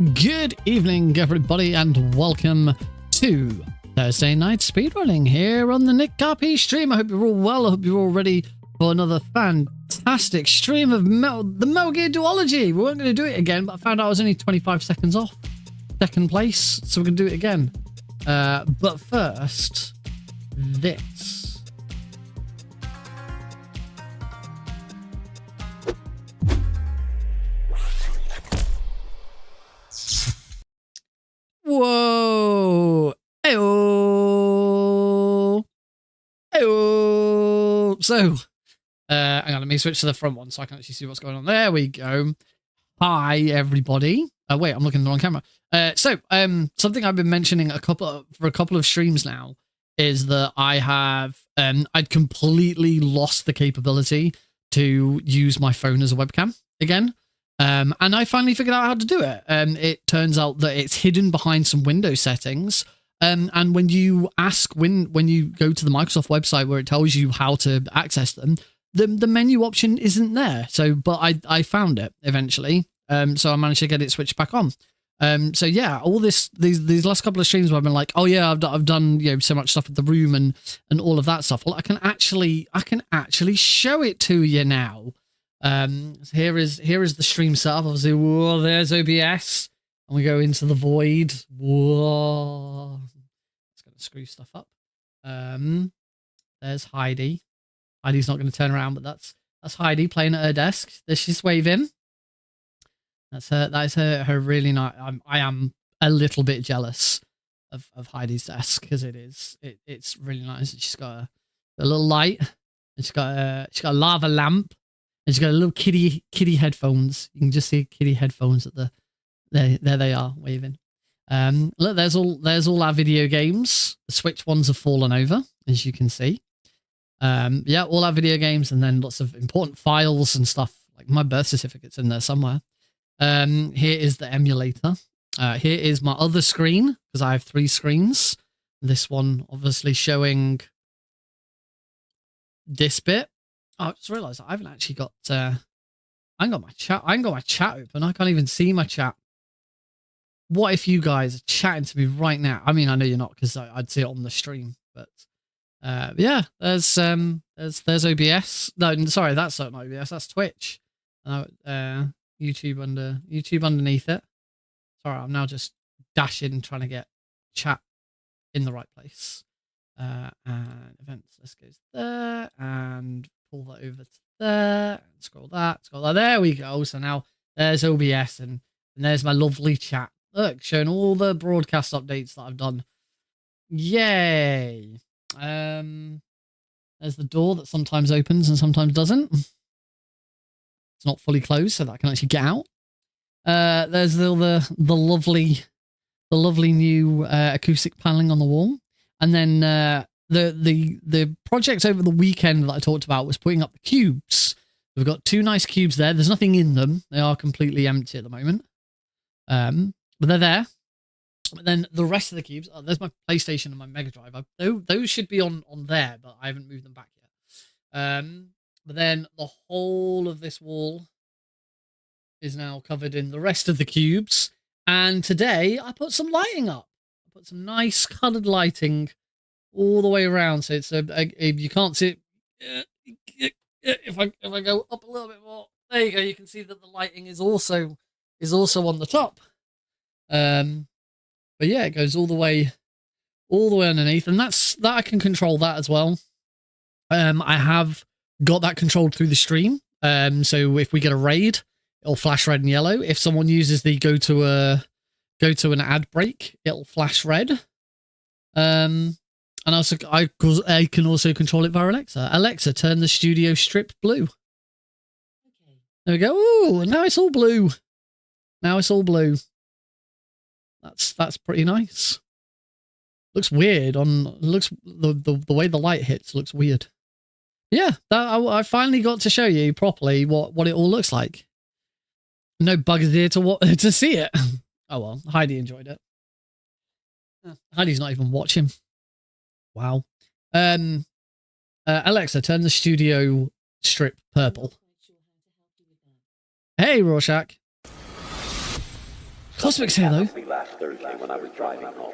Good evening, everybody, and welcome to Thursday Night Speedrunning here on the Nick Carp stream. I hope you're all well. I hope you're all ready for another fantastic stream of the Metal Gear Duology. We weren't going to do it again, but I found out I was only 25 seconds off second place, so we're going to do it again. But first, this. Whoa! Ayo! Ayo! So, hang on, let me switch to the front one so I can actually see what's going on. There we go. Hi, everybody. Wait, I'm looking at the wrong camera. Something I've been mentioning for a couple of streams now is that I have I'd completely lost the capability to use my phone as a webcam again. And I finally figured out how to do it. It turns out that it's hidden behind some Windows settings. And when you when you go to the Microsoft website where it tells you how to access them, the menu option isn't there. So, but I found it eventually. So I managed to get it switched back on. So yeah, all these last couple of streams where I've been like, oh yeah, I've done so much stuff with the room and all of that stuff. Well, I can actually show it to you now. So here is the stream setup. Obviously, whoa, there's OBS, and we go into the void. Whoa, it's gonna screw stuff up. There's Heidi. Heidi's not going to turn around, but that's Heidi playing at her desk. There she's waving. That's her. That is her really nice. I am a little bit jealous of Heidi's desk because it's really nice. She's got a little light, and she's got a lava lamp. And she's got a little kitty headphones. You can just see kitty headphones at there they are waving. Look, there's all our video games. The Switch ones have fallen over, as you can see. Yeah, all our video games, and then lots of important files and stuff. Like my birth certificate's in there somewhere. Here is the emulator. Here is my other screen, because I have 3 screens. This one obviously showing this bit. Oh, I just realised I haven't actually got I ain't got my chat open. I can't even see my chat. What if you guys are chatting to me right now? I mean, I know you're not because I'd see it on the stream, but yeah, there's OBS. No, sorry, that's not OBS, that's Twitch. YouTube underneath it. Sorry, I'm now just dashing trying to get chat in the right place. And events, this goes there, and pull that over to there, and scroll that. There we go. So now there's OBS, and there's my lovely chat. Look, showing all the broadcast updates that I've done. Yay! There's the door that sometimes opens and sometimes doesn't. It's not fully closed, so that I can actually get out. There's the lovely new acoustic paneling on the wall. And then the project over the weekend that I talked about was putting up the cubes. We've got 2 nice cubes there. There's nothing in them. They are completely empty at the moment. But they're there. But then the rest of the cubes, there's my PlayStation and my Mega Drive. Those should be on there, but I haven't moved them back yet. But then the whole of this wall is now covered in the rest of the cubes. And today I put some lighting up. Put some nice coloured lighting all the way around, so it's you can't see it. If I go up a little bit more, there you go. You can see that the lighting is also on the top. But yeah, it goes all the way underneath, and that I can control that as well. I have got that controlled through the stream. So if we get a raid, it'll flash red and yellow. If someone uses the go to an ad break, it'll flash red. And also I can also control it via Alexa. Alexa, turn the studio strip blue. Okay. There we go. Ooh, now it's all blue. That's pretty nice. Looks weird the way the light hits looks weird. Yeah, I finally got to show you properly what it all looks like. No bugs here to see it. Oh well, Heidi enjoyed it. Heidi's not even watching. Wow. Alexa, turn the studio strip purple. Hey, Rorschach. Cosmic's here, though. Last Thursday when I was driving home.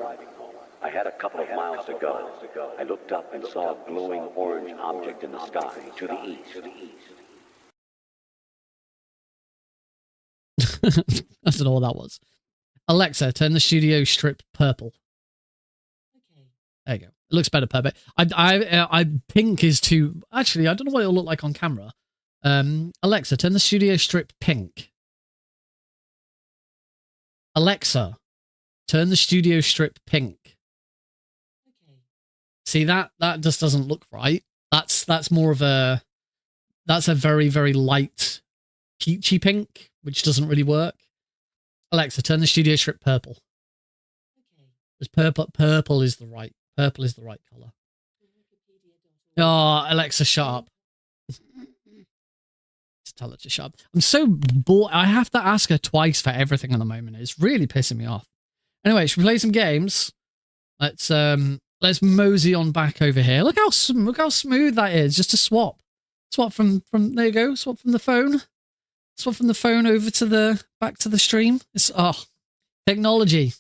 I had a couple of miles to go. I looked up and saw a glowing orange object in the sky to the east. I don't know what that was. Alexa, turn the studio strip purple. Okay. There you go. It looks better purple. Pink is too... Actually, I don't know what it'll look like on camera. Alexa, turn the studio strip pink. Alexa, turn the studio strip pink. Okay. See, that just doesn't look right. That's more of a... That's a very, very light peachy pink, which doesn't really work. Alexa, turn the studio strip purple. Okay. Purple is the right color. Oh, Alexa, shut up. Just tell her to shut up. I'm so bored. I have to ask her twice for everything at the moment. It's really pissing me off. Anyway, should we play some games? Let's mosey on back over here. Look how smooth that is. Just a swap. Swap from there you go. Swap from the phone. Swap from the phone over to the back to the stream. It's technology.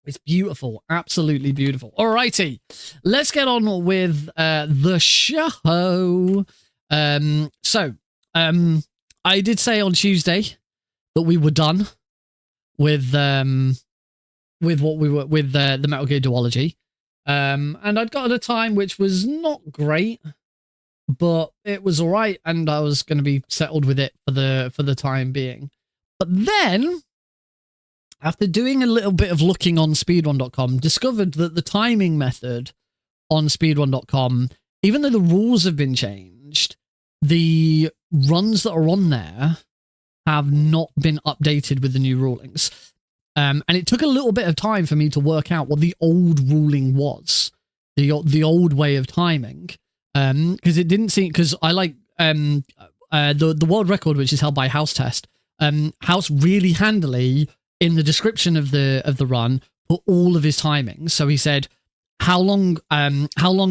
It's beautiful, absolutely beautiful. Alrighty, let's get on with the show. I did say on Tuesday that we were done with what we were with the Metal Gear Duology, and I'd got at a time which was not great, but it was all right, and I was going to be settled with it for the time being. But then, after doing a little bit of looking on speedrun.com, discovered that the timing method on speedrun.com, even though the rules have been changed, the runs that are on there have not been updated with the new rulings. And it took a little bit of time for me to work out what the old ruling was, the old way of timing. Because it didn't seem, because I like the world record, which is held by House Test. House really handily in the description of the run put all of his timings. So he said how long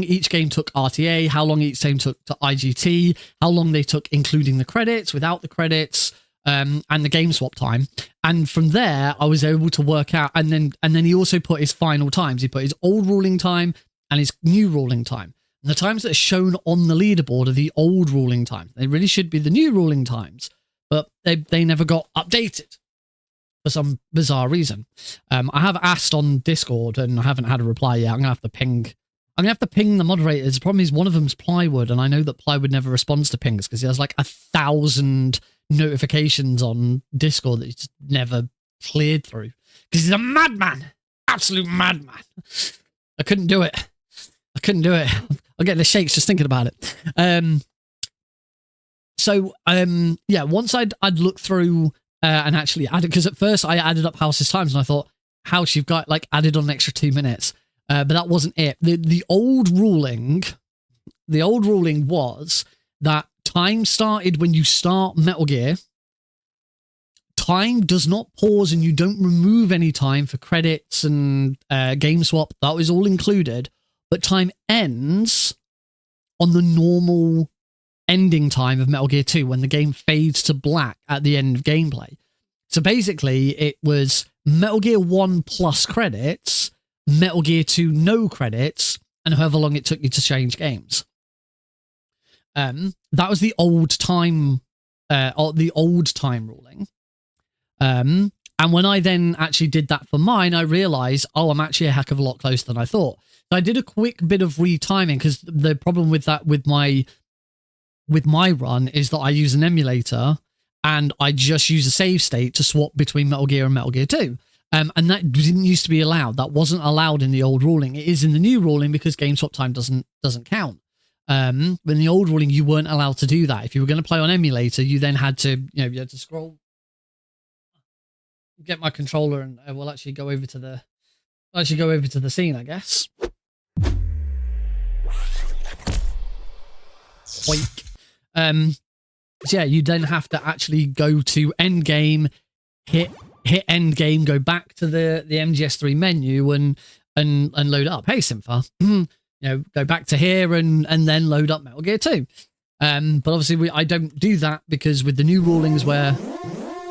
each game took RTA, how long each game took to IGT, how long they took including the credits, without the credits, and the game swap time. And from there, I was able to work out. And then he also put his final times. He put his old ruling time and his new ruling time. And the times that are shown on the leaderboard are the old ruling times. They really should be the new ruling times, but they never got updated for some bizarre reason. I have asked on Discord and I haven't had a reply yet. I'm gonna have to ping the moderators. The problem is one of them's Plywood, and I know that Plywood never responds to pings because he has like 1,000 notifications on Discord that he's just never cleared through because he's a madman, absolute madman. I couldn't do it. I'll get the shakes just thinking about it. Yeah, once I'd looked through and actually added, because at first I added up House's times and I thought, House, you've got like added on an extra 2 minutes. But that wasn't it. The old ruling was that time started when you start Metal Gear. Time does not pause and you don't remove any time for credits and game swap. That was all included. But time ends on the normal ending time of Metal Gear 2 when the game fades to black at the end of gameplay. So basically, it was Metal Gear 1 plus credits, Metal Gear 2 no credits, and however long it took you to change games. That was the old time ruling. And when I then actually did that for mine, I realized, oh, I'm actually a heck of a lot closer than I thought. So I did a quick bit of retiming because the problem with that with my run is that I use an emulator and I just use a save state to swap between Metal Gear and Metal Gear 2. And that didn't used to be allowed. That wasn't allowed in the old ruling. It is in the new ruling because game swap time doesn't count. But in the old ruling, you weren't allowed to do that. If you were going to play on emulator, you then had to, you had to scroll, get my controller, and we'll actually go over to the scene, I guess. Oink. So yeah, you then have to actually go to end game, hit end game, go back to the MGS3 menu and load up. Hey, Sympha, go back to here and then load up Metal Gear 2. But obviously I don't do that because with the new rulings where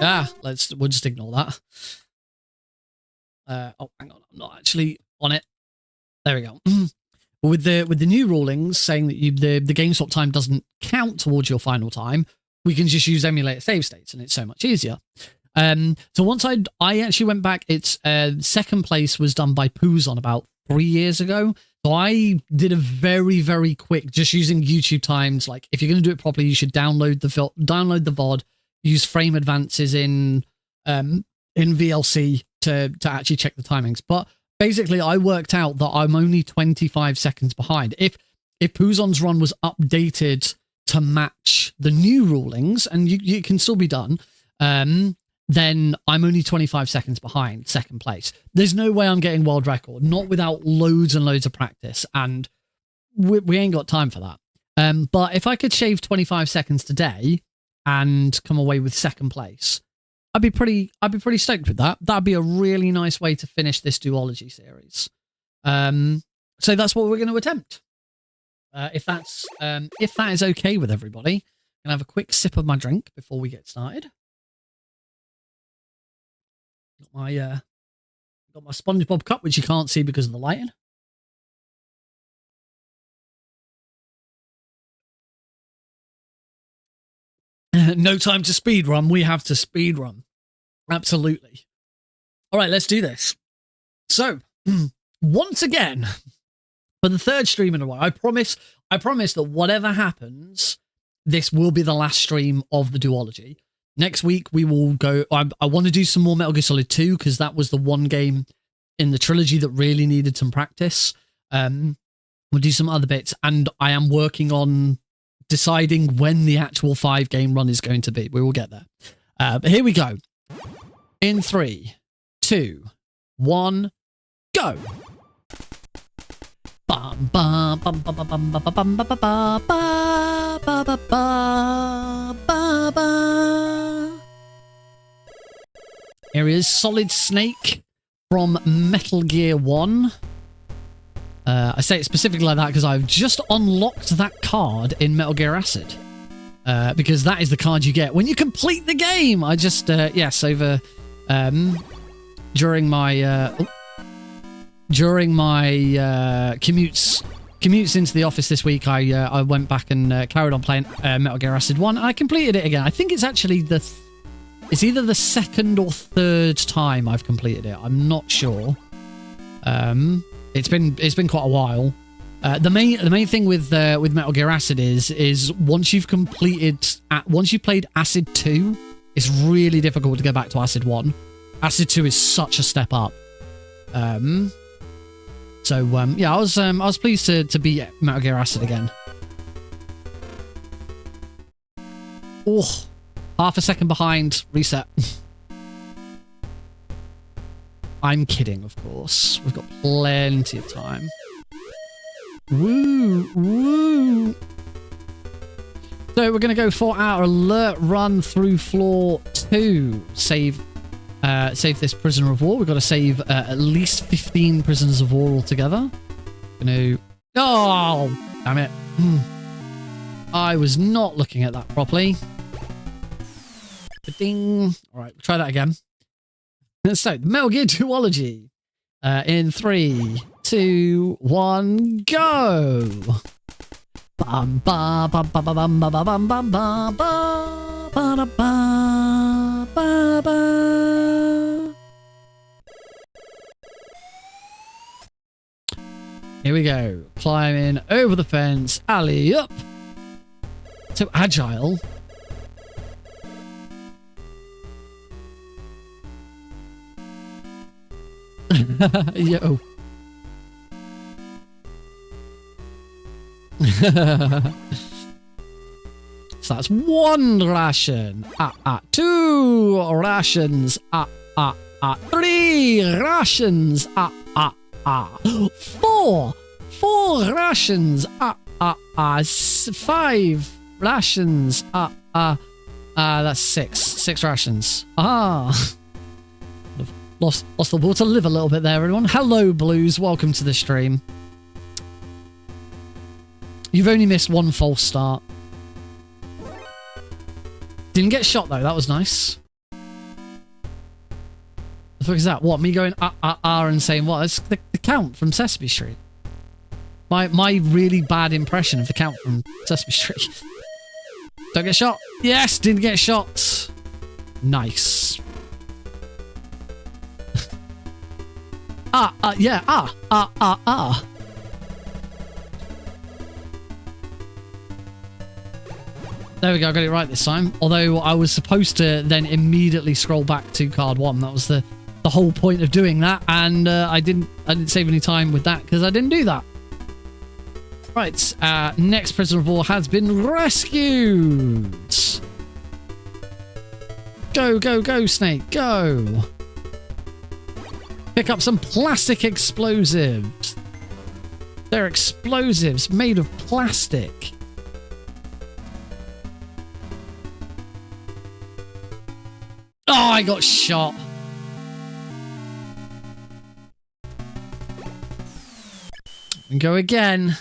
we'll just ignore that. Oh, hang on, I'm not actually on it. There we go. With the new rulings saying that the game swap time doesn't count towards your final time, we can just use emulator save states, and it's so much easier. So once I actually went back, it's second place was done by Poozon about 3 years ago. So I did a very, very quick, just using YouTube times. Like, if you're going to do it properly, you should download the VOD, use frame advances in VLC to actually check the timings. But basically, I worked out that I'm only 25 seconds behind. If Poozon's run was updated to match the new rulings, and you can still be done, then I'm only 25 seconds behind second place. There's no way I'm getting world record, not without loads and loads of practice, and we ain't got time for that. But if I could shave 25 seconds today and come away with second place, I'd be pretty stoked with that. That'd be a really nice way to finish this duology series. So that's what we're going to attempt. If that is okay with everybody, I'm gonna have a quick sip of my drink before we get started. Got my SpongeBob cup, which you can't see because of the lighting. No time to speedrun. We have to speedrun. Absolutely. All right, let's do this. So, once again, for the third stream in a row, I promise that whatever happens, this will be the last stream of the duology. Next week, we will go... I want to do some more Metal Gear Solid 2, because that was the one game in the trilogy that really needed some practice. We'll do some other bits, and I am working on deciding when the actual 5-game run is going to be. We will get there. But here we go. In 3, 2, 1, go! Bum, bum, bum, bum, bum, bum, bum, bum, bum, bum, bum, bum, bum, bum. Here is Solid Snake from Metal Gear 1. I say it specifically like that because I've just unlocked that card in Metal Gear Acid. Because that is the card you get when you complete the game. I just, yes, over, during my commutes into the office this week, I went back and carried on playing Metal Gear Acid 1, and I completed it again. I think it's actually it's either the second or third time I've completed it. I'm not sure. It's been quite a while. The main thing with Metal Gear Acid is once you've played Acid 2, it's really difficult to go back to Acid 1. Acid 2 is such a step up. Yeah, I was pleased to beat Metal Gear Acid again. Oh, half a second behind. Reset. I'm kidding, of course. We've got plenty of time. Woo, woo. So we're going to go for our alert run through floor 2. Save this prisoner of war. We've got to save at least 15 prisoners of war altogether. Oh, damn it. I was not looking at that properly. Ding. All right, try that again. So, Metal Gear Duology. In 3, 2, 1, go! Bum ba bum ba ba bum ba ba bum bum ba ba ba ba ba ba. Here we go. Climbing over the fence. Alley up. So agile. Yo. So that's 1 ration. 2 rations. 3 rations. 4 rations. 5 rations. That's 6 rations. Lost the will to live a little bit there, everyone. Hello, Blues. Welcome to the stream. You've only missed 1 false start. Didn't get shot, though. That was nice. The The fuck is that? What, me going and saying what? It's the Count from Sesame Street. My really bad impression of the Count from Sesame Street. Don't get shot. Yes, didn't get shot. Nice. Yeah, There we go, I got it right this time. Although I was supposed to then immediately scroll back to card 1. That was the whole point of doing that, and I didn't save any time with that because I didn't do that. Right, next prisoner of war has been rescued. Go, go, go, Snake, go. Pick up some plastic explosives. They're explosives made of plastic. Oh, I got shot. And go again.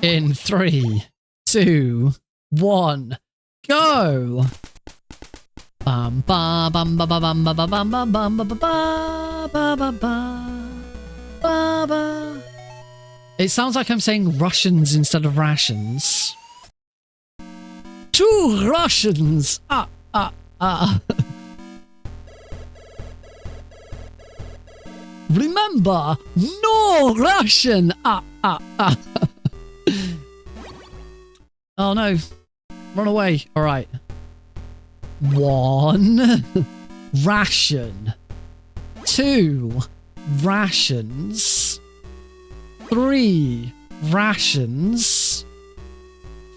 In 3, 2, 1, go! Bum ba bum ba ba bum ba ba bum ba bum ba ba ba ba ba ba. It sounds like I'm saying Russians instead of rations. 2 Russians! Remember, no Russian! Oh no. Run away. Alright. 1 ration. 2 rations. 3 rations.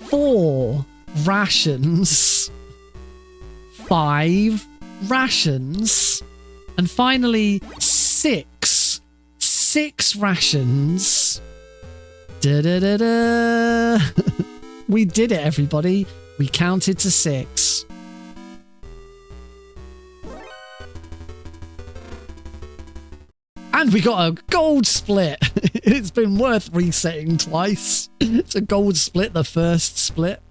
4 rations. 5 rations. And finally, 6. 6 rations. Da-da-da-da. We did it, everybody. We counted to 6. And we got a gold split. It's been worth resetting twice. It's a gold split, the first split.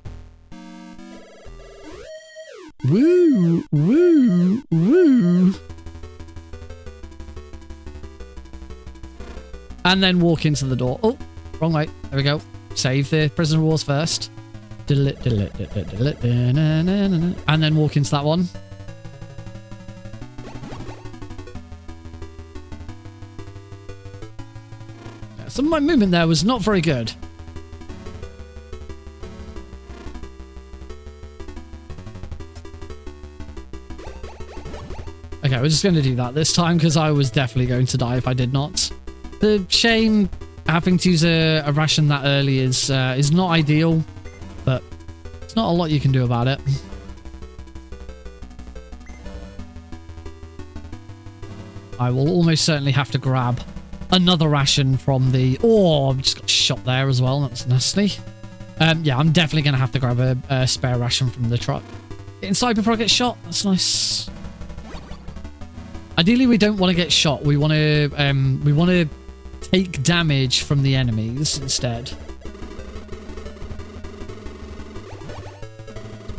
Woo, woo, woo. And then walk into the door. Oh, wrong way. There we go. Save the prisoner of wars first. And then walk into that one. Some of my movement there was not very good. Okay, we're just going to do that this time because I was definitely going to die if I did not. The shame having to use a ration that early is not ideal, but it's not a lot you can do about it. I will almost certainly have to grab another ration from the... Oh, I just got shot there as well. That's nasty. Yeah, I'm definitely going to have to grab a spare ration from the truck. Get inside before I get shot. That's nice. Ideally, we don't want to get shot. We want to take damage from the enemies instead.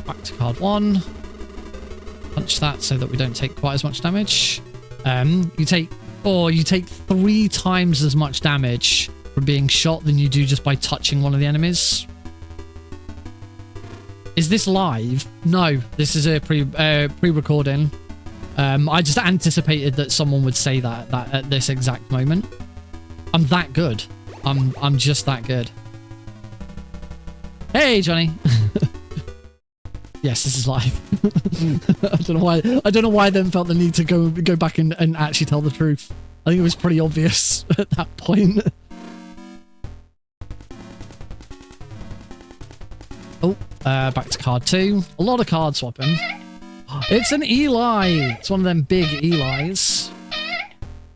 Back to card 1. Punch that so that we don't take quite as much damage. You take 3 times as much damage from being shot than you do just by touching one of the enemies. Is this live? No, this is a pre-recording. I just anticipated that someone would say that at this exact moment. I'm that good. I'm just that good. Hey, Johnny. Yes, this is live. I don't know why I then felt the need to go back and actually tell the truth. I think it was pretty obvious at that point. Oh, back to card 2. A lot of card swapping. It's an Eli. It's one of them big Elis.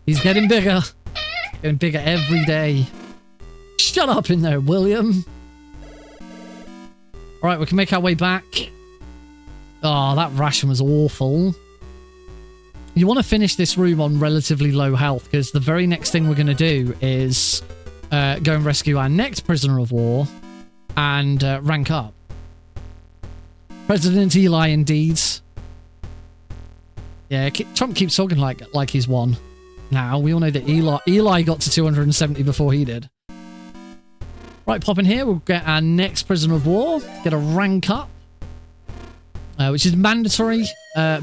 He's getting bigger. Getting bigger every day. Shut up in there, William. Alright, we can make our way back. Oh, that ration was awful. You want to finish this room on relatively low health, because the very next thing we're going to do is go and rescue our next prisoner of war and rank up. President Eli, indeed. Yeah, Trump keeps talking like he's won. Now, we all know that Eli got to 270 before he did. Right, pop in here. We'll get our next prisoner of war. Get a rank up. Which is mandatory,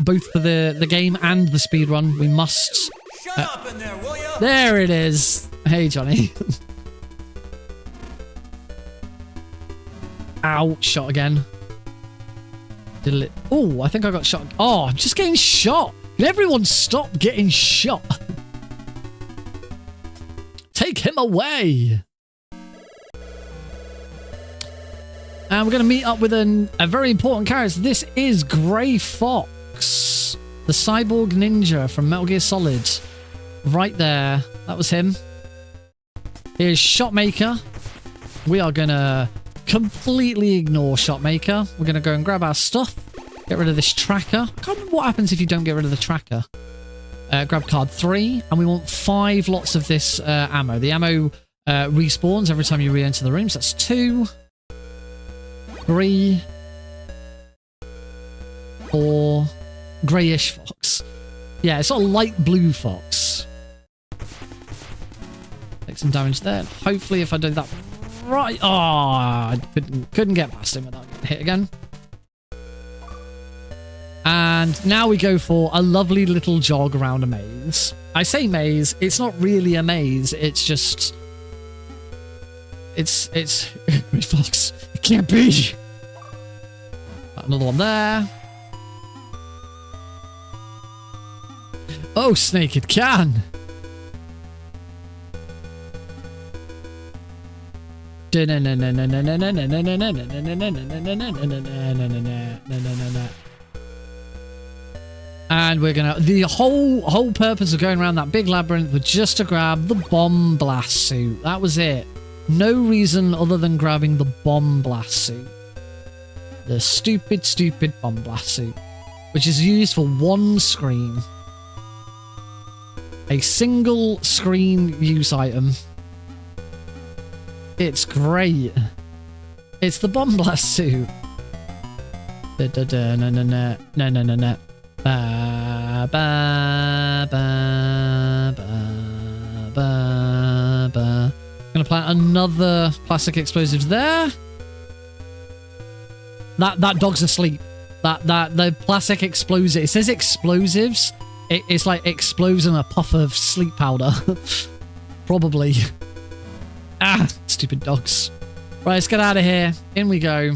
both for the game and the speedrun. We must... Shut up in there, will ya? There it is. Hey, Johnny. Ow, shot again. Oh, I think I got shot. Oh, I'm just getting shot. Can everyone stop getting shot? Take him away. And we're going to meet up with a very important character. This is Grey Fox, the cyborg ninja from Metal Gear Solid. Right there. That was him. Here's Shotmaker. We are going to completely ignore Shotmaker. We're going to go and grab our stuff. Get rid of this tracker. I can't remember what happens if you don't get rid of the tracker. Grab card 3. And we want 5 lots of this ammo. The ammo respawns every time you re-enter the rooms. That's 2. 3, 4, greyish fox. Yeah, it's sort of light blue fox. Take some damage there. Hopefully, if I do that right, oh, I couldn't get past him without getting hit again. And now we go for a lovely little jog around a maze. I say maze, it's not really a maze. It's just, it's Grey Fox. It can't be. Another one there. Oh, Snake, it can. And we're gonna, the whole purpose of going around that big labyrinth was just to grab the bomb blast suit. That was it. No reason other than grabbing the bomb blast suit. The stupid bomb blast suit, which is used for one screen. A single screen use item. It's great. It's the bomb blast suit. No. Ba ba ba ba ba ba. Gonna plant another plastic explosives there. That dog's asleep. The plastic explosives. It says explosives. It's like explodes in a puff of sleep powder. Probably. Ah, stupid dogs. Right, let's get out of here. In we go.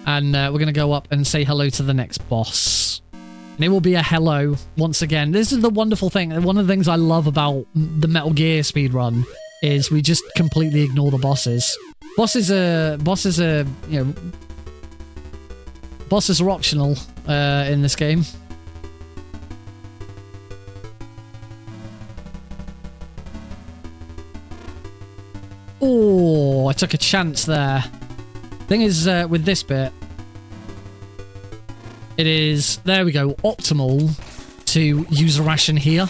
And we're going to go up and say hello to the next boss. And it will be a hello once again. This is the wonderful thing. One of the things I love about the Metal Gear speedrun is we just completely ignore the bosses. Bosses are, you know, bosses are optional in this game. Oh, I took a chance there. Thing is, with this bit, it is, there we go, optimal to use a ration here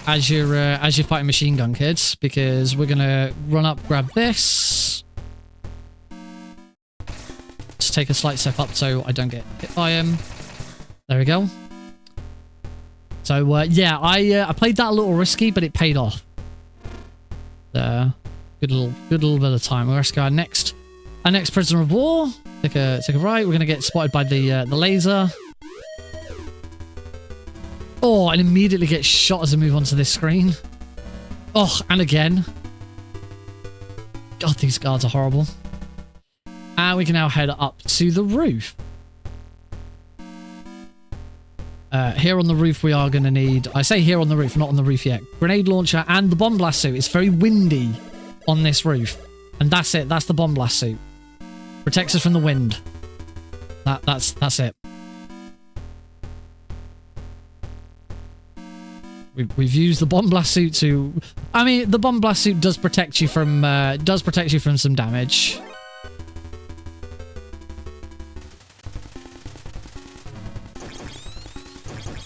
as you're fighting machine gun kids, because we're gonna run up, grab this. Just take a slight step up so I don't get hit by him. There we go. So yeah, I played that a little risky, but it paid off. There, good little bit of time. We're going to our next prisoner of war. Take a right. We're gonna get spotted by the laser. Oh, and immediately get shot as I move onto this screen. Oh, and again. God, these guards are horrible. And we can now head up to the roof. Here on the roof we are going to need, I say here on the roof, not on the roof yet, grenade launcher and the bomb blast suit. It's very windy on this roof. And that's it. That's the bomb blast suit. Protects us from the wind. That's it. We've used the bomb blast suit to, I mean, the bomb blast suit does protect you from some damage.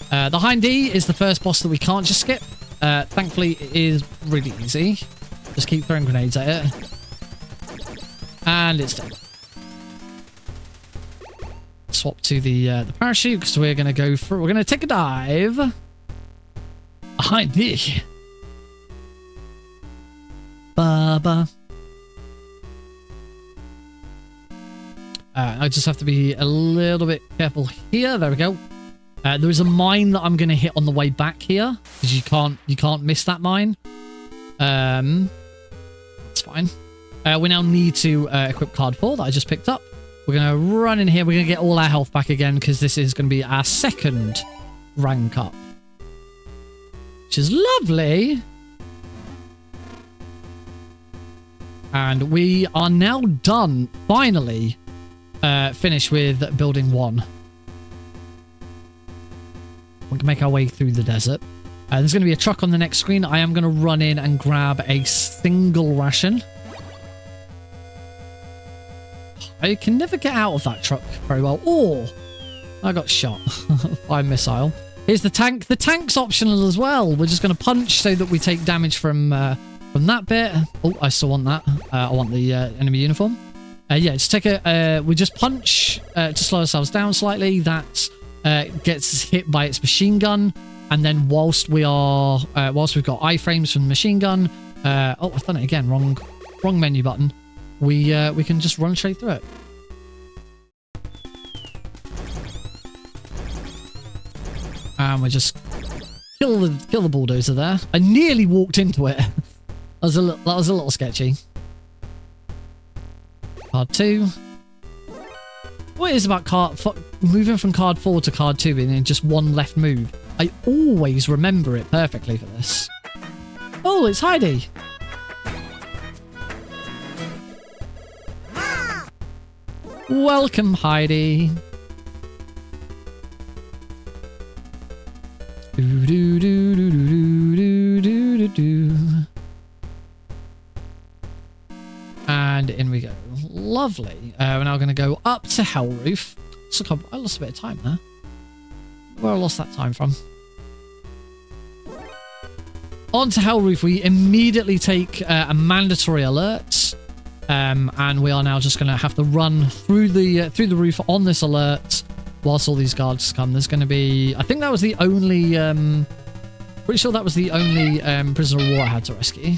The Hind D is the first boss that we can't just skip. Thankfully, it is really easy. Just keep throwing grenades at it. And it's dead. swap to the parachute because we're going to go for... We're going to take a dive. Behind thee. Ba-ba. I just have to be a little bit careful here. There we go. There is a mine that I'm going to hit on the way back here because you can't miss that mine. That's fine. We now need to equip card 4 that I just picked up. We're going to run in here. We're going to get all our health back again because this is going to be our second rank up, which is lovely. And we are now done, finally, finished with building 1. We can make our way through the desert. There's going to be a truck on the next screen. I am going to run in and grab a single ration. I can never get out of that truck very well. Oh, I got shot by a missile. Here's the tank. The tank's optional as well. We're just going to punch so that we take damage from that bit. Oh, I still want that. I want the enemy uniform. Yeah, just take a... we just punch to slow ourselves down slightly. That gets hit by its machine gun. And then whilst we've got iframes from the machine gun... oh, I've done it again. Wrong menu button. We can just run straight through it. And we just kill the bulldozer there. I nearly walked into it. That was a little sketchy. Card 2. What is about moving from card 4 to card 2 and then just one left move? I always remember it perfectly for this. Oh, it's Heidi. Welcome, Heidi. Do do do do do do do do do. And in we go. Lovely. We're now going to go up to Hell Roof. So I lost a bit of time there. Where I lost that time from. On to Hell Roof, we immediately take a mandatory alert. And we are now just going to have to run through the roof on this alert whilst all these guards come. There's going to be... I think that was the only... pretty sure that was the only prisoner of war I had to rescue.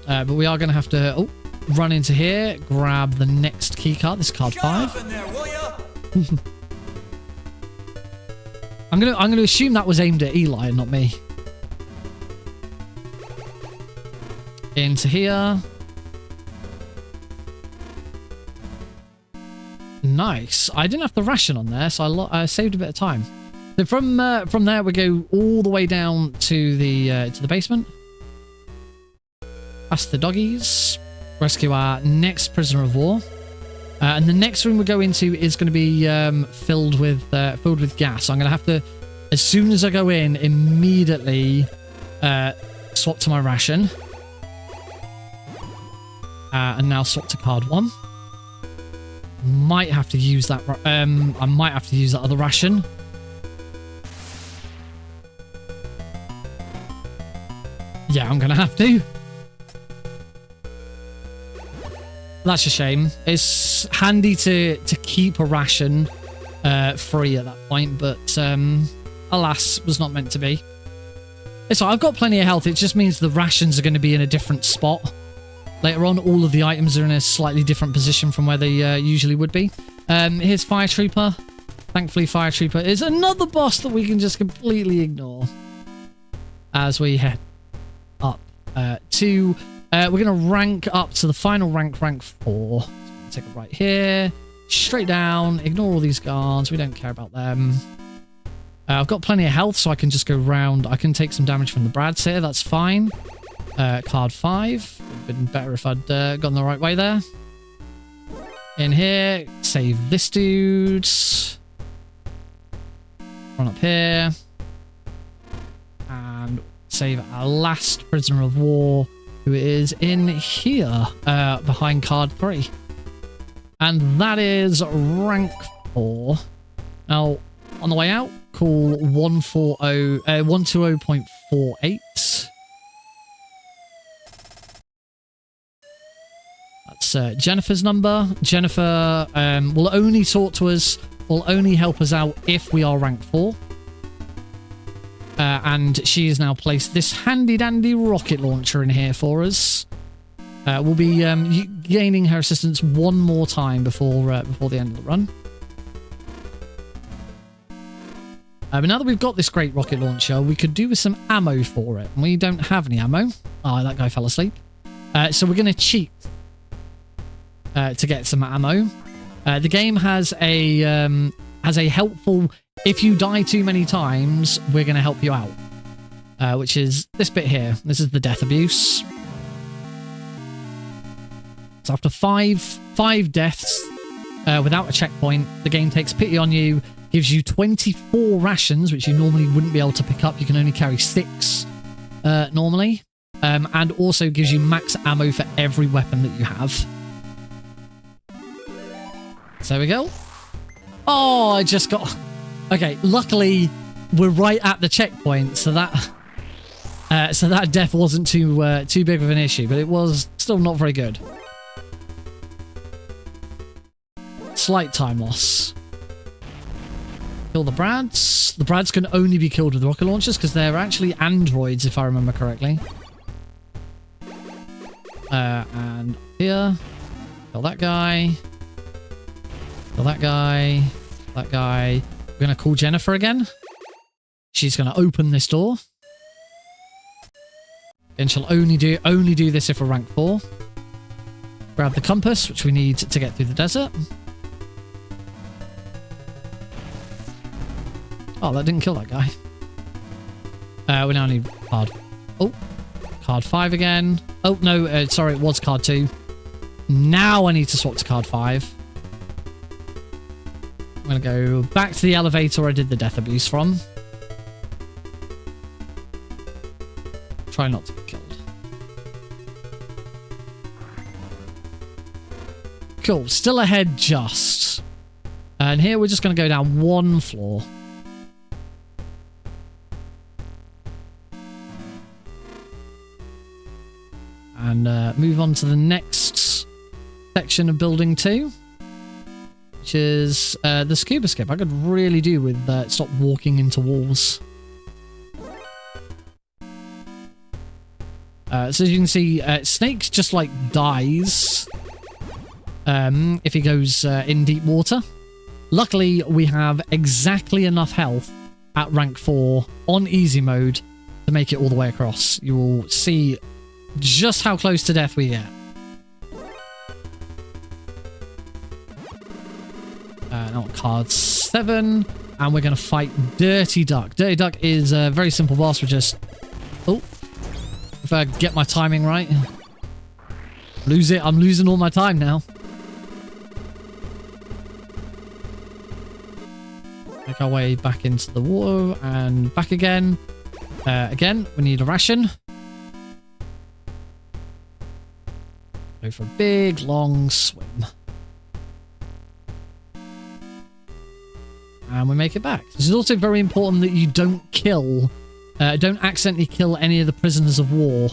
But we are going to have to run into here, grab the next key card. This is card 5. In there, will ya? I'm going to assume that was aimed at Eli and not me. Into here. Nice. I didn't have the ration on there, so I saved a bit of time. So from there we go all the way down to the basement. Past the doggies. Rescue our next prisoner of war. And the next room we go into is going to be filled with gas. So I'm going to have to, as soon as I go in, immediately swap to my ration. And now swap to card 1. Might have to use that. I might have to use that other ration. Yeah, I'm gonna have to. That's a shame. It's handy to keep a ration free at that point, but alas, was not meant to be. It's all right, I've got plenty of health. It just means the rations are going to be in a different spot. Later on, all of the items are in a slightly different position from where they usually would be. Here's Fire Trooper. Thankfully, Fire Trooper is another boss that we can just completely ignore. As we head up to... we're going to rank up to the final rank 4. So take it right here. Straight down. Ignore all these guards. We don't care about them. I've got plenty of health, so I can just go round. I can take some damage from the Brads here. That's fine. Card 5. Would have been better if I'd gone the right way there. In here. Save this dude. Run up here. And save our last prisoner of war, who is in here, behind card 3. And that is rank 4. Now, on the way out, call 120.48. Jennifer's number. Jennifer will only talk to us, will only help us out if we are rank 4. And she has now placed this handy-dandy rocket launcher in here for us. We'll be gaining her assistance one more time before the end of the run. But now that we've got this great rocket launcher, we could do with some ammo for it. We don't have any ammo. Oh, that guy fell asleep. So we're going to cheat to get some ammo. The game has a helpful, if you die too many times, we're going to help you out. Which is this bit here. This is the death abuse. So after five deaths without a checkpoint, the game takes pity on you, gives you 24 rations, which you normally wouldn't be able to pick up. You can only carry 6 normally. And also gives you max ammo for every weapon that you have. So there we go. Oh, I just got... Okay, luckily we're right at the checkpoint, so that death wasn't too big of an issue, but it was still not very good. Slight time loss. Kill the Brads. The Brads can only be killed with rocket launchers because they're actually androids, if I remember correctly. And here. Kill that guy. Kill that guy. That guy. We're going to call Jennifer again. She's going to open this door. And she'll only do this if we're rank 4. Grab the compass, which we need to get through the desert. Oh, that didn't kill that guy. We now need card. Oh, card 5 again. Oh, no, sorry, it was card 2. Now I need to swap to card 5. I'm going to go back to the elevator I did the death abuse from. Try not to get killed. Cool, still ahead just. And here we're just going to go down one floor. And move on to the next section of building 2, which is the scuba skip. I could really do with stop walking into walls. So as you can see, Snake just like dies if he goes in deep water. Luckily, we have exactly enough health at rank 4 on easy mode to make it all the way across. You will see just how close to death we get. Now card 7, and we're going to fight Dirty Duck. Dirty Duck is a very simple boss. We're just... Oh, if I get my timing right. Lose it. I'm losing all my time now. Make our way back into the water and back again. Again, we need a ration. Go for a big, long swim. And we make it back. This is also very important that you don't don't accidentally kill any of the prisoners of war.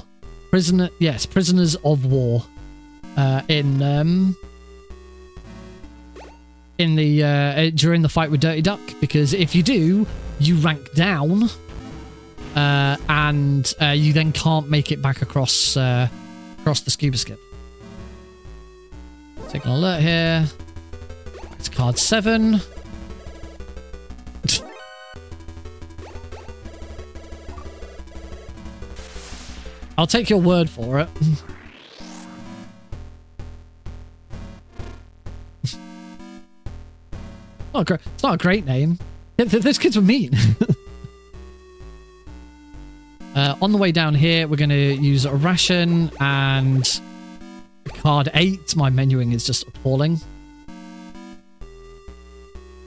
Prisoners of war. During the fight with Dirty Duck, because if you do, you rank down, and you then can't make it back across the scuba skip. Take an alert here. It's card 7. I'll take your word for it. It's not a great name. Those kids were mean. On the way down here, we're going to use a ration and card 8. My menuing is just appalling.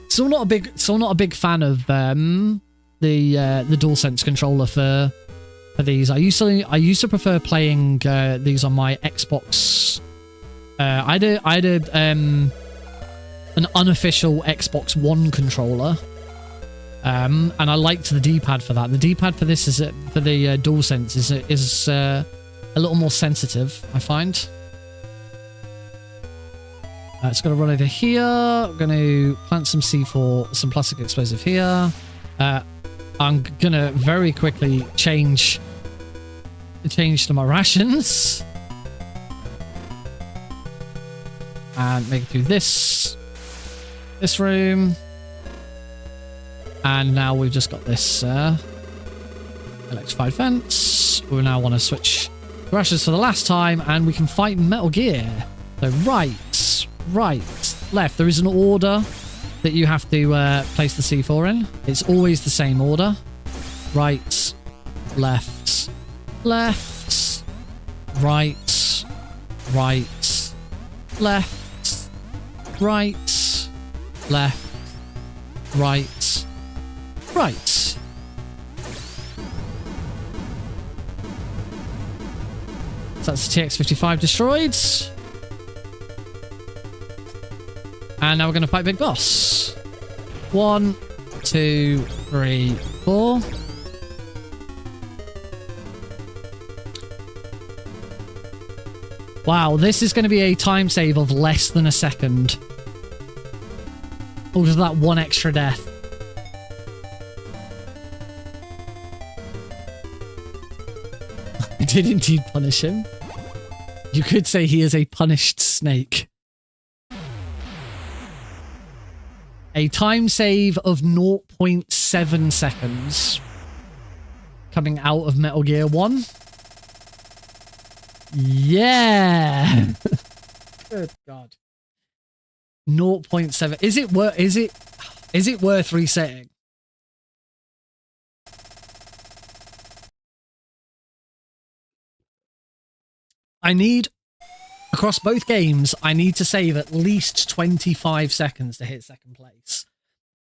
Still not a big fan of the DualSense controller for these. I used to prefer playing these on my Xbox. I had an unofficial Xbox One controller, and I liked the D-pad for that. The D-pad for this for the DualSense is a little more sensitive, I find. It's going to run over here. I'm going to plant some C4, some plastic explosive here. I'm going to very quickly change to my rations. And make it through this room. And now we've just got this electrified fence. We now want to switch rations for the last time, and we can fight Metal Gear. So right, left. There is an order that you have to place the C4 in. It's always the same order. Right, left, left, right, right, left, right, left, right, right. So that's the TX-55 destroyed. And now we're going to fight Big Boss. 1, 2, 3, 4. Wow, this is going to be a time save of less than a second. Because of that one extra death. I did indeed punish him. You could say he is a punished snake. A time save of 0.7 seconds coming out of Metal Gear 1. Yeah. Good God. 0.7. Is it worth resetting? Across both games, I need to save at least 25 seconds to hit second place.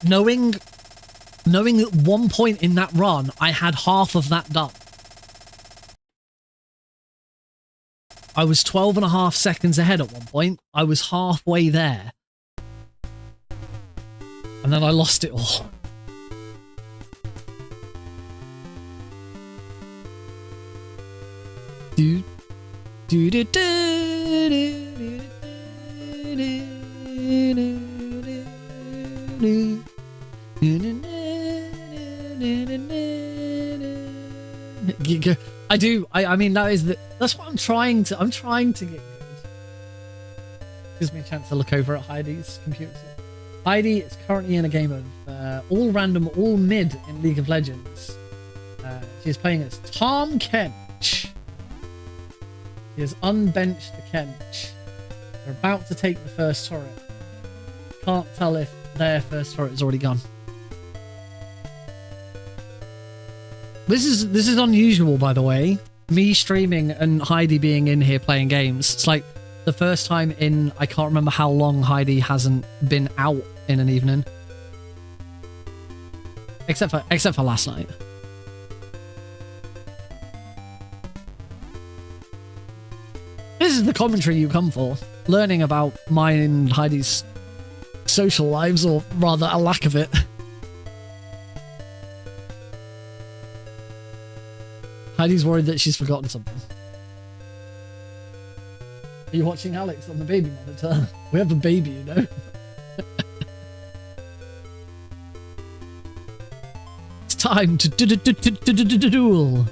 Knowing at one point in that run, I had half of that done. I was 12.5 seconds ahead at one point. I was halfway there. And then I lost it all. Dude. I mean, that's what I'm trying to get good. Gives me a chance to look over at Heidi's computer. Heidi is currently in a game of all random, all mid in League of Legends. She is playing as Tom Kench. He has unbenched the Kench. They're about to take the first turret. Can't tell if their first turret is already gone. This is unusual, by the way. Me streaming and Heidi being in here playing games. It's like the first time in I can't remember how long Heidi hasn't been out in an evening. Except for last night. This is the commentary you come for. Learning about mine and Heidi's social lives, or rather a lack of it. Heidi's worried that she's forgotten something. Are you watching Alex on the baby monitor? We have a baby, you know. It's time to duel.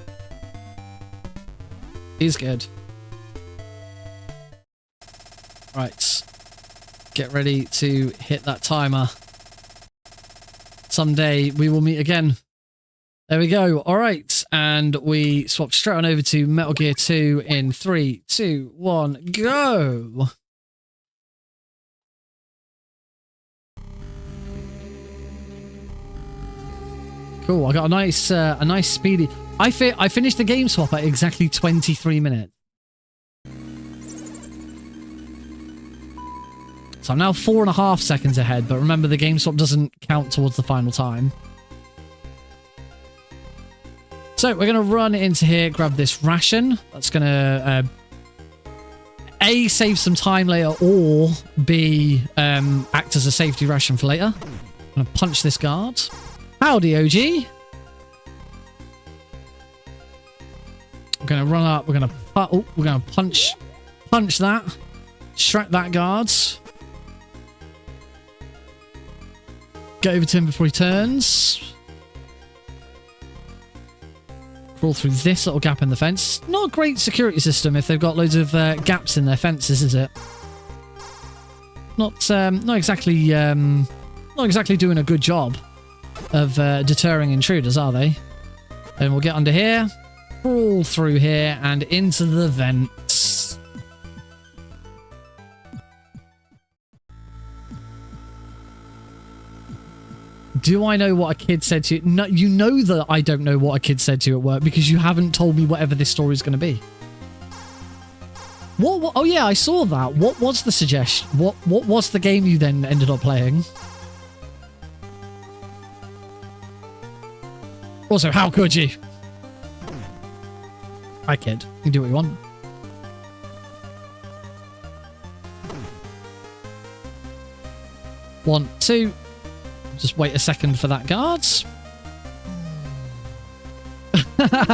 He's good. Right. Get ready to hit that timer. Someday we will meet again. There we go. All right. And we swap straight on over to Metal Gear 2 in 3, 2, 1, go. Cool. I got a nice speedy. I finished the game swap at exactly 23 minutes. So I'm now 4.5 seconds ahead, but remember the game swap doesn't count towards the final time. So we're going to run into here, grab this ration. That's going to A, save some time later, or B, act as a safety ration for later. I'm going to punch this guard. Howdy, OG. We're going to run up. We're going to punch that. Distract that guard. get over to him before he turns. Crawl through this little gap in the fence. Not a great security system if they've got loads of gaps in their fences, is it? Not exactly doing a good job of deterring intruders, are they? And we'll get under here, crawl through here, and into the vents. Do I know what a kid said to you? No, you know that I don't know what a kid said to you at work because you haven't told me whatever this story is going to be. What? Oh yeah, I saw that. What was the suggestion? What was the game you then ended up playing? Also, how could you? Hi, kid. You can do what you want. One, two. Just wait a second for that guards.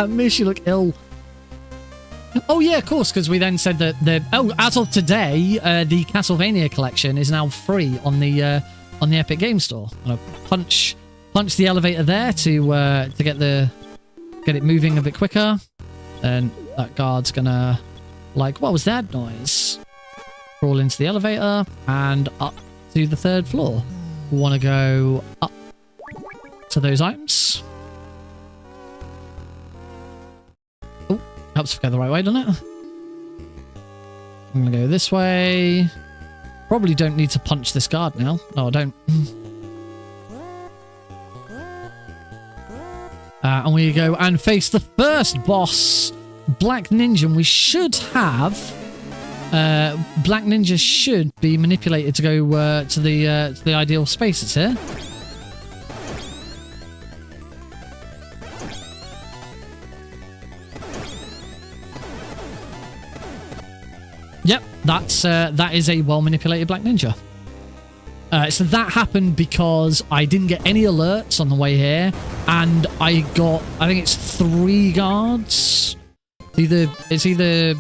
Miss, you look ill. Oh yeah, of course, because we then said that as of today, the Castlevania collection is now free on the Epic Game Store. I'm gonna punch the elevator there to get it moving a bit quicker. And that guard's gonna, like, what was that noise? Crawl into the elevator and up to the 3rd floor. We want to go up to those items. Oh, helps to go the right way, doesn't it? I'm going to go this way. Probably don't need to punch this guard now. No, I don't. And we go and face the first boss, Black Ninja. And we should have... Black Ninja should be manipulated to go to the ideal spaces here. Yep, that is a well manipulated Black Ninja. So that happened because I didn't get any alerts on the way here, and I think it's 3 guards. It's either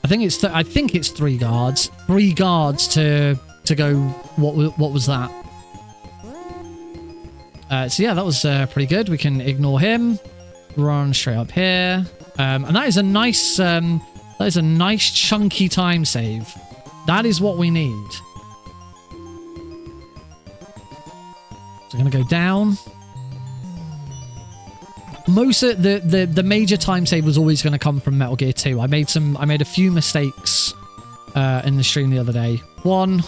I think it's 3 guards. 3 guards to go. What was that? So yeah, that was pretty good. We can ignore him. Run straight up here. And that is a nice chunky time save. That is what we need. So I'm gonna go down. Most of the major time save was always going to come from Metal Gear 2. I made a few mistakes in the stream the other day. One,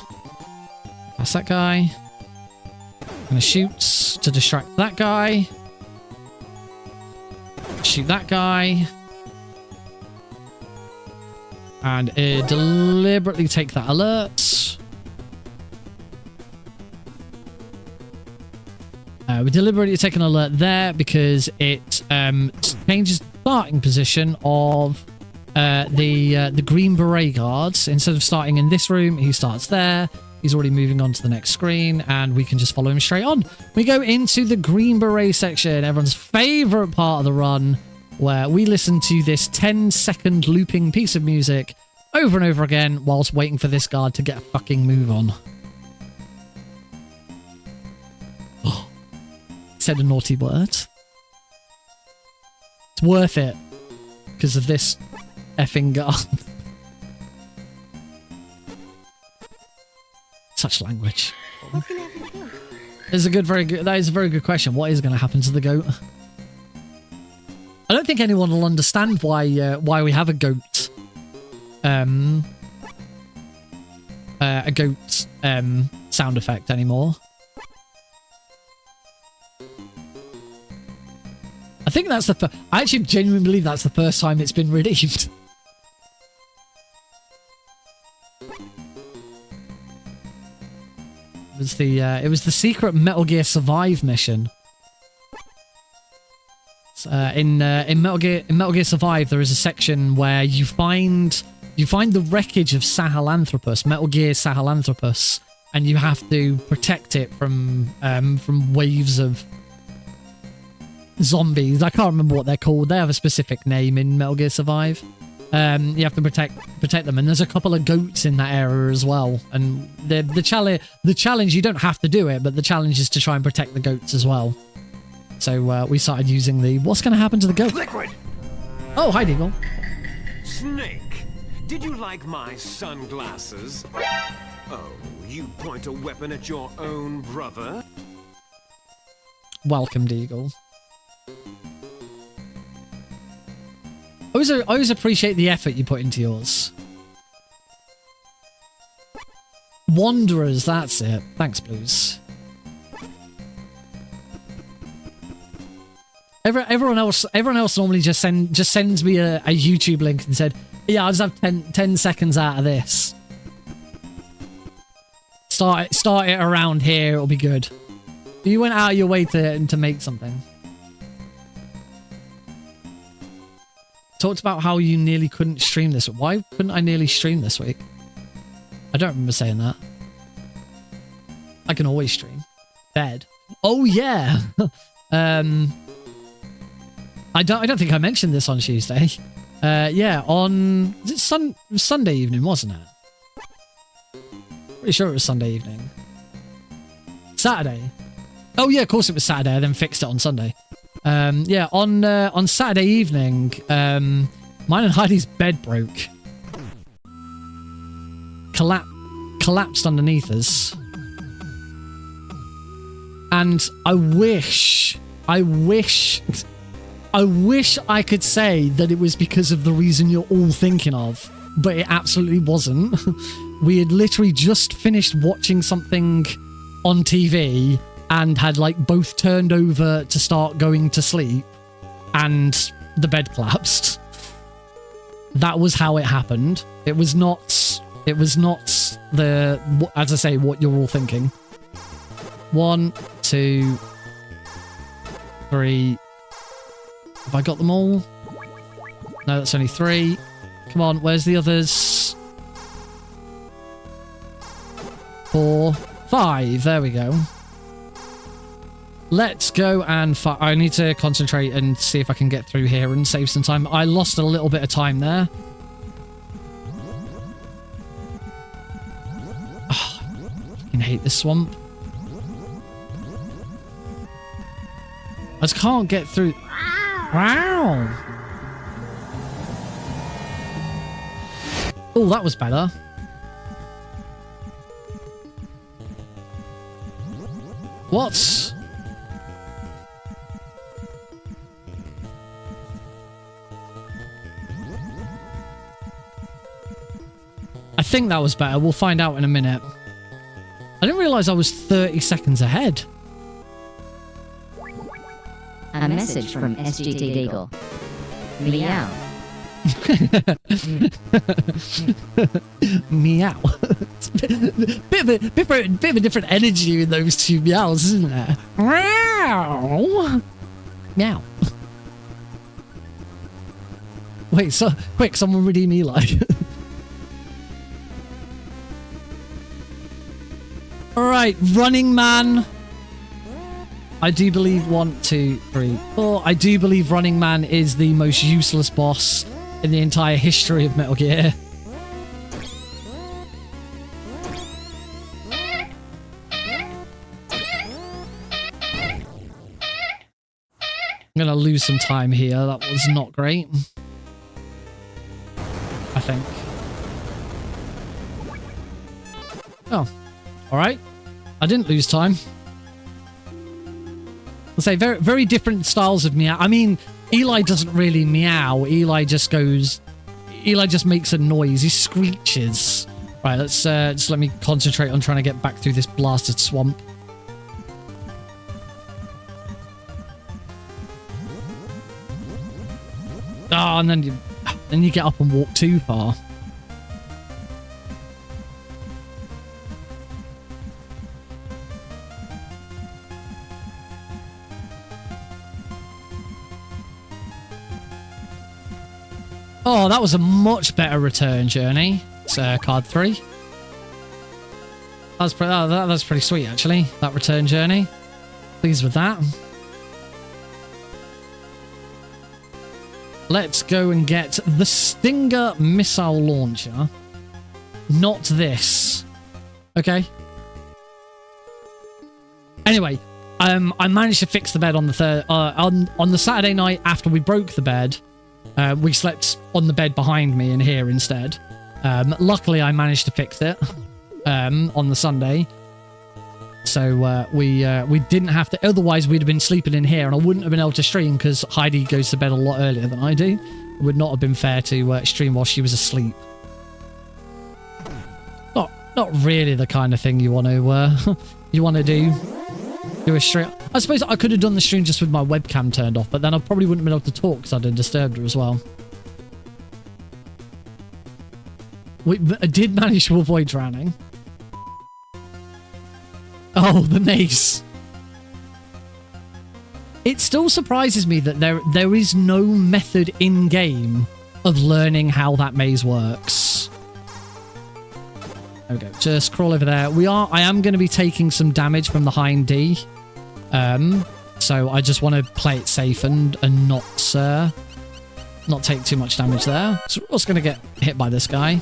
that's that guy. I'm gonna shoot to distract that guy. Shoot that guy. And deliberately take that alert. We deliberately take an alert there because it changes the starting position of the Green Beret guards. Instead of starting in this room, he starts there. He's already moving on to the next screen, and we can just follow him straight on. We go into the Green Beret section, everyone's favourite part of the run, where we listen to this 10-second looping piece of music over and over again whilst waiting for this guard to get a fucking move on. Said a naughty word. It's worth it because of this effing guard. Such language. What's gonna happen to him? That is a very good question. What is going to happen to the goat? I don't think anyone will understand why we have a goat. A goat sound effect anymore. I think that's I actually genuinely believe that's the first time it's been redeemed. It was the secret Metal Gear Survive mission. In Metal Gear Survive, there is a section where you find the wreckage of Sahelanthropus, Metal Gear Sahelanthropus, and you have to protect it from waves of zombies. I can't remember what they're called. They have a specific name in Metal Gear Survive. You have to protect them, and there's a couple of goats in that area as well. And the challenge, you don't have to do it, but the challenge is to try and protect the goats as well. So we started using the what's going to happen to the goat? Liquid! Oh, hi, Deagle. Snake, did you like my sunglasses? Oh, you point a weapon at your own brother? Welcome, Deagle. I always appreciate the effort you put into yours. Wanderers, that's it. Thanks, Blues. Everyone else normally just sends me a YouTube link and said, yeah, I'll just have 10 seconds out of this. Start it around here, it'll be good. You went out of your way to make something. Talked about how you nearly couldn't stream this week. Why couldn't I nearly stream this week? I don't remember saying that. I can always stream. Bed. Oh yeah. I don't think I mentioned this on Tuesday. Yeah, on Sunday evening, wasn't it? Pretty sure it was Sunday evening. Saturday. Oh yeah, of course it was Saturday. I then fixed it on Sunday. Yeah, on Saturday evening, mine and Heidi's bed broke. Collapsed underneath us. And I wish I could say that it was because of the reason you're all thinking of, but it absolutely wasn't. We had literally just finished watching something on TV and had like both turned over to start going to sleep, and the bed collapsed. That was how it happened. It was not the, as I say, what you're all thinking. 1, 2, 3. Have I got them all? No, that's only 3. Come on, where's the others? 4, 5. There we go. Let's go and I need to concentrate and see if I can get through here and save some time. I lost a little bit of time there. Oh, I fucking hate this swamp. I just can't get through. Wow. Oh, that was better. What? I think that was better. We'll find out in a minute. I didn't realize I was 30 seconds ahead. A message from SGT Eagle. Meow. Meow. It's a bit of a different energy in those two meows, isn't there? Meow. Meow. Wait, so quick, someone redeem Eli. Alright, Running Man. I do believe 1, 2, 3, 4. I do believe Running Man is the most useless boss in the entire history of Metal Gear. I'm gonna lose some time here. That was not great. I think. Oh. Alright. I didn't lose time. I'll say very, very different styles of meow. I mean, Eli doesn't really meow. Eli just makes a noise. He screeches. Right, let's just let me concentrate on trying to get back through this blasted swamp. Oh, and then you get up and walk too far. Oh, that was a much better return journey. It's card 3. That's pretty sweet, actually. That return journey. Pleased with that. let's go and get the Stinger missile launcher. Not this. Okay. Anyway, I managed to fix the bed on the on the Saturday night after we broke the bed. We slept on the bed behind me in here instead. Luckily, I managed to fix it on the Sunday. So we didn't have to. Otherwise, we'd have been sleeping in here, and I wouldn't have been able to stream because Heidi goes to bed a lot earlier than I do. It would not have been fair to stream while she was asleep. Not really the kind of thing you want to do a stream. I suppose I could have done the stream just with my webcam turned off, but then I probably wouldn't have been able to talk because I'd have disturbed her as well. We did manage to avoid drowning. Oh, the maze. It still surprises me that there is no method in-game of learning how that maze works. Okay, just crawl over there. I am going to be taking some damage from the hind D. So I just want to play it safe and not take too much damage there. So we're also going to get hit by this guy.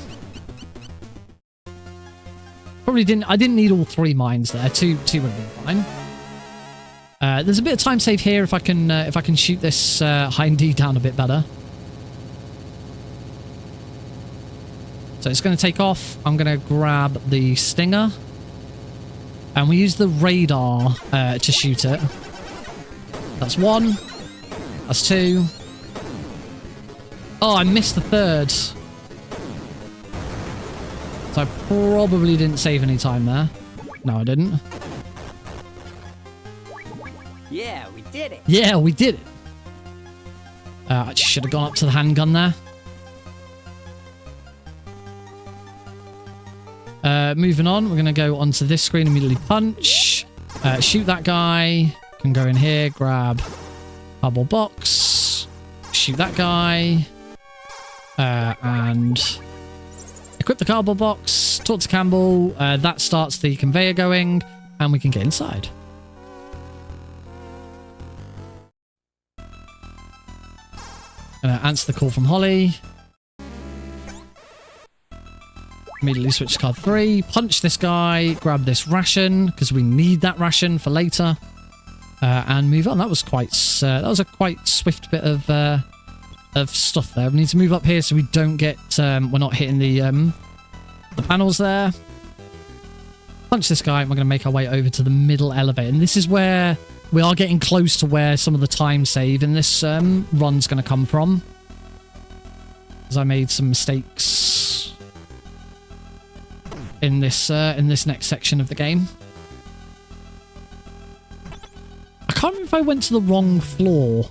I didn't need all 3 mines there. Two would have been fine. There's a bit of time save here if I can shoot this hind D down a bit better. So it's going to take off. I'm going to grab the Stinger. And we use the radar to shoot it. That's 1. That's 2. Oh, I missed the 3rd. So I probably didn't save any time there. No, I didn't. Yeah, we did it. Yeah, we did it. I should have gone up to the handgun there. Moving on, we're going to go onto this screen, immediately punch. Shoot that guy. Can go in here, grab cardboard box. Shoot that guy. And equip the cardboard box. Talk to Campbell. That starts the conveyor going. And we can get inside. Answer the call from Holly. Immediately switch to card 3. Punch this guy. Grab this ration because we need that ration for later. And move on. That was a quite swift bit of stuff there. We need to move up here so we don't get we're not hitting the panels there. Punch this guy. And we're going to make our way over to the middle elevator. And this is where we are getting close to where some of the time save in this run's going to come from. Because I made some mistakes in this next section of the game. I can't remember if I went to the wrong floor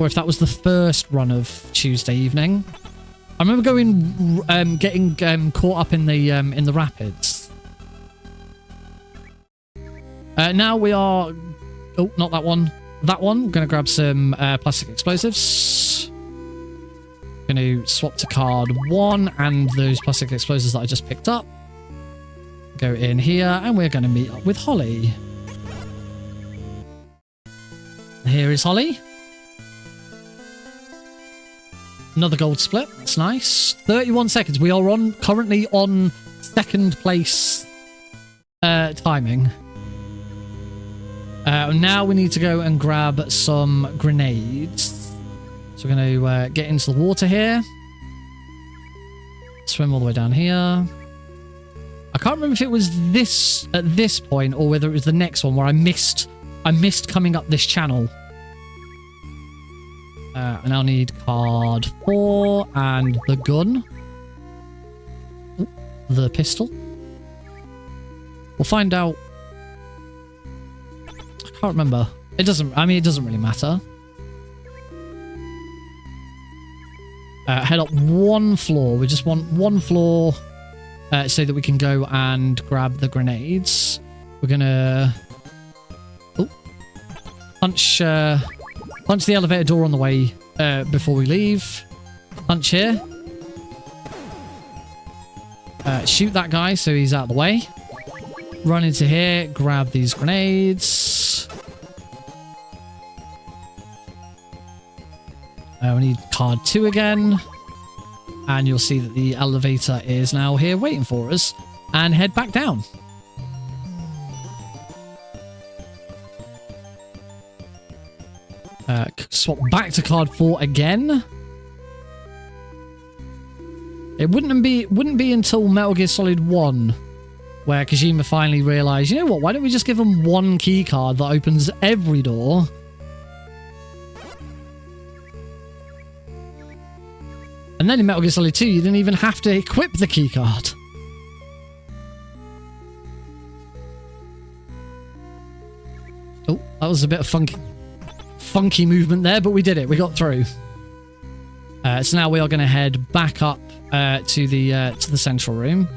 or if that was the first run of Tuesday evening. I remember getting caught up in the rapids. Now we are... Oh, not that one. That one. I'm going to grab some plastic explosives. Going to swap to card 1 and those plastic explosives that I just picked up. Go in here and we're going to meet up with Holly. Here is Holly. Another gold split. That's nice. 31 seconds. We are currently on 2nd place timing. Now we need to go and grab some grenades. So we're going to get into the water here. Swim all the way down here. I can't remember if it was this at this point or whether it was the next one where I missed coming up this channel. I now need card 4 and the gun. Ooh, the pistol. We'll find out. I can't remember. It doesn't really matter. Head up 1 floor. We just want 1 floor so that we can go and grab the grenades. We're gonna punch the elevator door on the way before we leave. Punch here. Shoot that guy so he's out of the way. Run into here. Grab these grenades. We need card 2 again. And you'll see that the elevator is now here waiting for us. And head back down. Swap back to card 4 again. It wouldn't be until Metal Gear Solid 1 where Kojima finally realized, you know what, why don't we just give them one key card that opens every door? And then in Metal Gear Solid 2, you didn't even have to equip the key card. Oh, that was a bit of funky movement there, but we did it. We got through. So now we are going to head back up to the central room.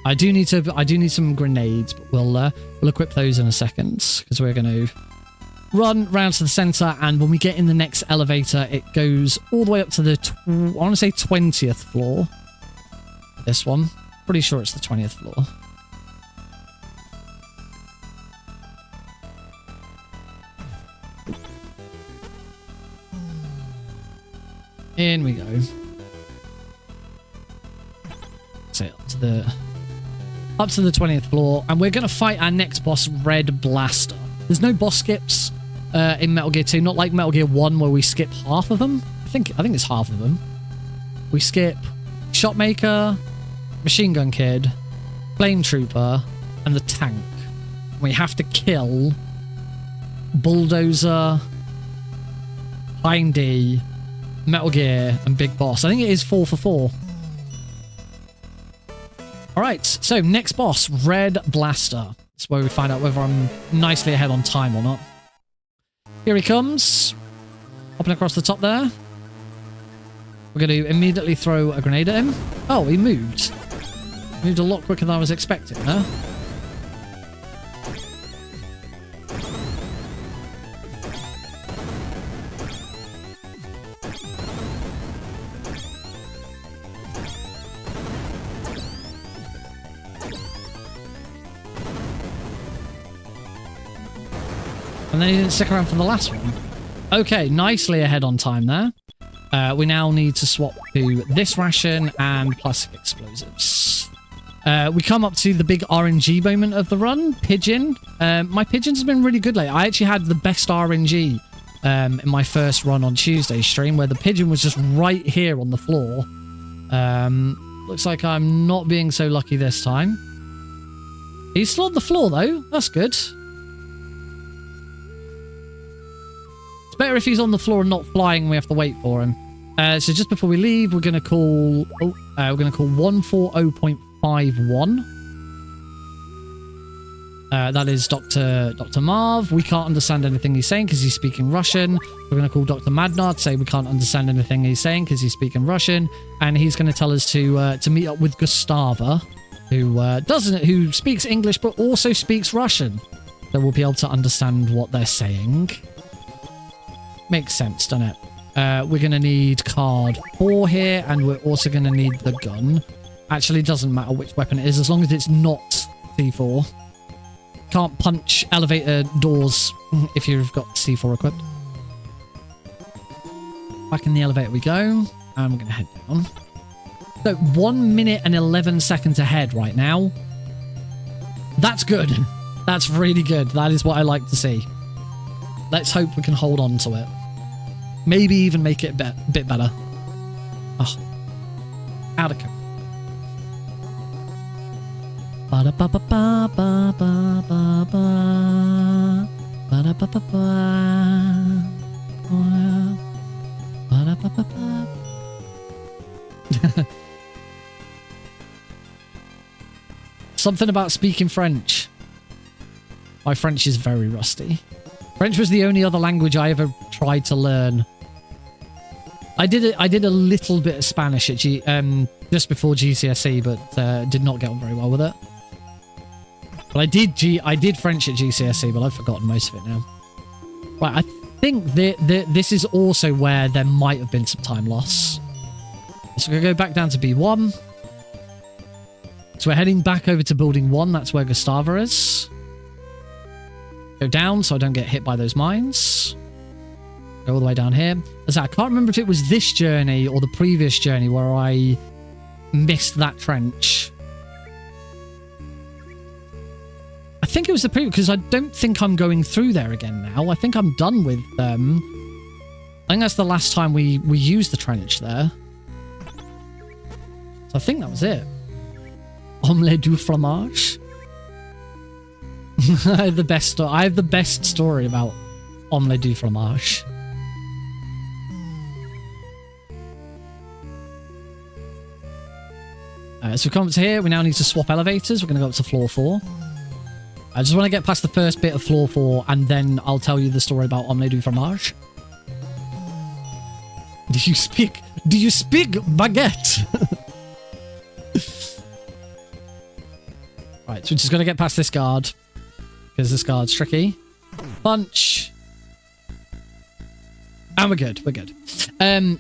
I do need some grenades, but we'll equip those in a second because we're going to run round to the center. And when we get in the next elevator, it goes all the way up to the I want to say 20th floor. This one, pretty sure it's the 20th floor. In we go. So up to the 20th floor, and we're going to fight our next boss, Red Blaster. There's no boss skips in Metal Gear 2, not like Metal Gear 1 where we skip half of them. I think it's half of them. We skip Shotmaker, Machine Gun Kid, Flame Trooper, and the tank. We have to kill Bulldozer, Hindy, Metal Gear, and Big Boss. I think it is 4 for 4. Alright, so next boss, Red Blaster. That's where we find out whether I'm nicely ahead on time or not. Here he comes. Hopping across the top there. We're going to immediately throw a grenade at him. Oh, he moved. Moved a lot quicker than I was expecting, huh? And then he didn't stick around for the last one. Okay, nicely ahead on time there. We now need to swap to this ration and plastic explosives. We come up to the big RNG moment of the run, Pigeon. My Pigeon's been really good lately. I actually had the best RNG in my first run on Tuesday's stream, where the Pigeon was just right here on the floor. Looks like I'm not being so lucky this time. He's still on the floor, though. That's good. Better if he's on the floor and not flying and we have to wait for him. So just before we leave, we're going to call 140.51. That is Dr. Marv. We can't understand anything he's saying because he's speaking Russian. We're going to call Dr. Madnard to say we can't understand anything he's saying because he's speaking Russian, and he's going to tell us to meet up with Gustava, who speaks English but also speaks Russian. So we'll be able to understand what they're saying. Makes sense, doesn't it? We're going to need card 4 here, and we're also going to need the gun. Actually, it doesn't matter which weapon it is, as long as it's not C4. Can't punch elevator doors if you've got C4 equipped. Back in the elevator we go, and we're going to head down. So, 1 minute and 11 seconds ahead right now. That's good. That's really good. That is what I like to see. Let's hope we can hold on to it. Maybe even make it a bit better. Oh. Out of code. Something about speaking French. My French is very rusty. French was the only other language I ever tried to learn. I did a little bit of Spanish at just before GCSE, but did not get on very well with it. But I did French at GCSE, but I've forgotten most of it now. Right, I think this is also where there might have been some time loss. So we're going to go back down to B1. So we're heading back over to Building 1. That's where Gustava is. Go down so I don't get hit by those mines. Go all the way down here. As I can't remember if it was this journey or the previous journey where I missed that trench. I think it was the previous, because I don't think I'm going through there again now. I think I'm done with them. I think that's the last time we used the trench there. So I think that was it. Omelette du fromage. I have the best story about omelette du fromage. So we come up to here. We now need to swap elevators. We're going to go up to floor 4. I just want to get past the first bit of floor 4, and then I'll tell you the story about omelette du fromage. Do you speak baguette? Right, so we're just going to get past this guard, because this guard's tricky. Punch. And we're good.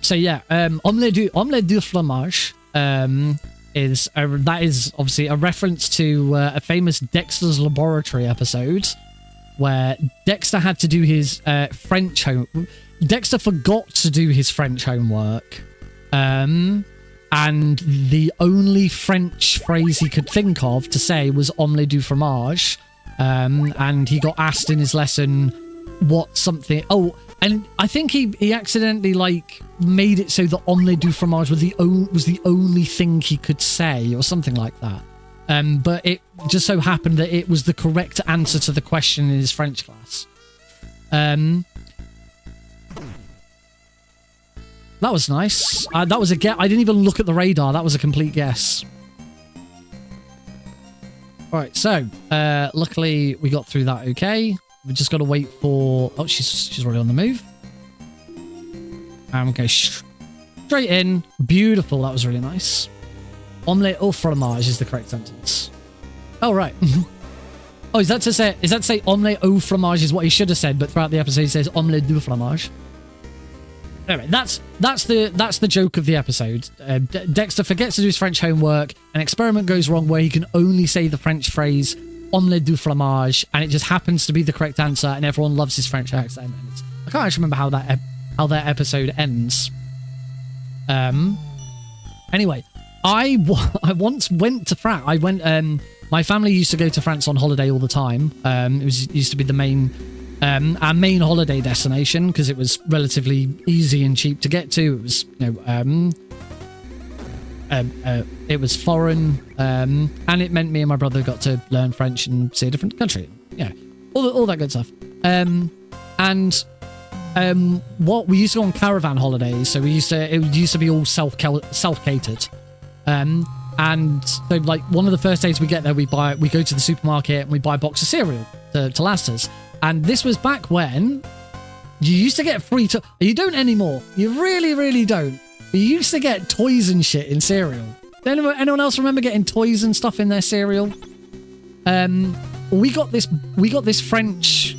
So yeah, omelette du fromage is obviously a reference to a famous Dexter's Laboratory episode where Dexter had to do his French home. Dexter forgot to do his French homework, and the only French phrase he could think of to say was omelette du fromage, and he got asked in his lesson what something. Oh, and I think he accidentally made it so that omelette du fromage was the only thing he could say, or something like that. But it just so happened that it was the correct answer to the question in his French class. That was nice. That was a guess. I didn't even look at the radar. That was a complete guess. All right, so luckily we got through that okay. We just got to wait for... Oh, she's already on the move. And we go straight in. Beautiful. That was really nice. Omelette au fromage is the correct sentence. Oh, right. Oh, is that to say omelette au fromage is what he should have said, but throughout the episode he says omelette du fromage. Anyway, that's the joke of the episode. Dexter forgets to do his French homework. An experiment goes wrong where he can only say the French phrase omelette du fromage, and it just happens to be the correct answer, and everyone loves his French accent. I can't actually remember how that episode ends. Anyway, I once went to France. My family used to go to France on holiday all the time. It used to be our main holiday destination because it was relatively easy and cheap to get to. It was, it was foreign, and it meant me and my brother got to learn French and see a different country. Yeah, all that good stuff. What we used to go on caravan holidays, so it used to be all self-catered. And so one of the first days we get there, we go to the supermarket and we buy a box of cereal to last us. And this was back when you used to get free toys. You don't anymore. You really, really don't. You used to get toys and shit in cereal. Anyone else remember getting toys and stuff in their cereal? We got this French,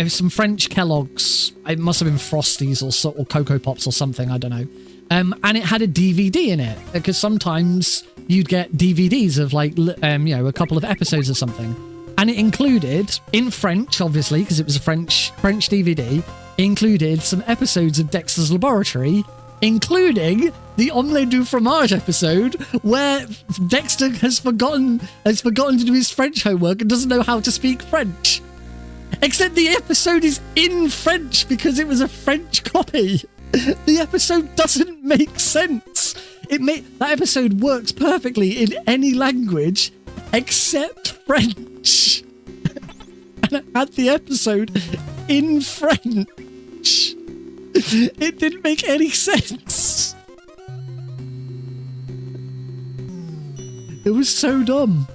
some French Kellogg's. It must have been Frosties or Cocoa Pops or something. I don't know. And it had a DVD in it because sometimes you'd get DVDs of a couple of episodes or something. And it included, in French, obviously, because it was a French DVD, included some episodes of Dexter's Laboratory, including the omelette du fromage episode, where Dexter has forgotten to do his French homework and doesn't know how to speak French. Except the episode is in French because it was a French copy. The episode doesn't make sense. That episode works perfectly in any language except French. And I had the episode in French. It didn't make any sense. It was so dumb.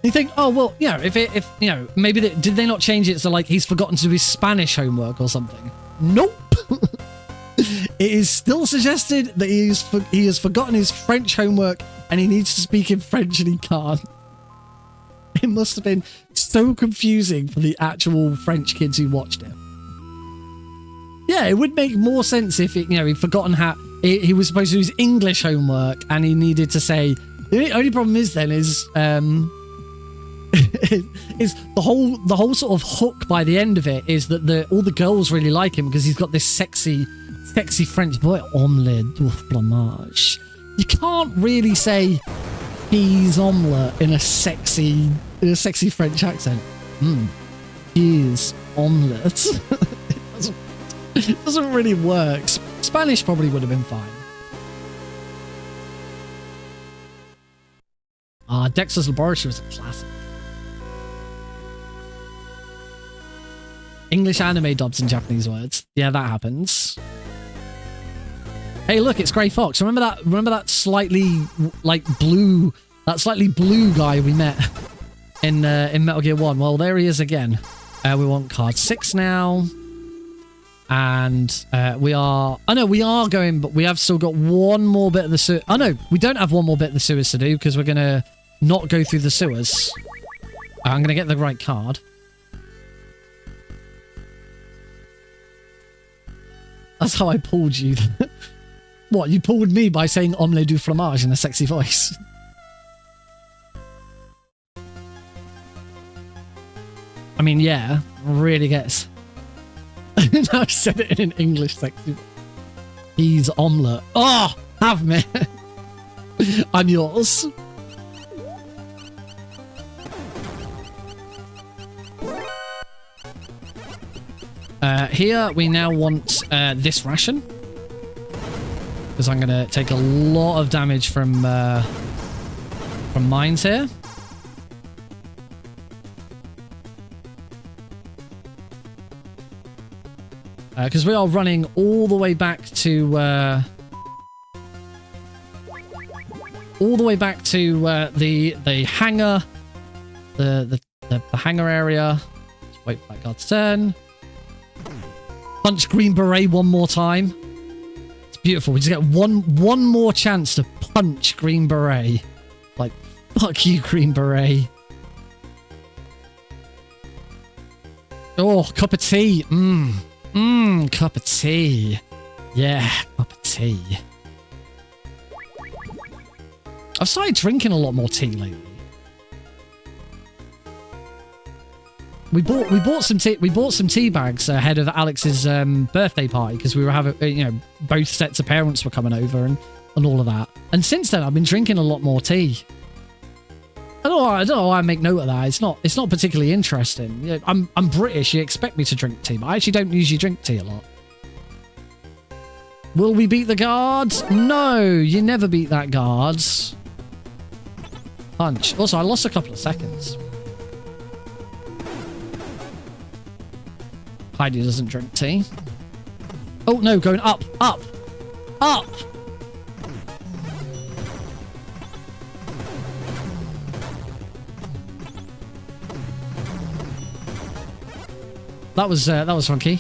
You think, oh well, if maybe did they not change it so he's forgotten to do his Spanish homework or something? Nope. It is still suggested that he has forgotten his French homework and he needs to speak in French and he can't. It must have been so confusing for the actual French kids who watched it. Yeah, it would make more sense if he'd forgotten how he was supposed to do his English homework and he needed to say. The only problem is then is is the whole sort of hook by the end of it is that all the girls really like him because he's got this sexy French voice. Omelette du fromage. You can't really say cheese omelette in a sexy French accent. Cheese omelette. It doesn't really work. Spanish probably would have been fine. Dexter's Laboratory was a classic. English anime dubs in Japanese words. Yeah, that happens. Hey, look, it's Grey Fox. Remember that slightly blue guy we met in Metal Gear 1? Well, there he is again. We want card 6 now. And we are going, but we have still got one more bit of the sewer. Oh no, we don't have one more bit of the sewers to do because we're gonna not go through the sewers. I'm gonna get the right card. That's how I pulled you. What, you pulled me by saying omelette du fromage in a sexy voice? I mean, yeah, really gets... Now I said it in an English sexy voice. He's omelette. Oh, have me. I'm yours. Here we now want this ration. Because I'm going to take a lot of damage from mines here. Because we are running all the way back to the hangar, the hangar area. Let's wait for that guard's turn. Punch Green Beret one more time. It's beautiful. We just get one more chance to punch Green Beret. Like, fuck you, Green Beret. Oh, cup of tea. Cup of tea. Yeah, cup of tea. I've started drinking a lot more tea lately. We bought some tea bags ahead of Alex's birthday party because we were having, both sets of parents were coming over and all of that. And since then, I've been drinking a lot more tea. I don't know why I make note of that. It's not particularly interesting. I'm British. You expect me to drink tea, but I actually don't usually drink tea a lot. Will we beat the guards? No, you never beat that guards. Punch. Also, I lost a couple of seconds. Heidi doesn't drink tea. Oh no, going up, up, up. That was funky.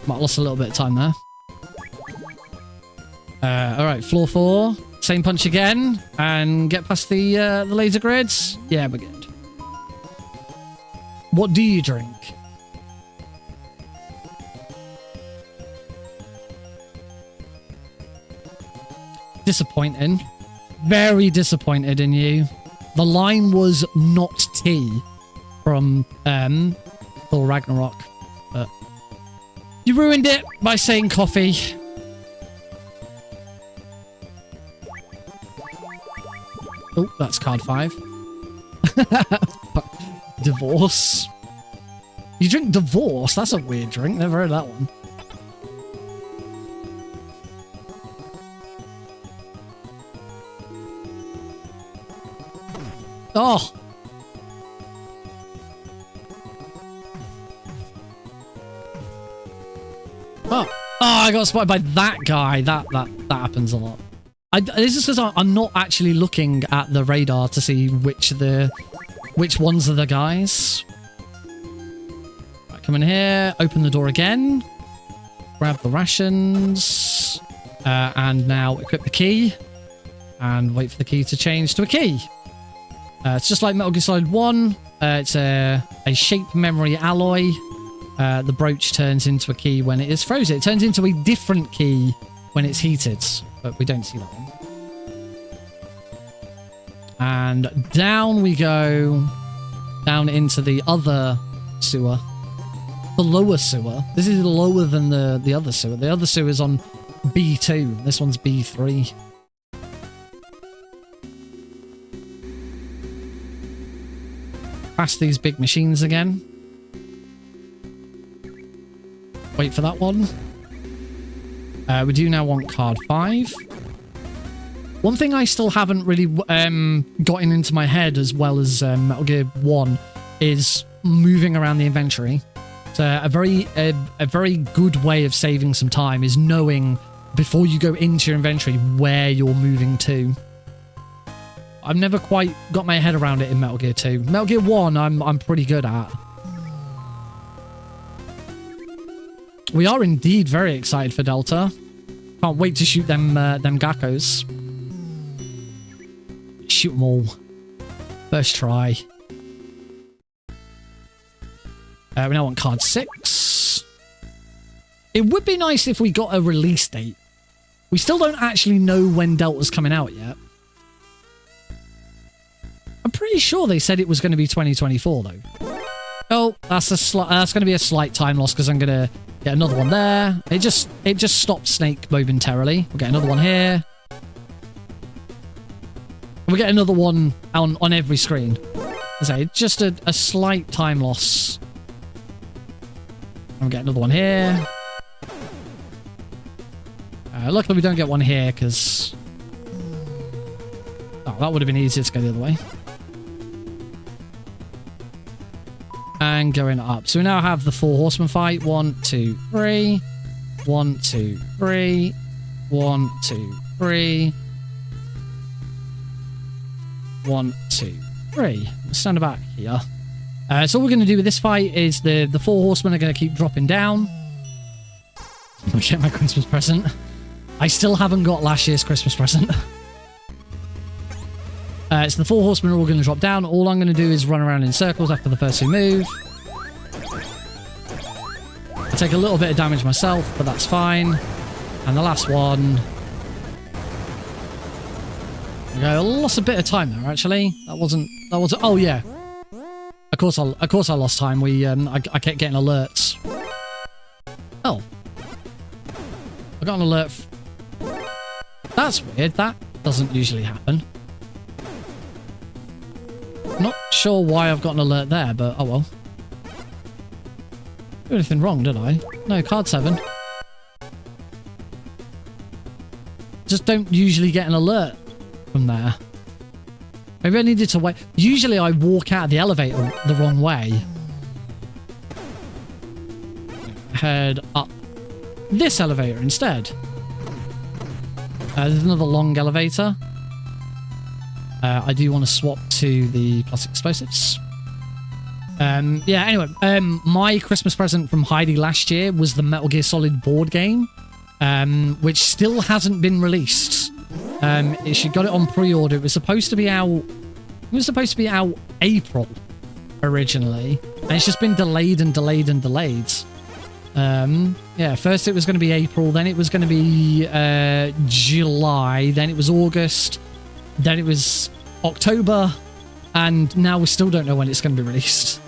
Might have lost a little bit of time there. All right, floor 4. Same punch again, and get past the laser grids. Yeah, we're good. What do you drink? Disappointing. Very disappointed in you. The line was not tea from Thor Ragnarok, but you ruined it by saying coffee. Oh, that's card 5. Divorce. You drink divorce? That's a weird drink. Never heard that one. Oh. Oh, I got spotted by that guy. That happens a lot. This is because I'm not actually looking at the radar to see which ones are the guys. Right, come in here, open the door again, grab the rations, and now equip the key, and wait for the key to change to a key. It's just like Metal Gear Solid 1. It's a shape memory alloy. The brooch turns into a key when it is frozen. It turns into a different key when it's heated, but we don't see that one. And down we go down into the other sewer. The lower sewer. This is lower than the other sewer. The other sewer is on B2. This one's B3. Past these big machines again. Wait for that one. We do now want card 5. One thing I still haven't really gotten into my head as well as Metal Gear 1 is moving around the inventory. So a very good way of saving some time is knowing before you go into your inventory where you're moving to. I've never quite got my head around it in Metal Gear 2. Metal Gear 1 I'm pretty good at. We are indeed very excited for Delta. Can't wait to shoot them geckos. Shoot them all. First try. We now want card 6. It would be nice if we got a release date. We still don't actually know when Delta's coming out yet. I'm pretty sure they said it was going to be 2024 though. Oh, that's going to be a slight time loss because I'm going to get another one there. It just stopped Snake momentarily. We'll get another one here. We'll get another one on every screen. I say just a slight time loss. We'll get another one here. Luckily we don't get one here because... Oh, that would have been easier to go the other way. And going up. So we now have the 4 horsemen fight. 1, 2, 3. 1, 2, 3. 1, 2, 3. 1, 2, 3. We'll stand about here. So all we're going to do with this fight is the 4 horsemen are going to keep dropping down. I'll get my Christmas present. I still haven't got last year's Christmas present. So the 4 horsemen are all going to drop down. All I'm going to do is run around in circles after the first 2 move. I take a little bit of damage myself, but that's fine. And the last one... Okay, I lost a bit of time there, actually. That wasn't... Oh, yeah. Of course I lost time. I kept getting alerts. Oh. I got an alert. That's weird. That doesn't usually happen. Not sure why I've got an alert there, but oh well. Did anything wrong, did I? No, card 7. Just don't usually get an alert from there. Maybe I needed to wait. Usually I walk out of the elevator the wrong way. Head up this elevator instead. There's another long elevator. I do want to swap to the plastic explosives. Yeah, anyway, my Christmas present from Heidi last year was the Metal Gear Solid board game, which still hasn't been released. She got it on pre-order. It was supposed to be out. It was supposed to be out April originally, and it's just been delayed and delayed and delayed. Yeah, first it was going to be April, then it was going to be July, then it was August, then it was October, and now we still don't know when it's going to be released.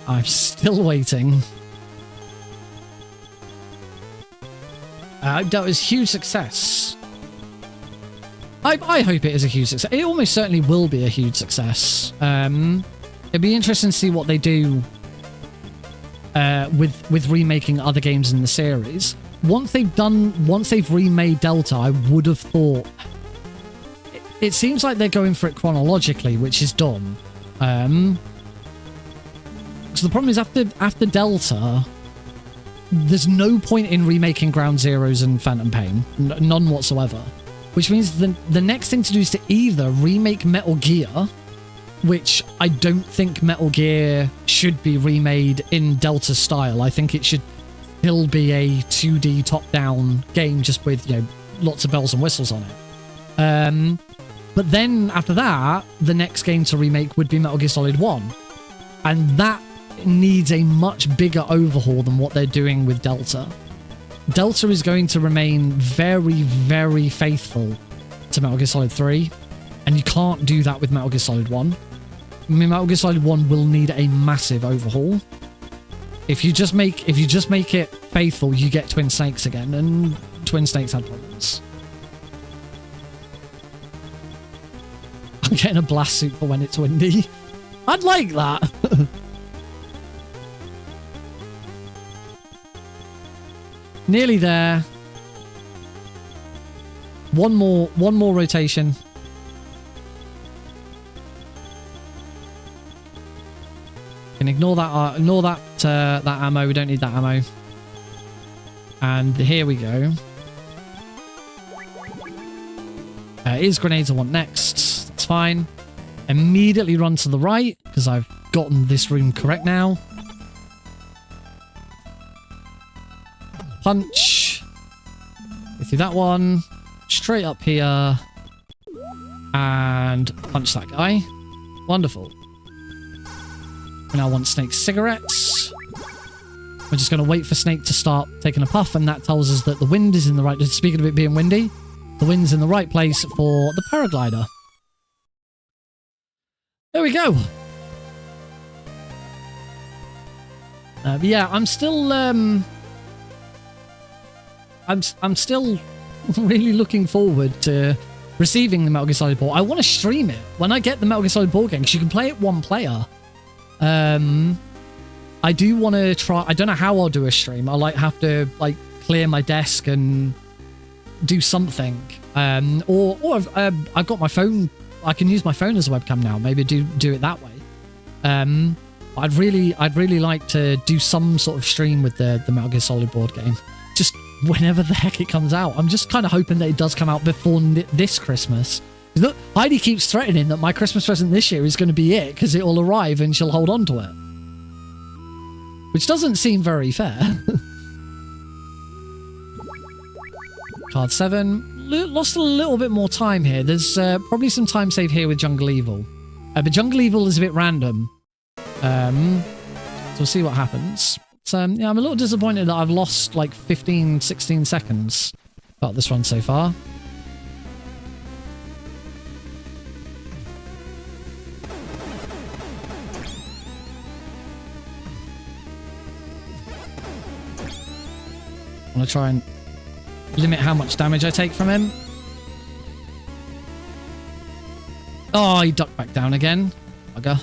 I'm still waiting. That was a huge success. I hope it is a huge success. It almost certainly will be a huge success. It'd be interesting to see what they do with remaking other games in the series. Once they've remade Delta, I would have thought... It seems like they're going for it chronologically, which is dumb. So the problem is after Delta, there's no point in remaking Ground Zeroes and Phantom Pain. None whatsoever. Which means the next thing to do is to either remake Metal Gear, which I don't think Metal Gear should be remade in Delta style. I think it should still be a 2D top-down game just with, you know, lots of bells and whistles on it. But then after that, the next game to remake would be Metal Gear Solid 1. And that needs a much bigger overhaul than what they're doing with Delta. Delta is going to remain very, very faithful to Metal Gear Solid 3. And you can't do that with Metal Gear Solid 1. Metal Gear Solid 1 will need a massive overhaul. If you just make it faithful, you get Twin Snakes again, and Twin Snakes had problems. I'm getting a blast suit for when it's windy. I'd like that. Nearly there. One more rotation. Can ignore that that ammo. We don't need that ammo. And here we go. Is grenades I want next. That's fine. Immediately run to the right because I've gotten this room correct now. Punch. Go through that one. Straight up here. And punch that guy. Wonderful. We now want Snake's cigarettes. We're just going to wait for Snake to start taking a puff, and that tells us that the wind is in the right... Speaking of it being windy, the wind's in the right place for the paraglider. There we go. But yeah, I'm still... I'm still really looking forward to receiving the Metal Gear Solid board. I want to stream it when I get the Metal Gear Solid board game because you can play it one player. I do want to try. I don't know how I'll do a stream. I'll have to clear my desk and do something. Or I've got my phone. I can use my phone as a webcam now. Maybe do it that way. I'd really like to do some sort of stream with the Metal Gear Solid board game. Just whenever the heck it comes out. I'm just kind of hoping that it does come out before this Christmas. Look, Heidi keeps threatening that my Christmas present this year is going to be it because it will arrive and she'll hold on to it. Which doesn't seem very fair. Card 7. Lost a little bit more time here. There's probably some time saved here with Jungle Evil. But Jungle Evil is a bit random. So we'll see what happens. Yeah, I'm a little disappointed that I've lost 15, 16 seconds about this run so far. I want to try and limit how much damage I take from him. Oh, he ducked back down again. Bugger.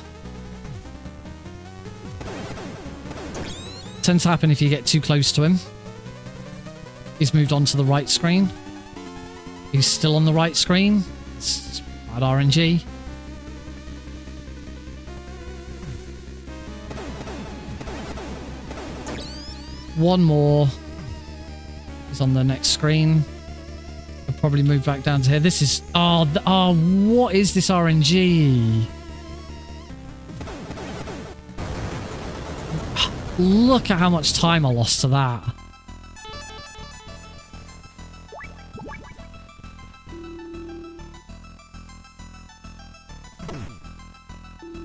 Tends to happen if you get too close to him. He's moved on to the right screen. He's still on the right screen. It's bad RNG. One more. He's on the next screen. I'll probably move back down to here. This is... Oh, what is this RNG? Look at how much time I lost to that.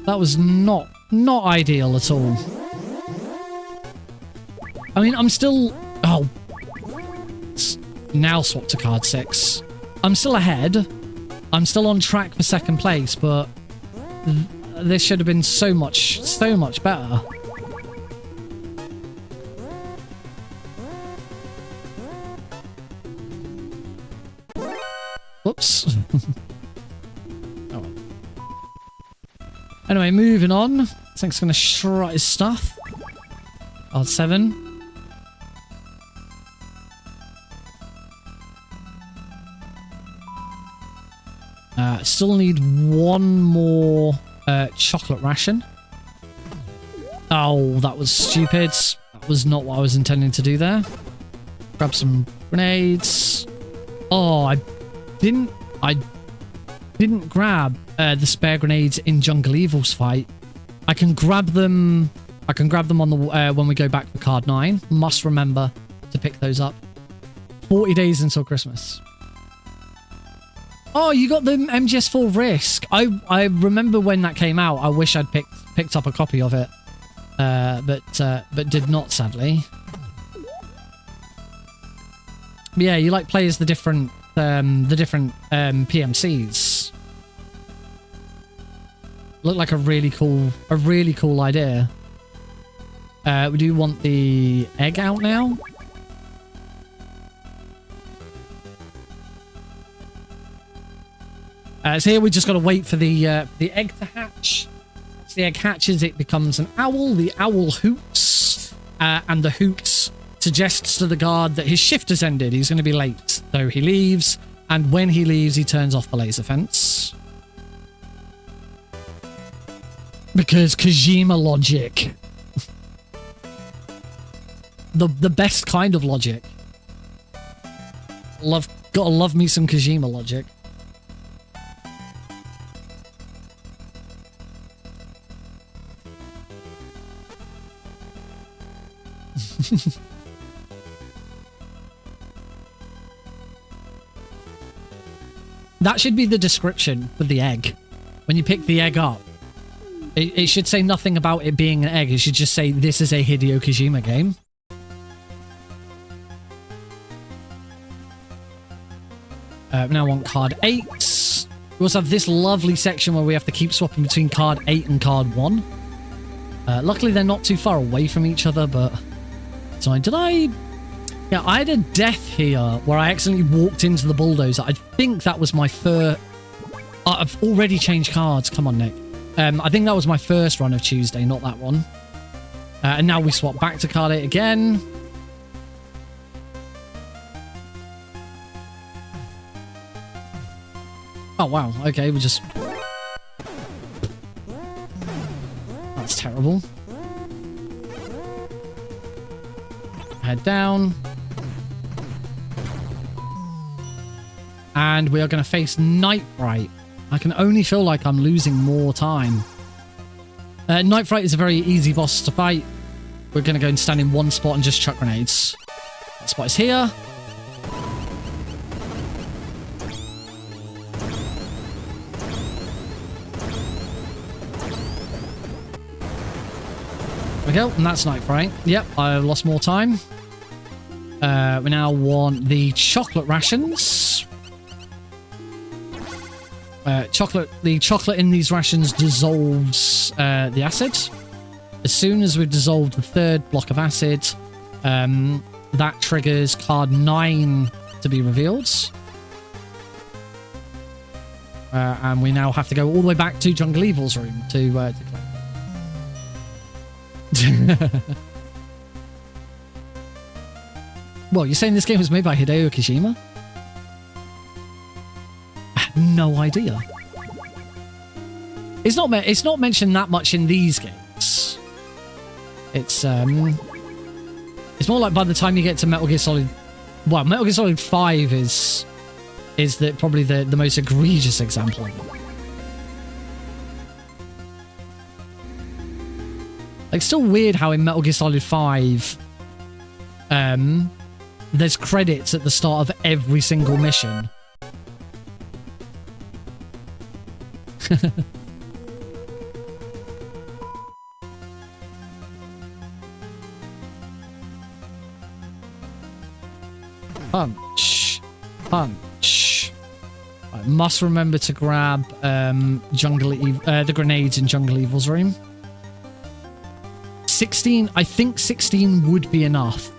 That was not ideal at all. I mean, I'm still... Oh. Now swap to card 6. I'm still ahead. I'm still on track for second place, but this should have been so much better. Whoops. Oh well. Anyway, moving on. I think it's going to strut his stuff. Card 7. Still need one more chocolate ration. Oh, that was stupid. That was not what I was intending to do there. Grab some grenades. Oh, I didn't grab the spare grenades in Jungle Evil's fight. I can grab them on the when we go back for card 9. Must remember to pick those up. 40 days until Christmas. Oh, you got the MGS4 Risk. I remember when that came out. I wish I'd picked up a copy of it, but did not, sadly. But yeah, you play as the different PMCs. Looked like a really cool idea. We do want the egg out now. So here we just got to wait for the egg to hatch. Once the egg hatches, it becomes an owl. The owl hoots, and the hoot suggests to the guard that his shift has ended. He's going to be late, so he leaves. And when he leaves, he turns off the laser fence. Because Kojima logic. The best kind of logic. Gotta love me some Kojima logic. That should be the description for the egg. When you pick the egg up, it should say nothing about it being an egg. It should just say, this is a Hideo Kojima game. Now on card 8. We also have this lovely section where we have to keep swapping between card 8 and card 1. Luckily, they're not too far away from each other, but... So yeah, I had a death here where I accidentally walked into the bulldozer. I think that was my first... I've already changed cards. Come on, Nick. I think that was my first run of Tuesday, not that one. And now we swap back to card 8 again. Oh, wow. Okay, we just... That's terrible. Head down. And we are going to face Night Fright. I can only feel like I'm losing more time. Night Fright is a very easy boss to fight. We're going to go and stand in one spot and just chuck grenades. That spot is here. There we go, and that's Night Fright. Yep, I lost more time. We now want the chocolate rations. The chocolate in these rations dissolves the acid. As soon as we've dissolved the third block of acid, that triggers card 9 to be revealed. And we now have to go all the way back to Jungle Evil's room to collect. Well, you're saying this game was made by Hideo Kojima? I had no idea. It's not mentioned that much in these games. It's more like by the time you get to Metal Gear Solid... Well, Metal Gear Solid 5 is probably the most egregious example of it. Like, still weird how in Metal Gear Solid 5, there's credits at the start of every single mission. Punch. Punch. I must remember to grab the grenades in Jungle Evil's room. 16, I think 16 would be enough.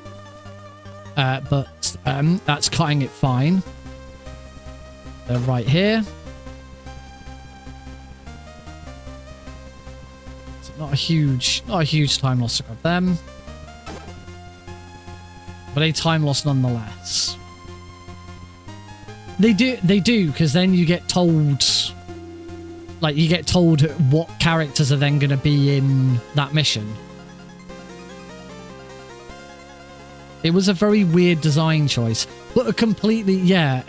But that's cutting it fine. They're right here. So not a huge time loss to grab them. But a time loss nonetheless. They do, because then you get told... Like, you get told what characters are then going to be in that mission. It was a very weird design choice, but a completely Hideo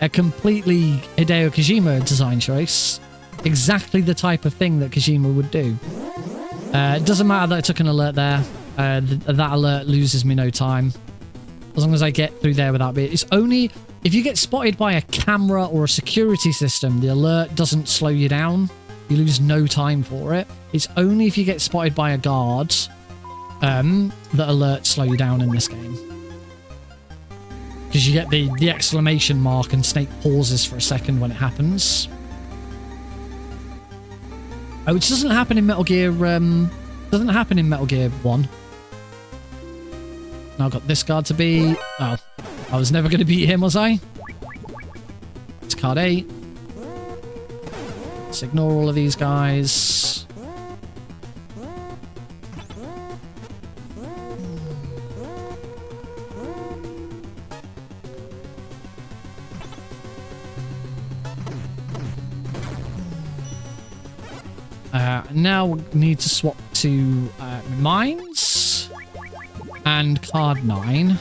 Kojima design choice. Exactly the type of thing that Kojima would do. It doesn't matter that I took an alert there. That alert loses me no time. As long as I get through there without being... It's only... If you get spotted by a camera or a security system, the alert doesn't slow you down. You lose no time for it. It's only if you get spotted by a guard that alerts slow you down in this game. Because you get the exclamation mark and Snake pauses for a second when it happens. Oh, which doesn't happen in Metal Gear. Doesn't happen in Metal Gear 1. Now I've got this guard to be. Oh, I was never going to beat him, was I? It's card 8. Let's ignore all of these guys. Now we need to swap to mines and card 9.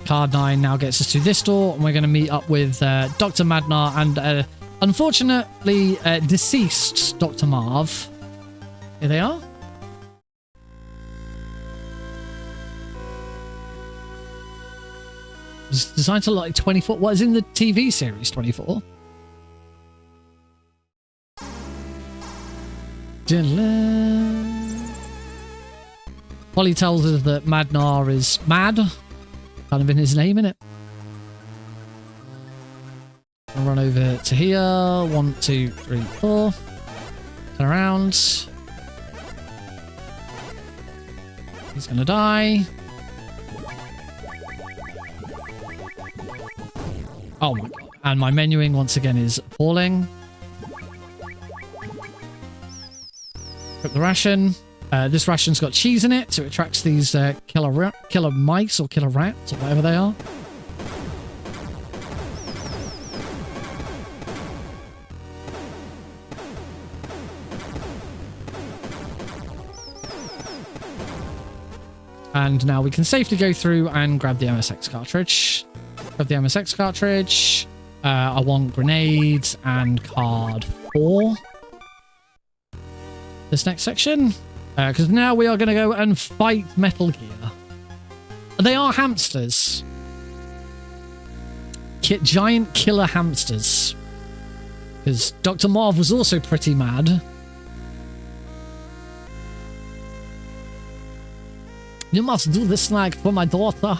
Card 9 now gets us to this door, and we're going to meet up with Dr. Madnar and unfortunately deceased Dr. Marv. Here they are. It's designed to look like 24. What is in the TV series 24? Polly tells us that Madnar is mad. Kind of in his name, innit? I'll run over to here. 1, 2, 3, 4. Turn around. He's gonna die. Oh my god. And my menuing once again is appalling. Cook the ration. This ration's got cheese in it, so it attracts these killer mice or killer rats or whatever they are. And now we can safely go through and grab the MSX cartridge. Grab the MSX cartridge. I want grenades and card 4. This next section. Because now we are going to go and fight Metal Gear. They are hamsters. Giant killer hamsters. Because Dr. Marv was also pretty mad. You must do this snack for my daughter.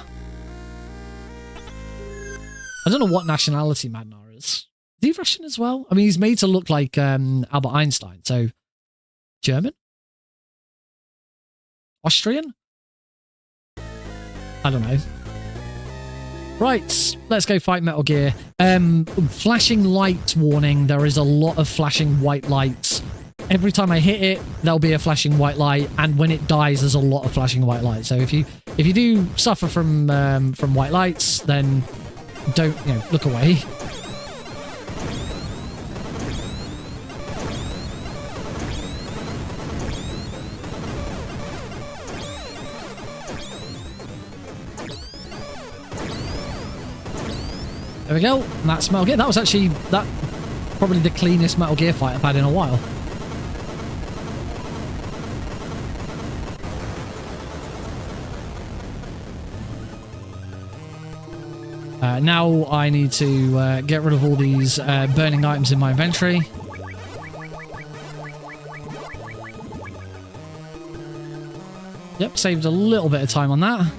I don't know what nationality Madnar is. Is he Russian as well? I mean, he's made to look like Albert Einstein, so German? Austrian? I don't know. Right, let's go fight Metal Gear. Flashing light warning. There is a lot of flashing white lights. Every time I hit it, there'll be a flashing white light, and when it dies, there's a lot of flashing white light. So if you do suffer from white lights, then don't look away. There we go. That's Metal Gear. That was actually probably the cleanest Metal Gear fight I've had in a while. Now I need to get rid of all these burning items in my inventory. Yep, saved a little bit of time on that.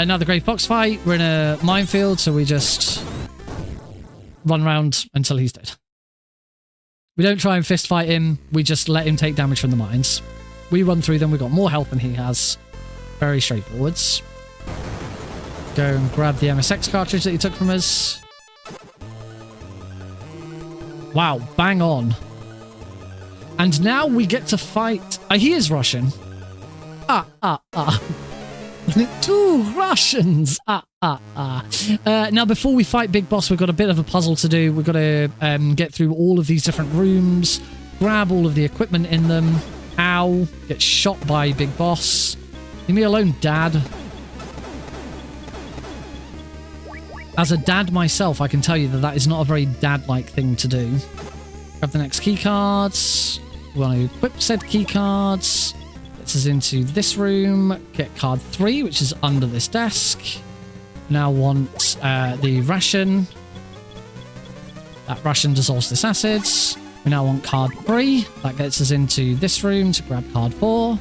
Now the Grave Fox fight. We're in a minefield, so we just run around until he's dead. We don't try and fist fight him. We just let him take damage from the mines. We run through them. We've got more health than he has. Very straightforwards. Go and grab the MSX cartridge that he took from us. Wow, bang on. And now we get to fight... he is Russian. Two Russians. Now, before we fight Big Boss, we've got a bit of a puzzle to do. We've got to get through all of these different rooms, grab all of the equipment in them. Ow. Get shot by Big Boss. Leave me alone, Dad. As a dad myself, I can tell you that is not a very dad-like thing to do. Grab the next key cards. We want to equip said key cards. Gets us into this room. Get card 3, which is under this desk. Now want the ration. That ration dissolves this acid. We now want card 3. That gets us into this room to grab card 4.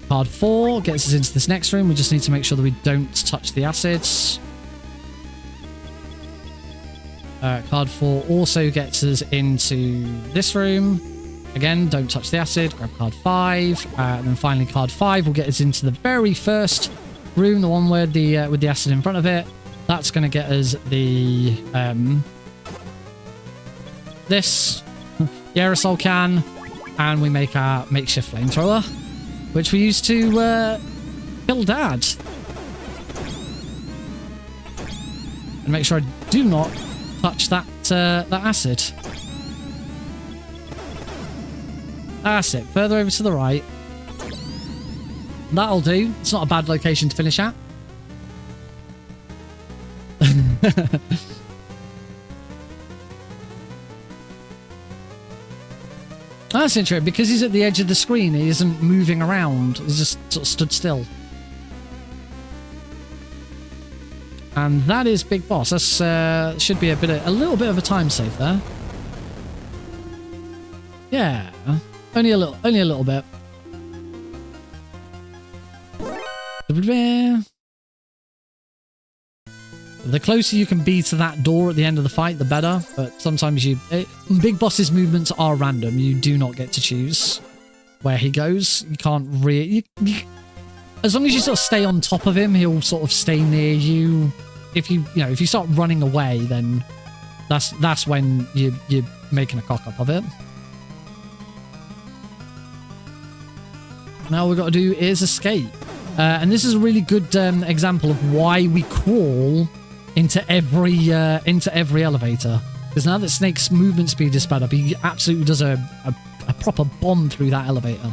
Card 4 gets us into this next room. We just need to make sure that we don't touch the acids. Card 4 also gets us into this room. Again, don't touch the acid. Grab card 5. And then finally card 5 will get us into the very first room, the one with the acid in front of it. That's going to get us the this the aerosol can, and we make our makeshift flamethrower, which we use to kill Dad. And make sure I do not touch that that acid. That's it. Further over to the right. That'll do. It's not a bad location to finish at. That's interesting, because he's at the edge of the screen, he isn't moving around, he's just sort of stood still. And that is Big Boss. That's should be a little bit of a time save there. Yeah, only a little bit. The closer you can be to that door at the end of the fight, the better. But sometimes Big Boss's movements are random. You do not get to choose where he goes. You can't really... As long as you sort of stay on top of him, he'll sort of stay near you. If you start running away, then that's when you're making a cock up of it. Now all we've got to do is escape. And this is a really good example of why we crawl into every elevator. Because now that Snake's movement speed is sped up, he absolutely does a proper bomb through that elevator.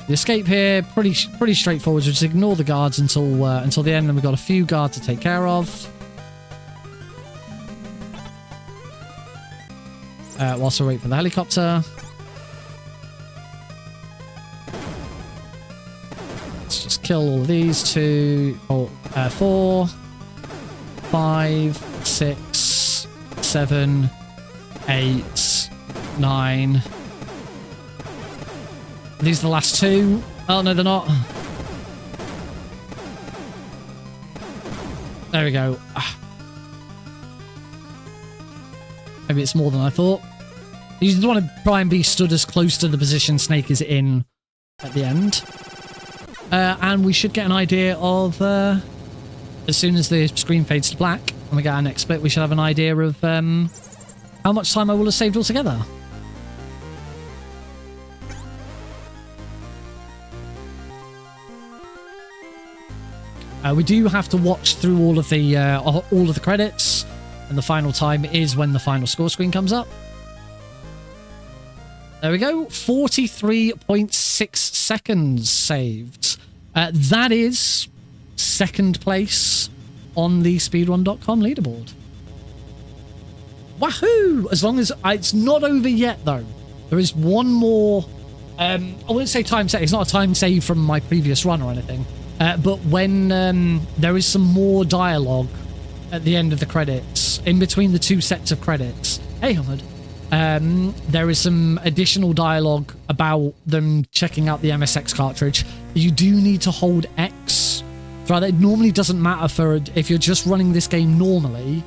The escape here, pretty straightforward. Just ignore the guards until the end, and we've got a few guards to take care of. Whilst we wait for the helicopter. Let's just kill all of these. 4, 5, 6, 7, 8, 9. These are the last 2. Oh, no, they're not. There we go. Maybe it's more than I thought. You just want to try and be stood as close to the position Snake is in at the end. And we should get an idea of, as soon as the screen fades to black and we get our next split, we should have an idea of how much time I will have saved altogether. We do have to watch through all of the credits, and the final time is when the final score screen comes up. There we go, 43.6 seconds saved. That is second place on the speedrun.com leaderboard. Wahoo! As long as it's not over yet, though. There is one more. I wouldn't say time save. It's not a time save from my previous run or anything. But when there is some more dialogue at the end of the credits, in between the 2 sets of credits. Hey, Ahmed. There is some additional dialogue about them checking out the MSX cartridge. You do need to hold X. Right, it normally doesn't matter for if you're just running this game normally,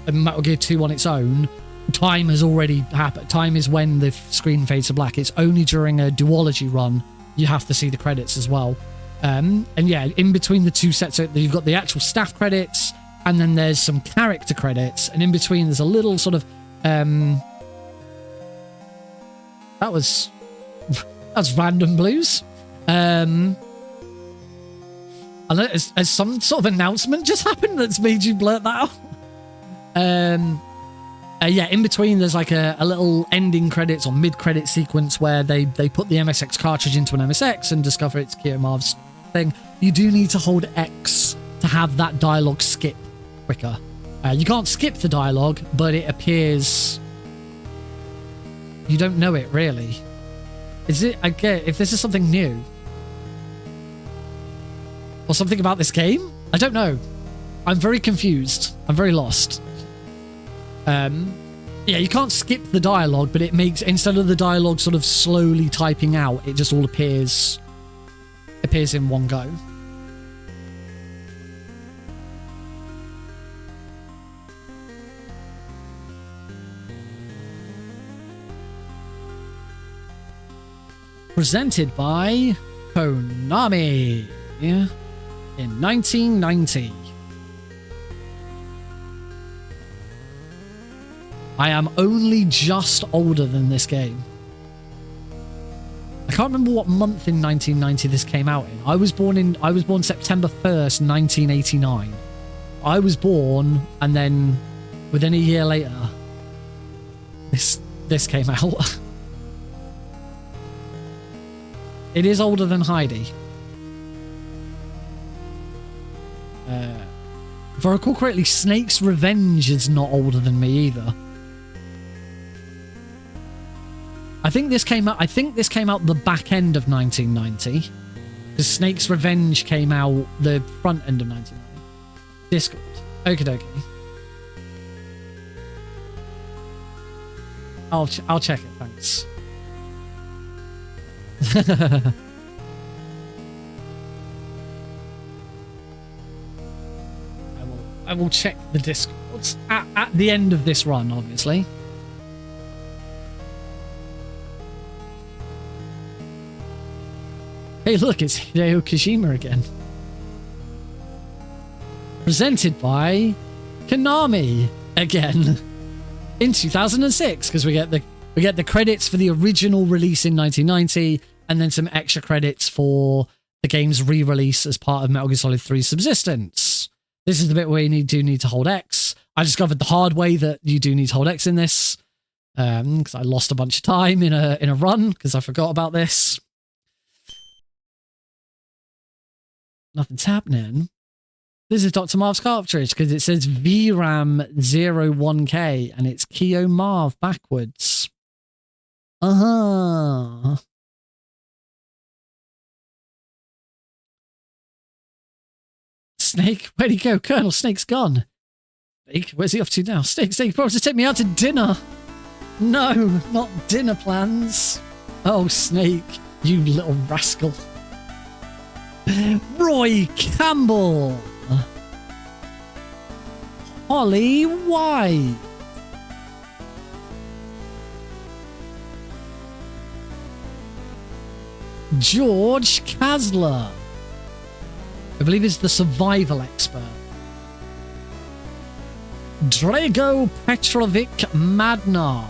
and Metal Gear 2 on its own. Time has already happened. Time is when the screen fades to black. It's only during a duology run you have to see the credits as well. And yeah, in between the 2 sets, you've got the actual staff credits, and then there's some character credits, and in between there's a little sort of that's random blues. And has some sort of announcement just happened that's made you blurt that out? Yeah, in between there's like a little ending credits or mid-credit sequence where they put the MSX cartridge into an MSX and discover it's Kiramov's thing. You do need to hold X to have that dialogue skip quicker. You can't skip the dialogue, but it appears... You don't know it, really. Is it... Okay, if this is something new... Or something about this game? I don't know. I'm very confused. I'm very lost. Yeah, you can't skip the dialogue, but it makes... Instead of the dialogue sort of slowly typing out, it just all appears in one go. presented by Konami in 1990. I am only just older than this game. I can't remember what month in 1990 this came out in. I was born September 1st, 1989. I was born, and then within a year later, this came out. It is older than Heidi. If I recall correctly, Snake's Revenge is not older than me either. I think this came out the back end of 1990. Because Snake's Revenge came out the front end of 1990. Discord. Okie dokie. I'll check it, thanks. I will check the Discords at the end of this run, obviously. Hey, look, it's Hideo Kojima again. Presented by Konami again in 2006, because we get the credits for the original release in 1990, and then some extra credits for the game's re-release as part of Metal Gear Solid 3 Subsistence. This is the bit where you do need to hold X. I discovered the hard way that you do need to hold X in this, because I lost a bunch of time in a run because I forgot about this. Nothing's happening. This is Dr. Marv's cartridge because it says VRAM 01K and it's Kyo Marv backwards. Snake, where'd he go? Colonel Snake's gone. Snake, where's he off to now? Snake, promised to take me out to dinner. No, not dinner plans. Oh, Snake, you little rascal. Roy Campbell. Holly White. George Kasler. I believe he's the survival expert. Drago Petrovic Madnar.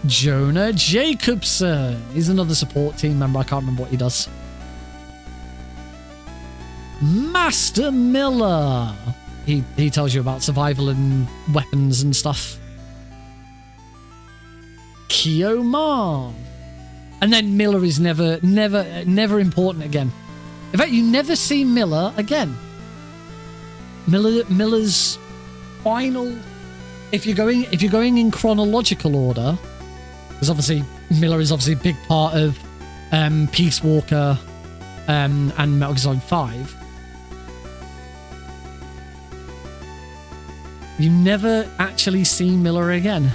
Jonah Jacobson. He's another support team member. I can't remember what he does. Master Miller. He tells you about survival and weapons and stuff. Kiyomar. And then Miller is never important again. In fact, you never see Miller again. Miller's final. If you're going in chronological order, because obviously Miller is obviously a big part of Peace Walker and Metal Gear Solid 5. You never actually see Miller again.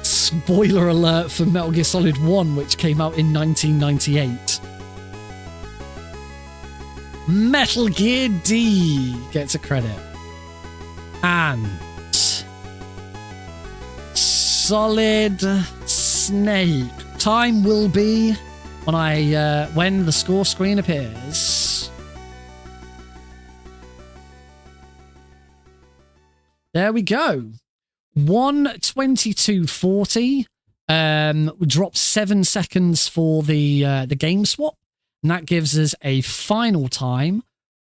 Spoiler alert for Metal Gear Solid 1, which came out in 1998. Metal Gear D gets a credit. And Solid Snake. Time will be when the score screen appears. There we go. 1:22:40. Drops 7 seconds for the game swap, and that gives us a final time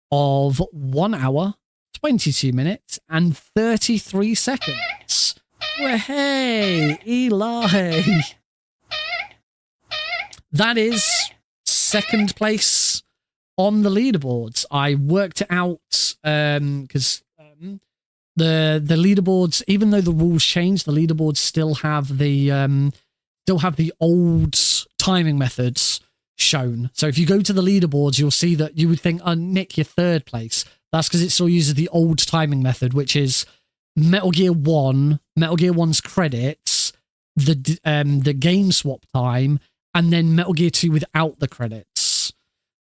of 1 hour, 22 minutes, and 33 seconds. Well, hey, Eli. That is second place on the leaderboards. I worked it out because the leaderboards, even though the rules changed, the leaderboards still have the old timing methods shown. So if you go to the leaderboards, you'll see that you would think, oh, Nick, you're third place. That's because it still uses the old timing method, which is Metal Gear 1, Metal Gear 1's credits, the game swap time, and then Metal Gear 2 without the credits.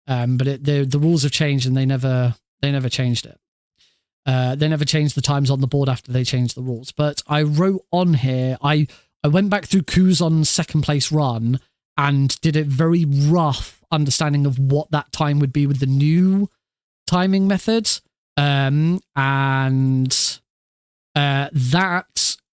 But the rules have changed and they never changed it. They never changed the times on the board after they changed the rules. But I wrote on here, I went back through Kuzon's second place run and did a very rough understanding of what that time would be with the new timing method. That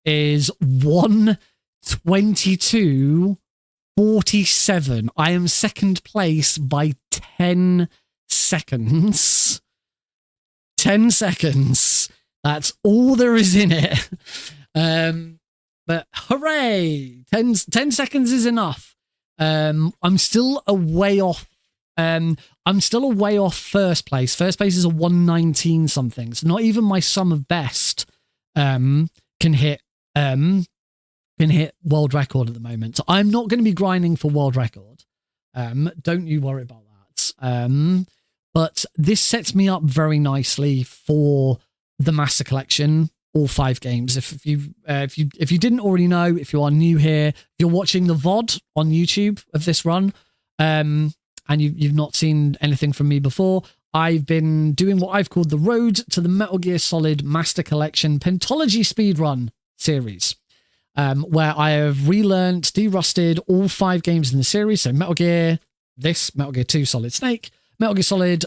is 1:22:47. I am second place by 10 seconds. 10 seconds. That's all there is in it. But hooray! 10 seconds is enough. I'm still a way off. I'm still a way off first place. First place is a 1:19 something. So not even my sum of best can hit world record at the moment. So I'm not going to be grinding for world record. Don't you worry about that. But this sets me up very nicely for the Master Collection, all 5 games. If you didn't already know, if you are new here, if you're watching the VOD on YouTube of this run, and you've not seen anything from me before, I've been doing what I've called the Road to the Metal Gear Solid Master Collection Pentalogy Speedrun series, where I have relearned, derusted all 5 games in the series. So Metal Gear 2 Solid Snake, Metal Gear Solid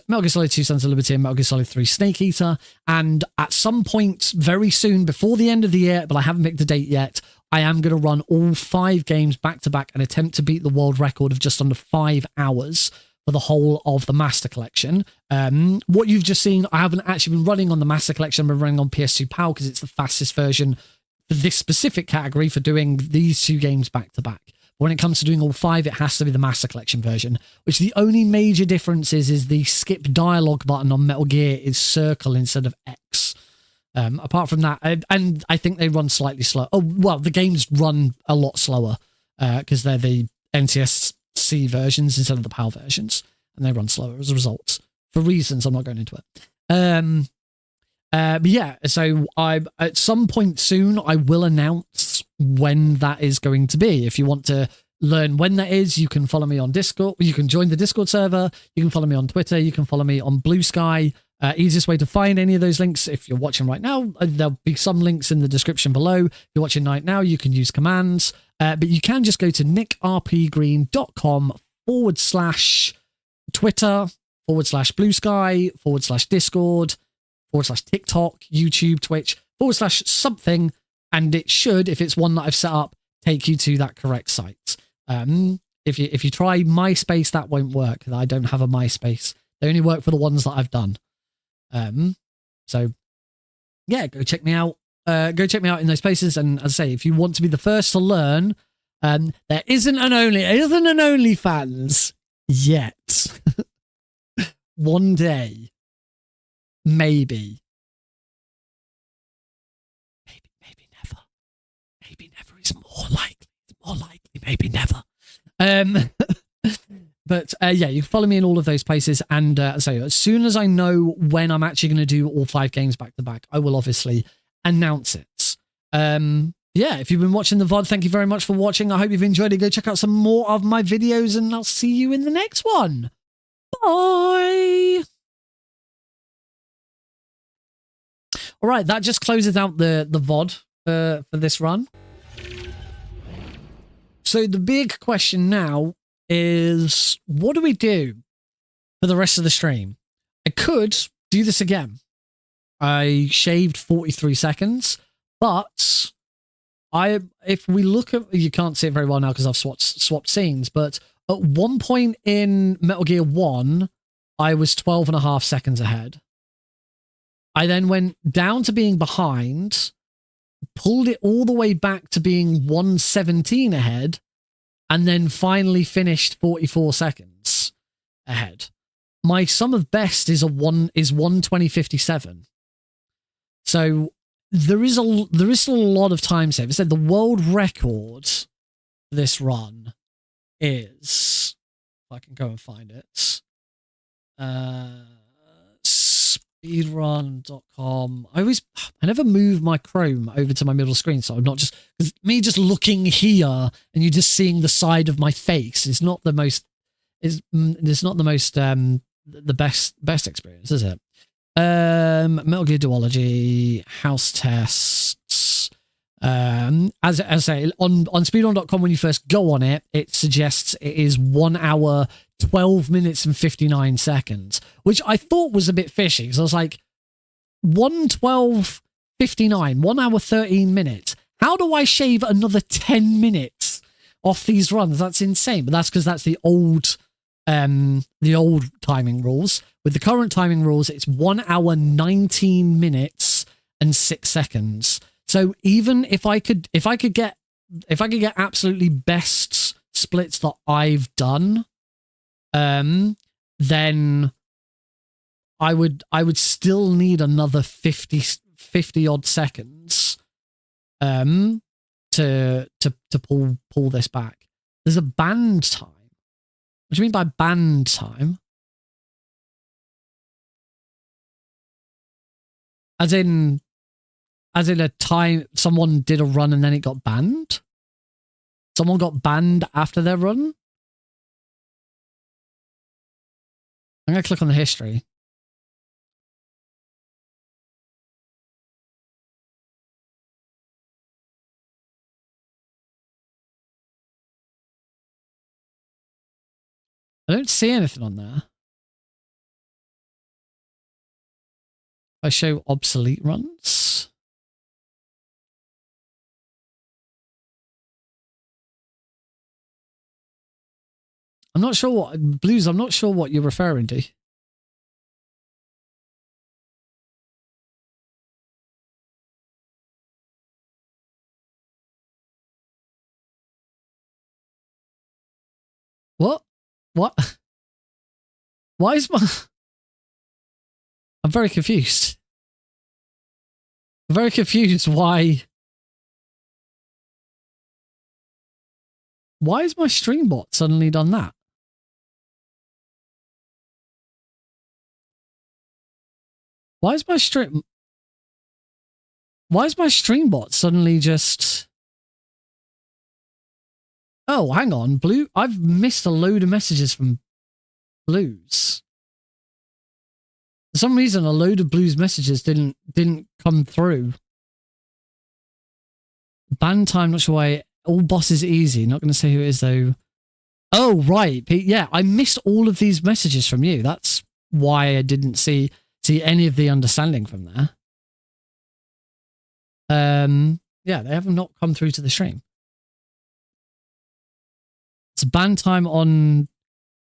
2 Sons of Liberty, and Metal Gear Solid 3 Snake Eater. And at some point very soon, before the end of the year, but I haven't picked a date yet, I am going to run all 5 games back to back and attempt to beat the world record of just under 5 hours for the whole of the Master Collection. What you've just seen, I haven't actually been running on the Master Collection. I've been running on PS2 PAL because it's the fastest version for this specific category for doing these 2 games back to back. When it comes to doing all 5, it has to be the Master Collection version, which the only major difference is the skip dialogue button on Metal Gear is circle instead of X. Apart from that, and I think they run slightly slow. Oh, well, the games run a lot slower because they're the NTSC versions instead of the PAL versions, and they run slower as a result for reasons I'm not going into it. But yeah, so at some point soon, I will announce when that is going to be. If you want to learn when that is, you can follow me on Discord. You can join the Discord server. You can follow me on Twitter. You can follow me on Blue Sky. Easiest way to find any of those links, if you're watching right now, there'll be some links in the description below. If you're watching right now, you can use commands, but you can just go to nickrpgreen.com/Twitter /Blue Sky /Discord /TikTok, YouTube, Twitch /something, and it should, if it's one that I've set up, take you to that correct site. If you try MySpace, that won't work. I don't have a MySpace. They only work for the ones that I've done. So yeah, go check me out. Go check me out in those places. And as I say, if you want to be the first to learn, there isn't an OnlyFans yet. One day, maybe never. Maybe never is more likely. It's more likely. Maybe never. But yeah, you can follow me in all of those places. And so as soon as I know when I'm actually going to do all 5 games back to back, I will obviously announce it. Yeah, if you've been watching the VOD, thank you very much for watching. I hope you've enjoyed it. Go check out some more of my videos and I'll see you in the next one. Bye. All right, that just closes out the VOD for this run. So the big question now is, what do we do for the rest of the stream? I could do this again. I shaved 43 seconds, but if we look at, you can't see it very well now because I've swapped scenes, but at one point in Metal Gear 1, I was 12.5 seconds ahead. I then went down to being behind, pulled it all the way back to being 117 ahead, and then finally finished 44 seconds ahead. My sum of best is 1:20:57. So there is still a lot of time saved. I said the world record for this run is, if I can go and find it, speedrun.com. I never move my Chrome over to my middle screen, so I'm not just, because me just looking here and you just seeing the side of my face is not the most, it's not the most the best experience, is it? Metal Gear Duology, house tests. As I say, on speedrun.com, when you first go on it, it suggests it is 1 hour, 12 minutes and 59 seconds, which I thought was a bit fishy because I was like, 1:12:59, 1 hour, 13 minutes. How do I shave another 10 minutes off these runs? That's insane. But that's because that's the old timing rules. With the current timing rules, it's 1 hour, 19 minutes and 6 seconds. So even if I could get absolutely best splits that I've done, then I would still need another 50 odd seconds to pull this back. There's a band time. What do you mean by band time? As in a time someone did a run and then it got banned? Someone got banned after their run? I'm going to click on the history. I don't see anything on there. I show obsolete runs. I'm not sure what Blues. I'm not sure what you're referring to. What? What? Why is my... I'm very confused. I'm very confused why... Why has my stream bot suddenly done that? Why is my stream bot suddenly just... Oh, hang on. Blue, I've missed a load of messages from Blues. For some reason, a load of Blues messages didn't come through. Ban time, not sure why. All bosses easy. Not going to say who it is, though. Oh, right. Yeah, I missed all of these messages from you. That's why I didn't see any of the understanding from there. Yeah, they have not come through to the stream. It's ban time on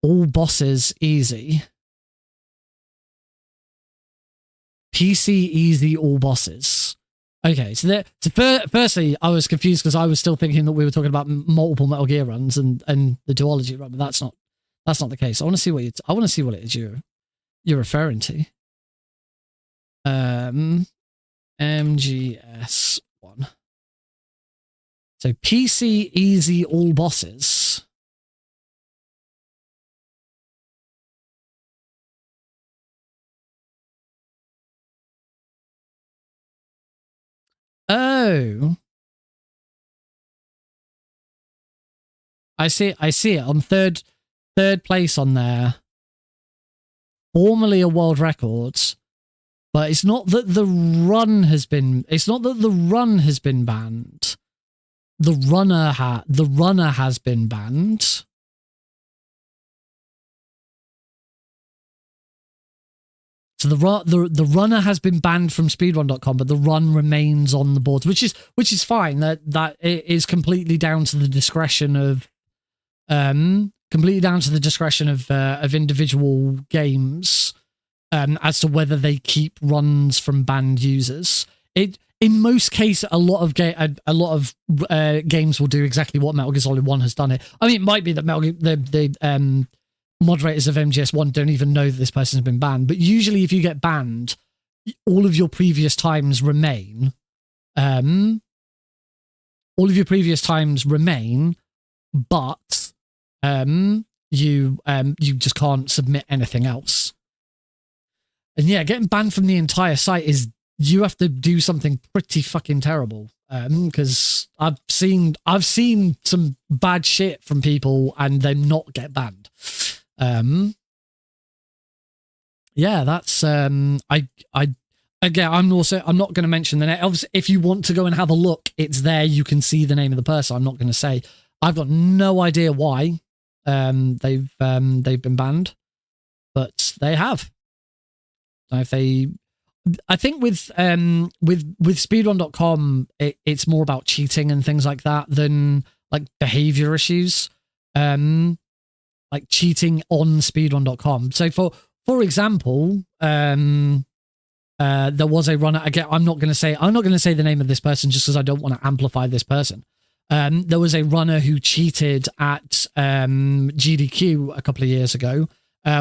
all bosses easy. PC easy all bosses. Okay, so firstly, I was confused because I was still thinking that we were talking about multiple Metal Gear runs and the duology run, but that's not the case. I want to see what it is you're referring to. MGS1. So PC easy all bosses. Oh. I see it on third place on there. Formerly a world record, but it's not that the run has been banned. The runner has been banned. So the runner has been banned from speedrun.com, but the run remains on the boards, which is fine. That it is completely down to the discretion of individual games as to whether they keep runs from banned users. In most cases, a lot of games will do exactly what Metal Gear Solid 1 has done it. I mean, it might be that the moderators of MGS1 don't even know that this person's been banned, but usually if you get banned, all of your previous times remain. But you just can't submit anything else. And yeah, getting banned from the entire site is, you have to do something pretty fucking terrible. Because I've seen some bad shit from people and they not get banned. yeah, that's I again, I'm not going to mention the name. Obviously, if you want to go and have a look, it's there. You can see the name of the person. I'm not going to say. I've got no idea why they've been banned, but they have. If they, I think with speedrun.com, it's more about cheating and things like that than like behavior issues. Like cheating on speedrun.com. So for example, there was a runner. Again, I'm not going to say the name of this person just because I don't want to amplify this person. There was a runner who cheated at GDQ a couple of years ago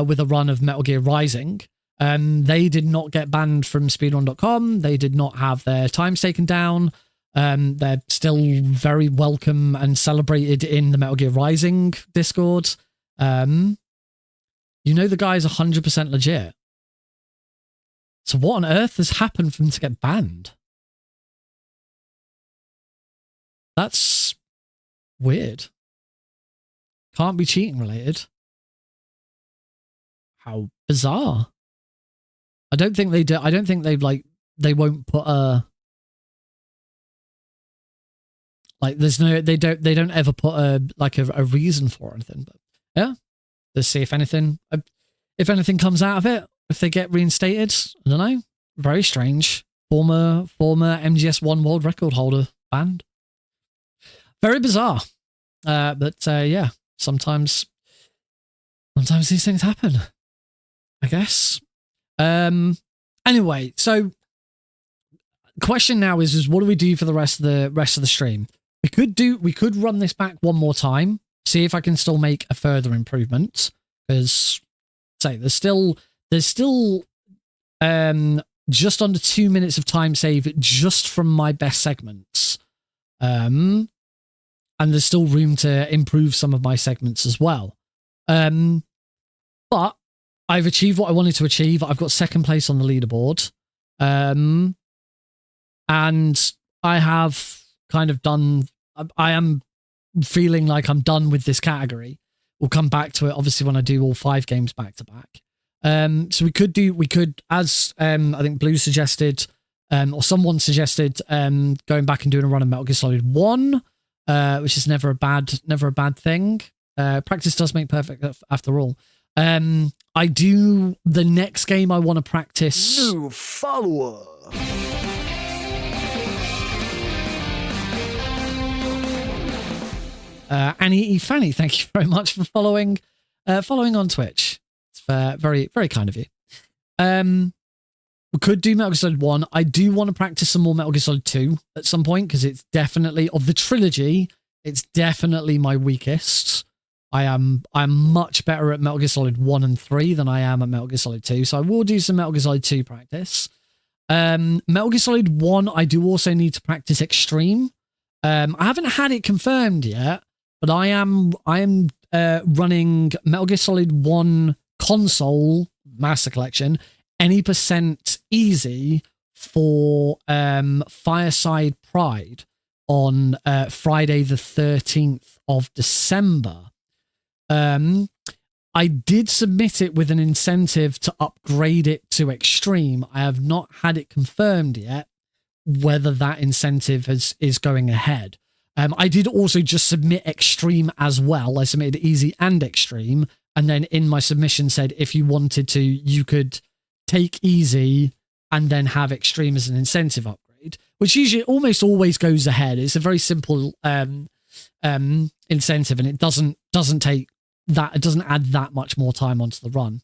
with a run of Metal Gear Rising. They did not get banned from speedrun.com. They did not have their times taken down. They're still very welcome and celebrated in the Metal Gear Rising Discord. The guy's 100% legit. So what on earth has happened for him to get banned? That's weird. Can't be cheating related. How bizarre. I don't think they do. I don't think they won't put a, like, they don't ever put a reason for anything, but yeah, let's see if anything comes out of it, if they get reinstated. I don't know. Very strange. Former MGS1 world record holder banned. Very bizarre. But yeah, sometimes these things happen, I guess. Anyway, so question now is what do we do for the rest of the stream? We could run this back one more time, see if I can still make a further improvement, because say there's still just under 2 minutes of time save just from my best segments. And there's still room to improve some of my segments as well. But I've achieved what I wanted to achieve. I've got second place on the leaderboard. And I have kind of done, I am feeling like I'm done with this category. We'll come back to it, obviously, when I do all 5 games back to back. So we could, as I think Blue suggested, or someone suggested, going back and doing a run of Metal Gear Solid 1, which is never a bad thing. Practice does make perfect after all. The next game I want to practice. New follower. Annie E. Fanny, thank you very much for following on Twitch. It's very, very kind of you. We could do Metal Gear Solid 1. I do want to practice some more Metal Gear Solid 2 at some point, because it's definitely, of the trilogy, it's definitely my weakest. I'm much better at Metal Gear Solid 1 and 3 than I am at Metal Gear Solid 2, so I will do some Metal Gear Solid 2 practice. Metal Gear Solid 1, I do also need to practice Extreme. I haven't had it confirmed yet, but I am running Metal Gear Solid 1 console Master Collection any percent easy for Fireside Pride on Friday the 13th of December. I did submit it with an incentive to upgrade it to Extreme. I have not had it confirmed yet whether that incentive is going ahead. I did also just submit Extreme as well. I submitted Easy and Extreme, and then in my submission said if you wanted to, you could take Easy and then have Extreme as an incentive upgrade, which usually almost always goes ahead. It's a very simple incentive, and it doesn't take that, it doesn't add that much more time onto the run.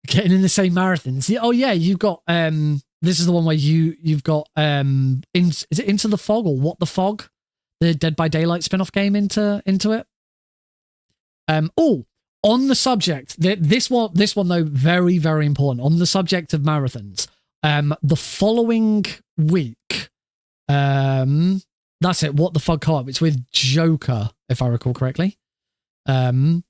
Getting in the same marathons. Oh yeah, you've got this is the one where you've got is it Into the Fog or What the Fog? The Dead by Daylight spin-off game into it. On the subject, this one though, very, very important. On the subject of marathons, the following week, that's it, What the Fog Co-op. It's with Joker, if I recall correctly. The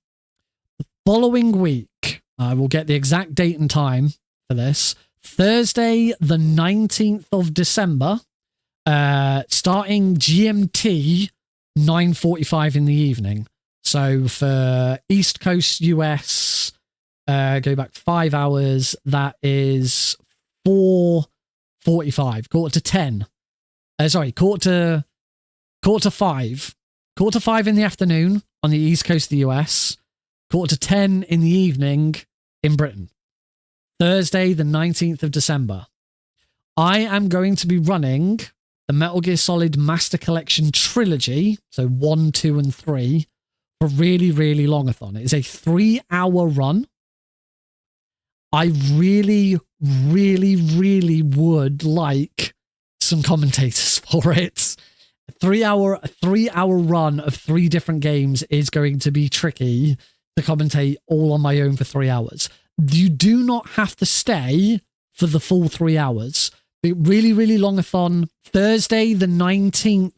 following week, I will get the exact date and time for this. Thursday, the 19th of December, starting GMT 9:45 in the evening. So for East Coast US, Go back 5 hours. That is 4:45. Quarter to 10. Sorry, quarter to 5. Quarter to 5 in the afternoon on the east coast of the US. Quarter to 10 in the evening in Britain. Thursday, the 19th of December. I am going to be running the Metal Gear Solid Master Collection Trilogy, so 1, 2, and 3, for really, really longathon. It is a 3-hour run. I really, really, really would like some commentators for it. A 3-hour run of 3 different games is going to be tricky to commentate all on my own for 3 hours. You do not have to stay for the full 3 hours. Really, really longathon. Thursday, the 19th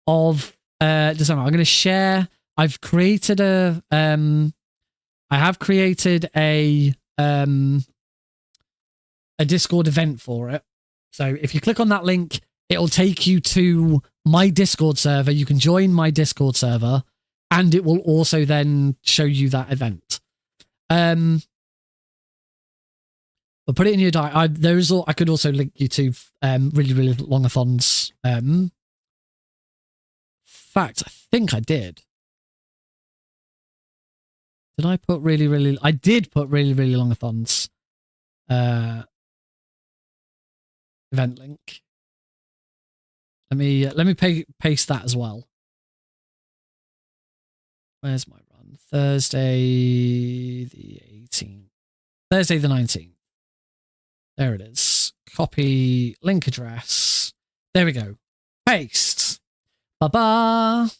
of December. I'm going to share. I have created a Discord event for it. So if you click on that link, it'll take you to my Discord server. You can join my Discord server, and it will also then show you that event. But put it in your diary. I could also link you to really, really longathons. In fact, I think I did. Did I put really, really? I did put really, really longathons. Event link. Let me paste that as well. Where's my run? Thursday the 18th. Thursday the 19th. There it is. Copy link address. There we go. Paste. Ba-ba.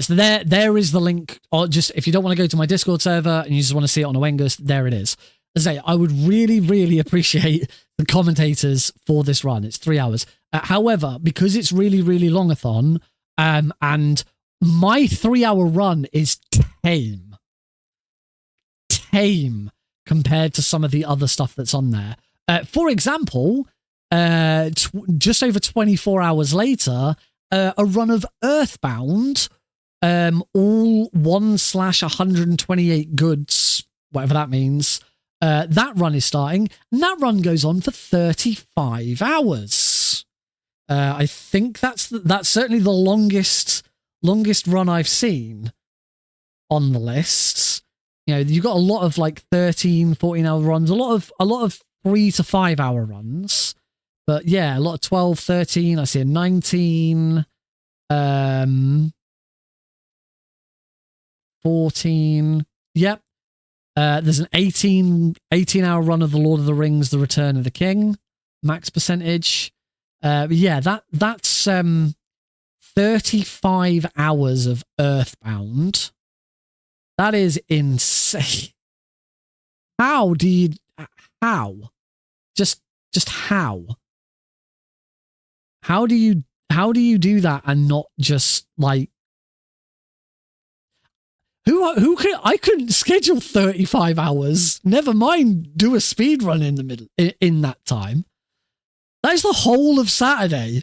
So there is the link. Or just if you don't want to go to my Discord server and you just want to see it on a Wengus, there it is. As I say, I would really, really appreciate the commentators for this run. It's 3 hours. However, because it's really, really longathon, and my 3-hour run is tame compared to some of the other stuff that's on there. For example, just over 24 hours later, a run of Earthbound, all 1/128 goods, whatever that means. That run is starting, and that run goes on for 35 hours. I think that's certainly the longest run I've seen on the list. You know, you've got a lot of like 13, 14-hour runs, a lot of 3 to 5 hour runs. But yeah, a lot of 12, 13, I see a 19, 14. Yep. There's an 18-hour run of The Lord of the Rings, The Return of the King, max percentage. But yeah, that's 35 hours of Earthbound. That is insane. How? Just how? How do you do that and not just like who could I couldn't schedule 35 hours, never mind do a speed run in the middle in that time. That is the whole of Saturday.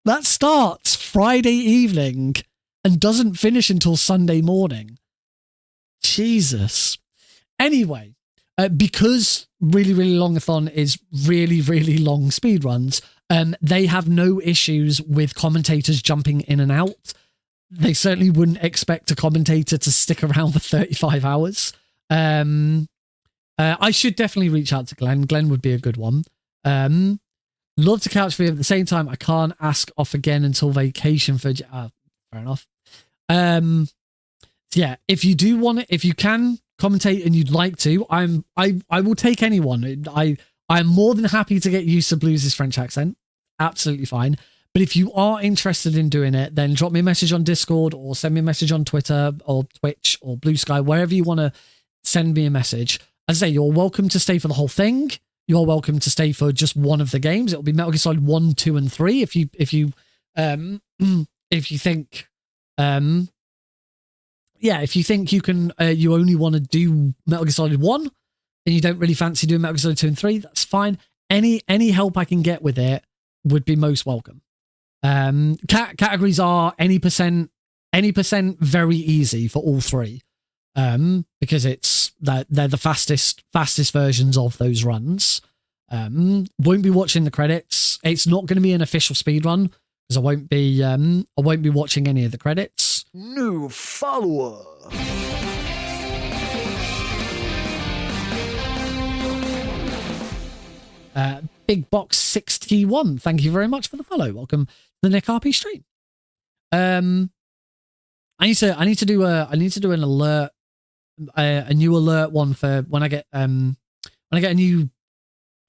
That starts Friday evening and doesn't finish until Sunday morning. Jesus. Anyway, because really, really longathon is really, really long speed runs, they have no issues with commentators jumping in and out. They certainly wouldn't expect a commentator to stick around for 35 hours. I should definitely reach out to Glenn. Glenn would be a good one. Love to couch for you. At the same time, I can't ask off again until vacation for... fair enough. Yeah, if you do want it, if you can commentate and you'd like to, I will take anyone. I'm more than happy to get used to Blues' French accent. Absolutely fine. But if you are interested in doing it, then drop me a message on Discord or send me a message on Twitter or Twitch or Blue Sky, wherever you want to send me a message. As I say, you're welcome to stay for the whole thing. You're welcome to stay for just one of the games. It'll be Metal Gear Solid 1, 2, and 3. If you think, if you think you can, you only want to do Metal Gear Solid 1 and you don't really fancy doing Metal Gear Solid 2 and 3, that's fine. Any help I can get with it would be most welcome. Categories are any percent very easy for all 3. because they're the fastest versions of those runs. Won't be watching the credits. It's not going to be an official speed run because I won't be watching any of the credits. New follower. Big Box 61. Thank you very much for the follow. Welcome to the Nick RP stream. I need to do an alert, a new alert one for when I get a new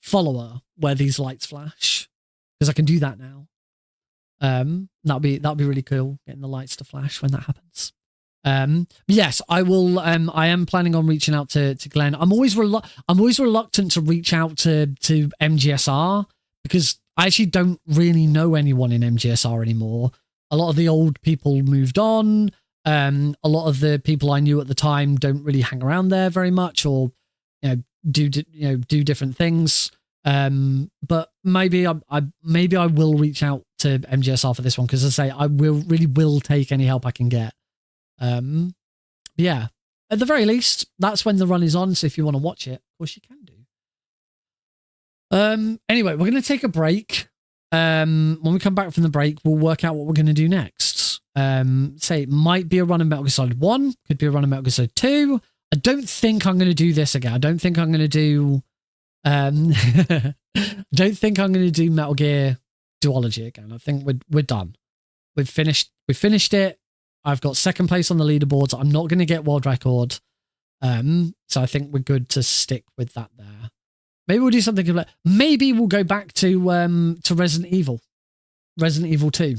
follower where these lights flash, because I can do that now. That'll be really cool, getting the lights to flash when that happens. Yes, I will. I am planning on reaching out to Glenn. I'm always reluctant to reach out to MGSR because I actually don't really know anyone in MGSR anymore. A lot of the old people moved on. A lot of the people I knew at the time don't really hang around there very much, or do different things. But maybe I will reach out to MGSR for this one, because as I say, I will take any help I can get. Yeah, at the very least, that's when the run is on. So if you want to watch it, of course you can do. Anyway, we're going to take a break. When we come back from the break, we'll work out what we're going to do next. Say it might be a run in Metal Gear Solid 1, could be a run in Metal Gear Solid 2. I don't think I'm going to do this again. I don't think I'm going to do don't think I'm going to do Metal Gear Duology again. I think we're done. We've finished it. I've got second place on the leaderboards. I'm not going to get world record. So I think we're good to stick with that there. Maybe we'll do something like, maybe we'll go back to Resident Evil 2.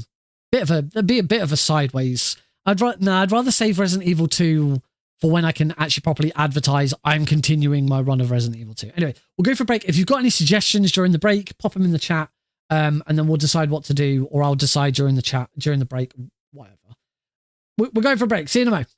Be a bit of a sideways. I'd rather save Resident Evil 2 for when I can actually properly advertise I'm continuing my run of Resident Evil 2. Anyway, we'll go for a break. If you've got any suggestions during the break, pop them in the chat, and then we'll decide what to do, or I'll decide during the break, whatever. We're going for a break. See you in a moment.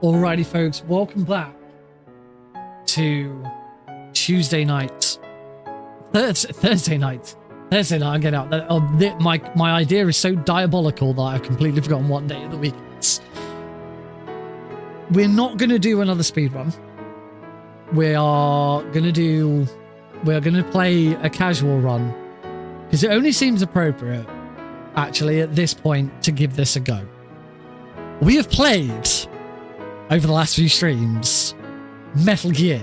Alrighty, folks, welcome back to Tuesday night. Thursday night. I'm getting out. My idea is so diabolical that I've completely forgotten what day of the week it's. We're not going to do another speedrun. We're going to play a casual run because it only seems appropriate, actually, at this point to give this a go. We have played, over the last few streams, Metal Gear.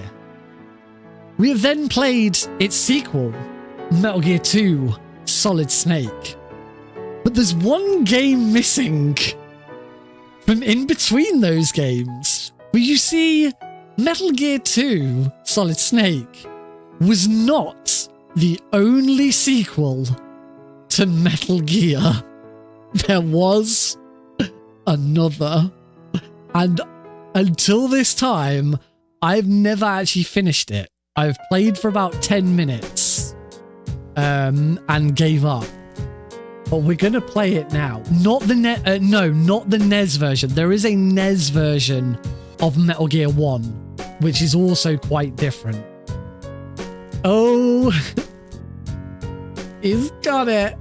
We have then played its sequel, Metal Gear 2 Solid Snake. But there's one game missing from in between those games. Where you see, Metal Gear 2 Solid Snake was not the only sequel to Metal Gear. There was another. And until this time, I've never actually finished it. I've played for about 10 minutes and gave up. But we're going to play it now. Not the not the NES version. There is a NES version of Metal Gear 1, which is also quite different. Oh, he's got it.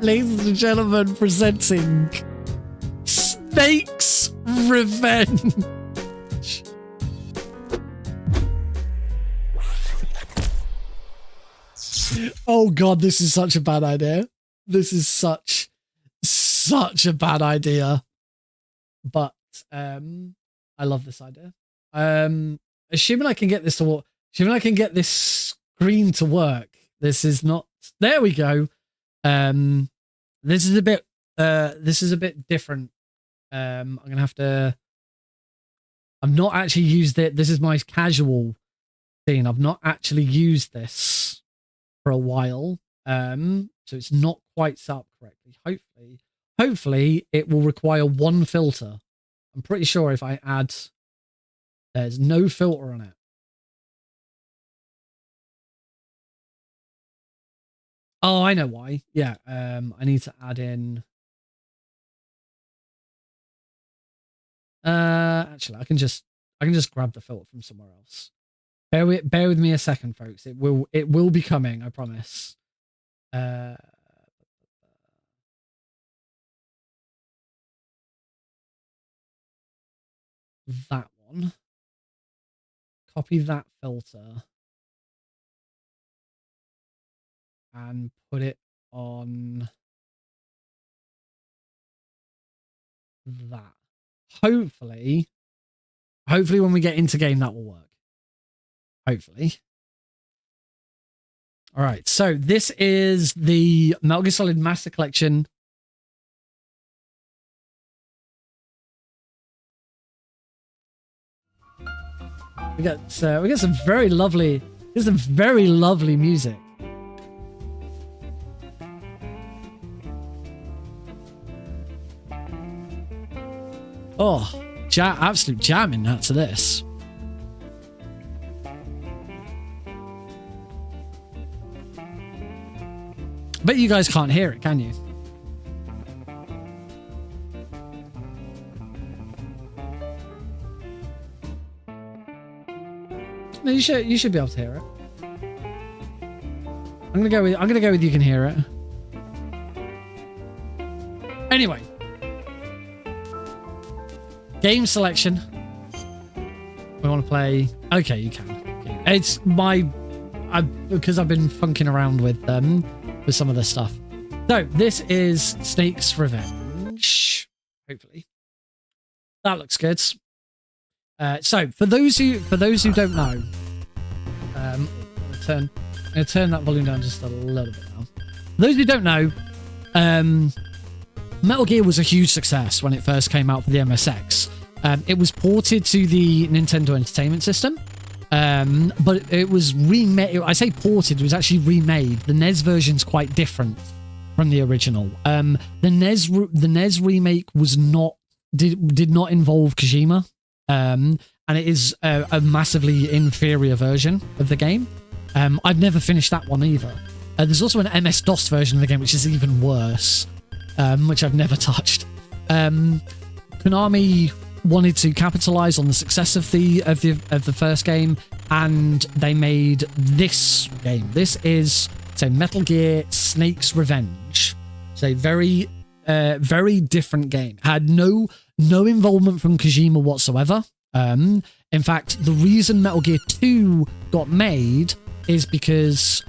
Ladies and gentlemen, presenting Snake's Revenge. Oh god, this is such a bad idea. This is such a bad idea. But I love this idea. Assuming I can get this to work. Assuming I can get this screen to work. This is not. There we go. This is a bit different. I'm gonna have to. I've not actually used it. This is my casual scene. I've not actually used this for a while. So it's not quite set up correctly. Hopefully it will require one filter. I'm pretty sure if I add, there's no filter on it. Oh, I know why. Yeah, I need to add in. Actually, I can just grab the filter from somewhere else. Bear with me a second, folks. It will be coming. I promise. That one. Copy that filter and put it on that. Hopefully when we get into game that will work. Hopefully. All right, so this is the Metal Gear Solid Master Collection. We got some very lovely music. Oh, absolute jamming that to this. Bet you guys can't hear it, can you? No, you should be able to hear it. I'm gonna go with you can hear it. Anyway. Game selection. We want to play. Okay, you can. It's because I've been funking around with some of this stuff. So this is Snake's Revenge. Hopefully, that looks good. So for those who don't know, I'm gonna turn that volume down just a little bit now. For those who don't know, Metal Gear was a huge success when it first came out for the MSX. It was ported to the Nintendo Entertainment System, but it was remade. I say ported; it was actually remade. The NES version's quite different from the original. The NES remake did not involve Kojima, and it is a massively inferior version of the game. I've never finished that one either. There's also an MS-DOS version of the game, which is even worse, which I've never touched. Konami wanted to capitalize on the success of the first game, and they made this game. This is Metal Gear Snake's Revenge. It's a very very different game. Had no involvement from Kojima whatsoever. In fact, the reason Metal Gear 2 got made is because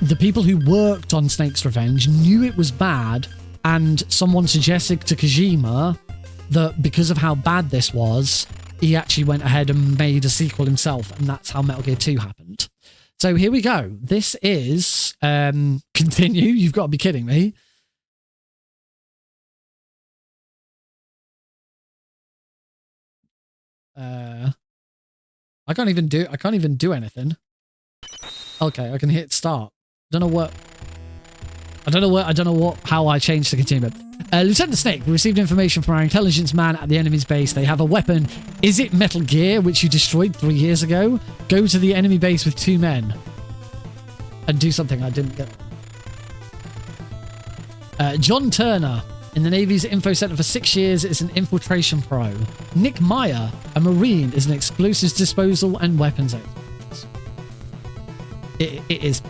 the people who worked on Snake's Revenge knew it was bad, and someone suggested to Kojima that because of how bad this was, he actually went ahead and made a sequel himself, and that's how Metal Gear 2 happened. So here we go. This is continue. You've got to be kidding me. I can't even do anything. Okay, I can hit start. I don't know how I changed the continue. Lieutenant Snake, we received information from our intelligence man at the enemy's base. They have a weapon. Is it Metal Gear, which you destroyed 3 years ago? Go to the enemy base with 2 men. And do something I didn't get. John Turner, in the Navy's Info Center for 6 years, is an infiltration pro. Nick Meyer, a Marine, is an explosives disposal and weapons expert. It is...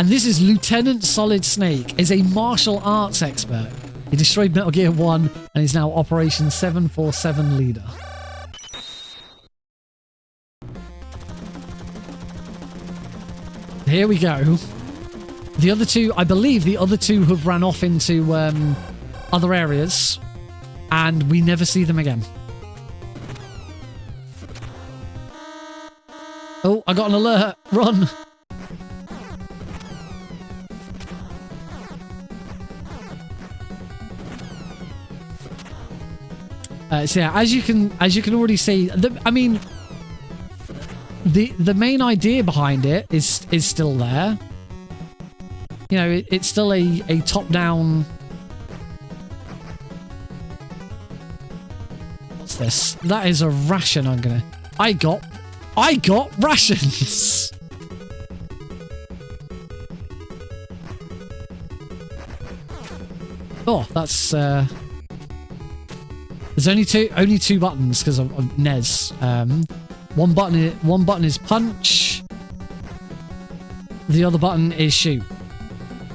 And this is Lieutenant Solid Snake, is a martial arts expert. He destroyed Metal Gear 1 and is now Operation 747 leader. Here we go. The other two, I believe the other two have ran off into other areas, and we never see them again. Oh, I got an alert. Run. So yeah, as you can already see, the main idea behind it is still there. You know, it's still a top-down. What's this? That is a ration. I got rations. Oh, that's there's only two buttons because of NES. One button is punch. The other button is shoot.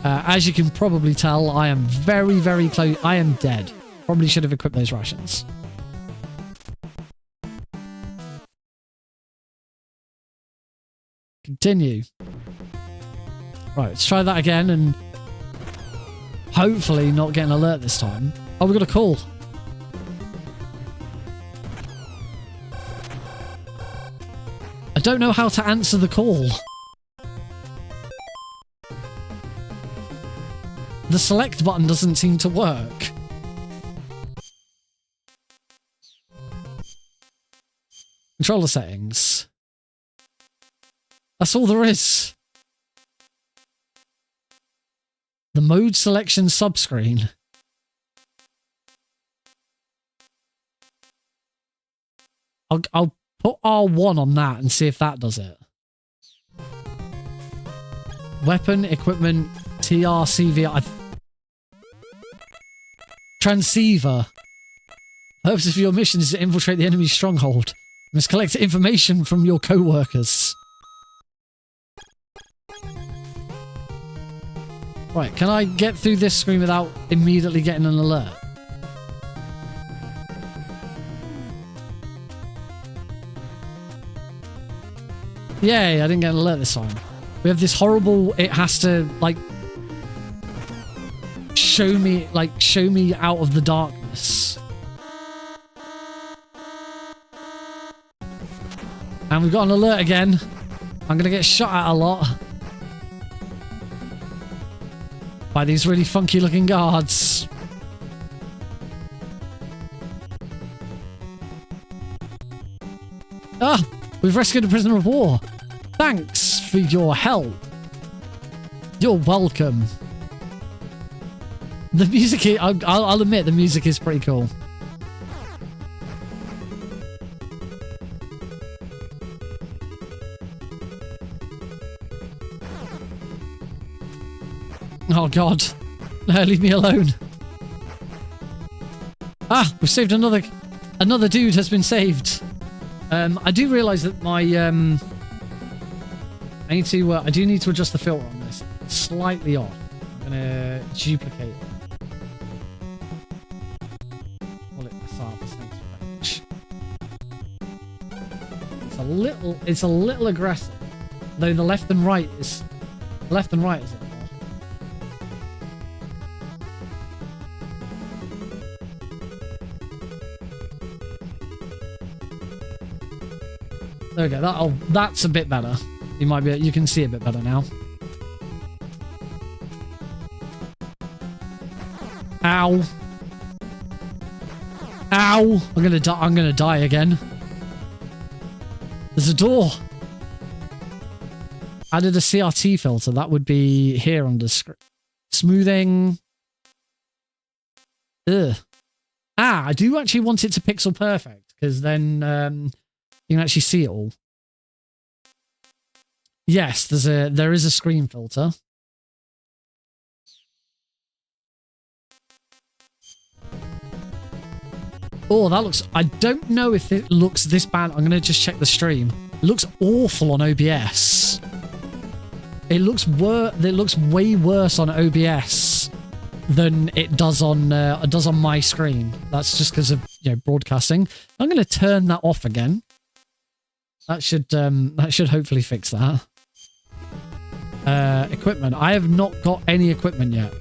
As you can probably tell, I am very, very close. I am dead. Probably should have equipped those rations. Continue. Right, let's try that again and hopefully not get an alert this time. Oh, we got a call. I don't know how to answer the call. The select button doesn't seem to work. Controller settings. That's all there is. The mode selection subscreen. I'll put R1 on that and see if that does it. Weapon, equipment, TRCV. Transceiver. The purpose of your mission is to infiltrate the enemy's stronghold. You must collect information from your co-workers. Right, can I get through this screen without immediately getting an alert? Yay, I didn't get an alert this time. We have this horrible, it has to, like, show me out of the darkness. And we've got an alert again. I'm gonna get shot at a lot by these really funky looking guards. Ah, we've rescued a prisoner of war. Thanks for your help. You're welcome. The music, I'll admit, the music is pretty cool. Oh god. No, leave me alone. Ah, we've saved another Another dude has been saved. I do realize that my I do need to adjust the filter on this. It's slightly off. I'm gonna duplicate it. Call it surface bench. It's a little aggressive. Though the left and right is a little more. There we go. That's a bit better. You can see a bit better now. Ow. Ow. I'm gonna die again. There's a door. Added a CRT filter. That would be here on the screen. Smoothing. Ugh. I do actually want it to pixel perfect, because then you can actually see it all. Yes, there is a screen filter. Oh, that looks... I don't know if it looks this bad. I'm going to just check the stream. It looks awful on OBS. It looks way worse on OBS than it does on my screen. That's just because of broadcasting. I'm going to turn that off again. That should hopefully fix that. Equipment. I have not got any equipment yet.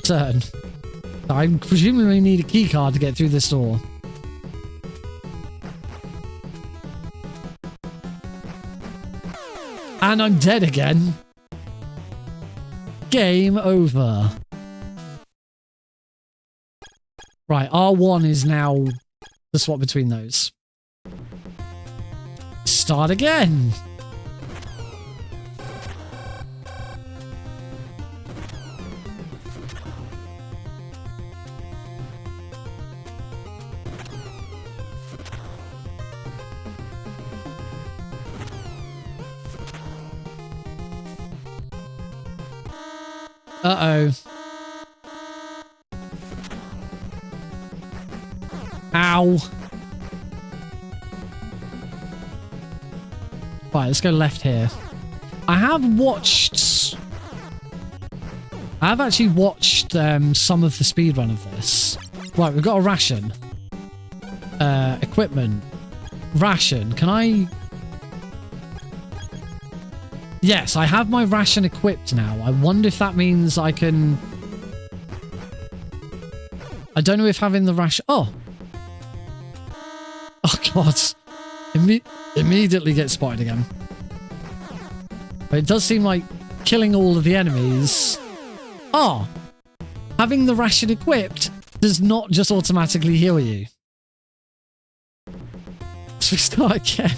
Turn. I presumably need a key card to get through this door. And I'm dead again. Game over. Right, R1 is now the swap between those. Start again. Uh-oh. Ow. Right, let's go left here. I have actually watched some of the speedrun of this. Right, we've got a ration. Equipment. Ration. Can I... Yes, I have my ration equipped now. I wonder if that means I can... I don't know if having the ration... Oh! Oh, God. Immediately get spotted again. But it does seem like killing all of the enemies... Oh! Having the ration equipped does not just automatically heal you. So we start again.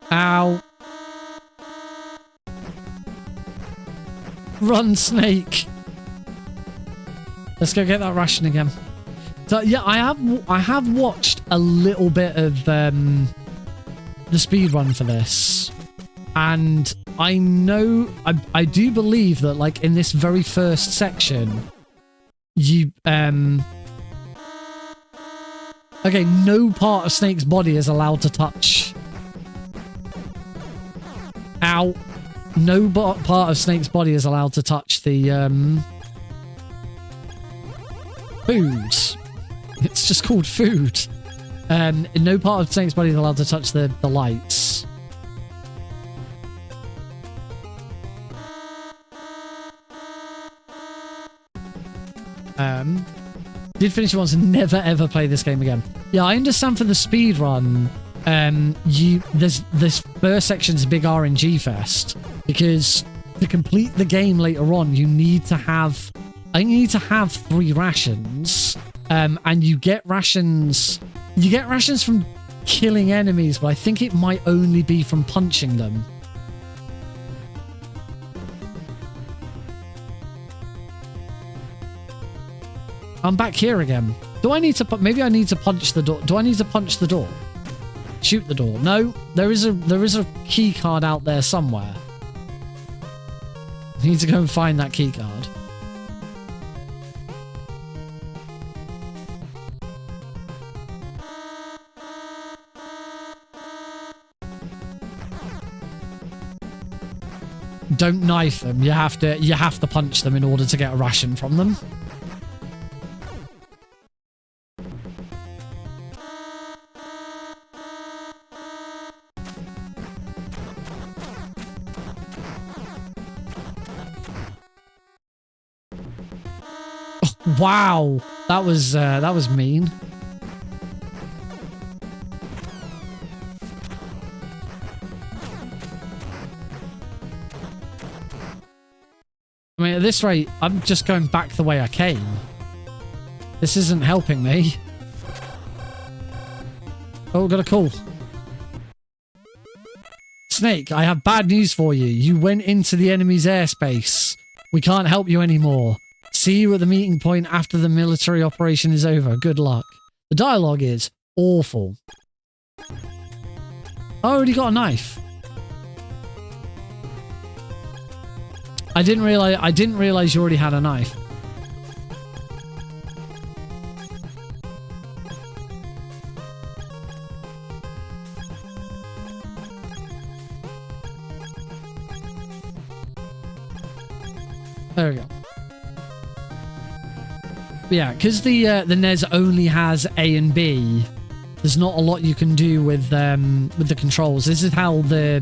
Ow. Run, snake. Let's go get that ration again. So yeah, I have watched a little bit of the speedrun for this. And I know I do believe that like in this very first section you okay, no part of Snake's body is allowed to touch. Ow. No part of Snake's body is allowed to touch the, food. It's just called food. No part of Snake's body is allowed to touch the lights. Did finish it once and never ever play this game again. Yeah, I understand for the speedrun, this first section's a big RNG fest because to complete the game later on, you need to have 3 rations, and you get rations from killing enemies, but I think it might only be from punching them. I'm back here again. Do I need to... Maybe I need to punch the door. Do I need to punch the door? Shoot the door. No, there is a key card out there somewhere. I need to go and find that key card. Don't knife them. You have to punch them in order to get a ration from them. Wow, that was mean. I mean, at this rate, I'm just going back the way I came. This isn't helping me. Oh, got a call. Snake, I have bad news for you. You went into the enemy's airspace. We can't help you anymore. See you at the meeting point after the military operation is over. Good luck. The dialogue is awful. I already got a knife. I didn't realize you already had a knife. There we go. But yeah, because the NES only has A and B, there's not a lot you can do with the controls. This is how the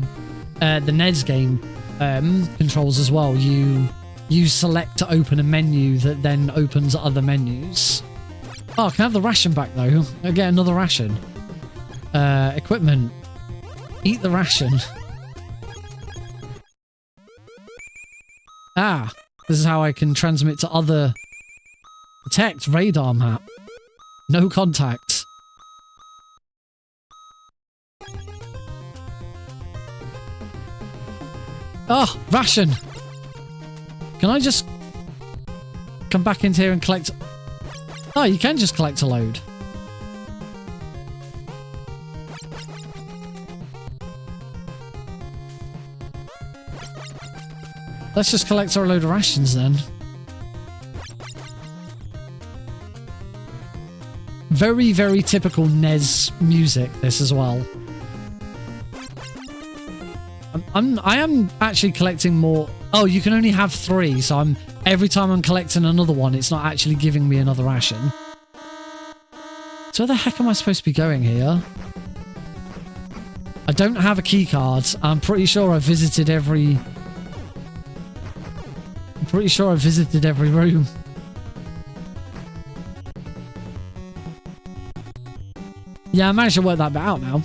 NES game controls as well. You select to open a menu that then opens other menus. Oh, can I have the ration back though? I get another ration. Equipment. Eat the ration. Ah, this is how I can transmit to other... Detect radar map. No contact. Oh, ration. Can I just come back into here and collect... Oh, you can just collect a load. Let's just collect a load of rations then. Very, very typical NES music, this as well. I am actually collecting more. Oh, you can only have 3, so every time I'm collecting another one, it's not actually giving me another ration. So where the heck am I supposed to be going here? I don't have a key card. I'm pretty sure I visited every... room. Yeah, I managed to work that bit out now.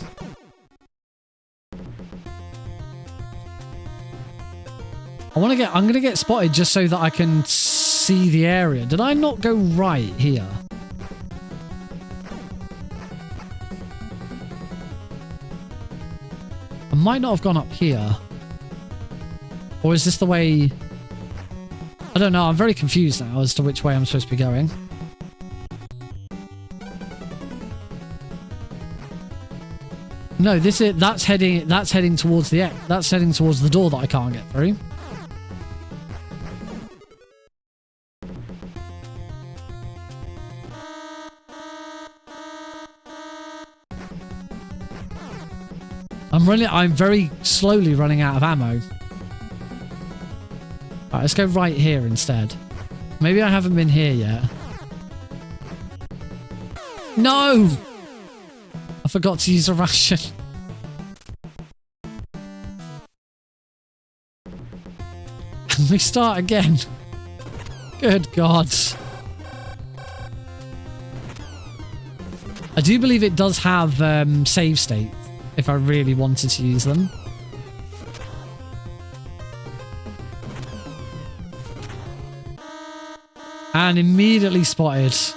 I'm gonna get spotted just so that I can see the area. Did I not go right here? I might not have gone up here. Or is this the way... I don't know, I'm very confused now as to which way I'm supposed to be going. No, that's heading towards the door that I can't get through. I'm very slowly running out of ammo. Alright, let's go right here instead. Maybe I haven't been here yet. No! I forgot to use a ration. And we start again. Good God. I do believe it does have save states if I really wanted to use them. And immediately spotted. If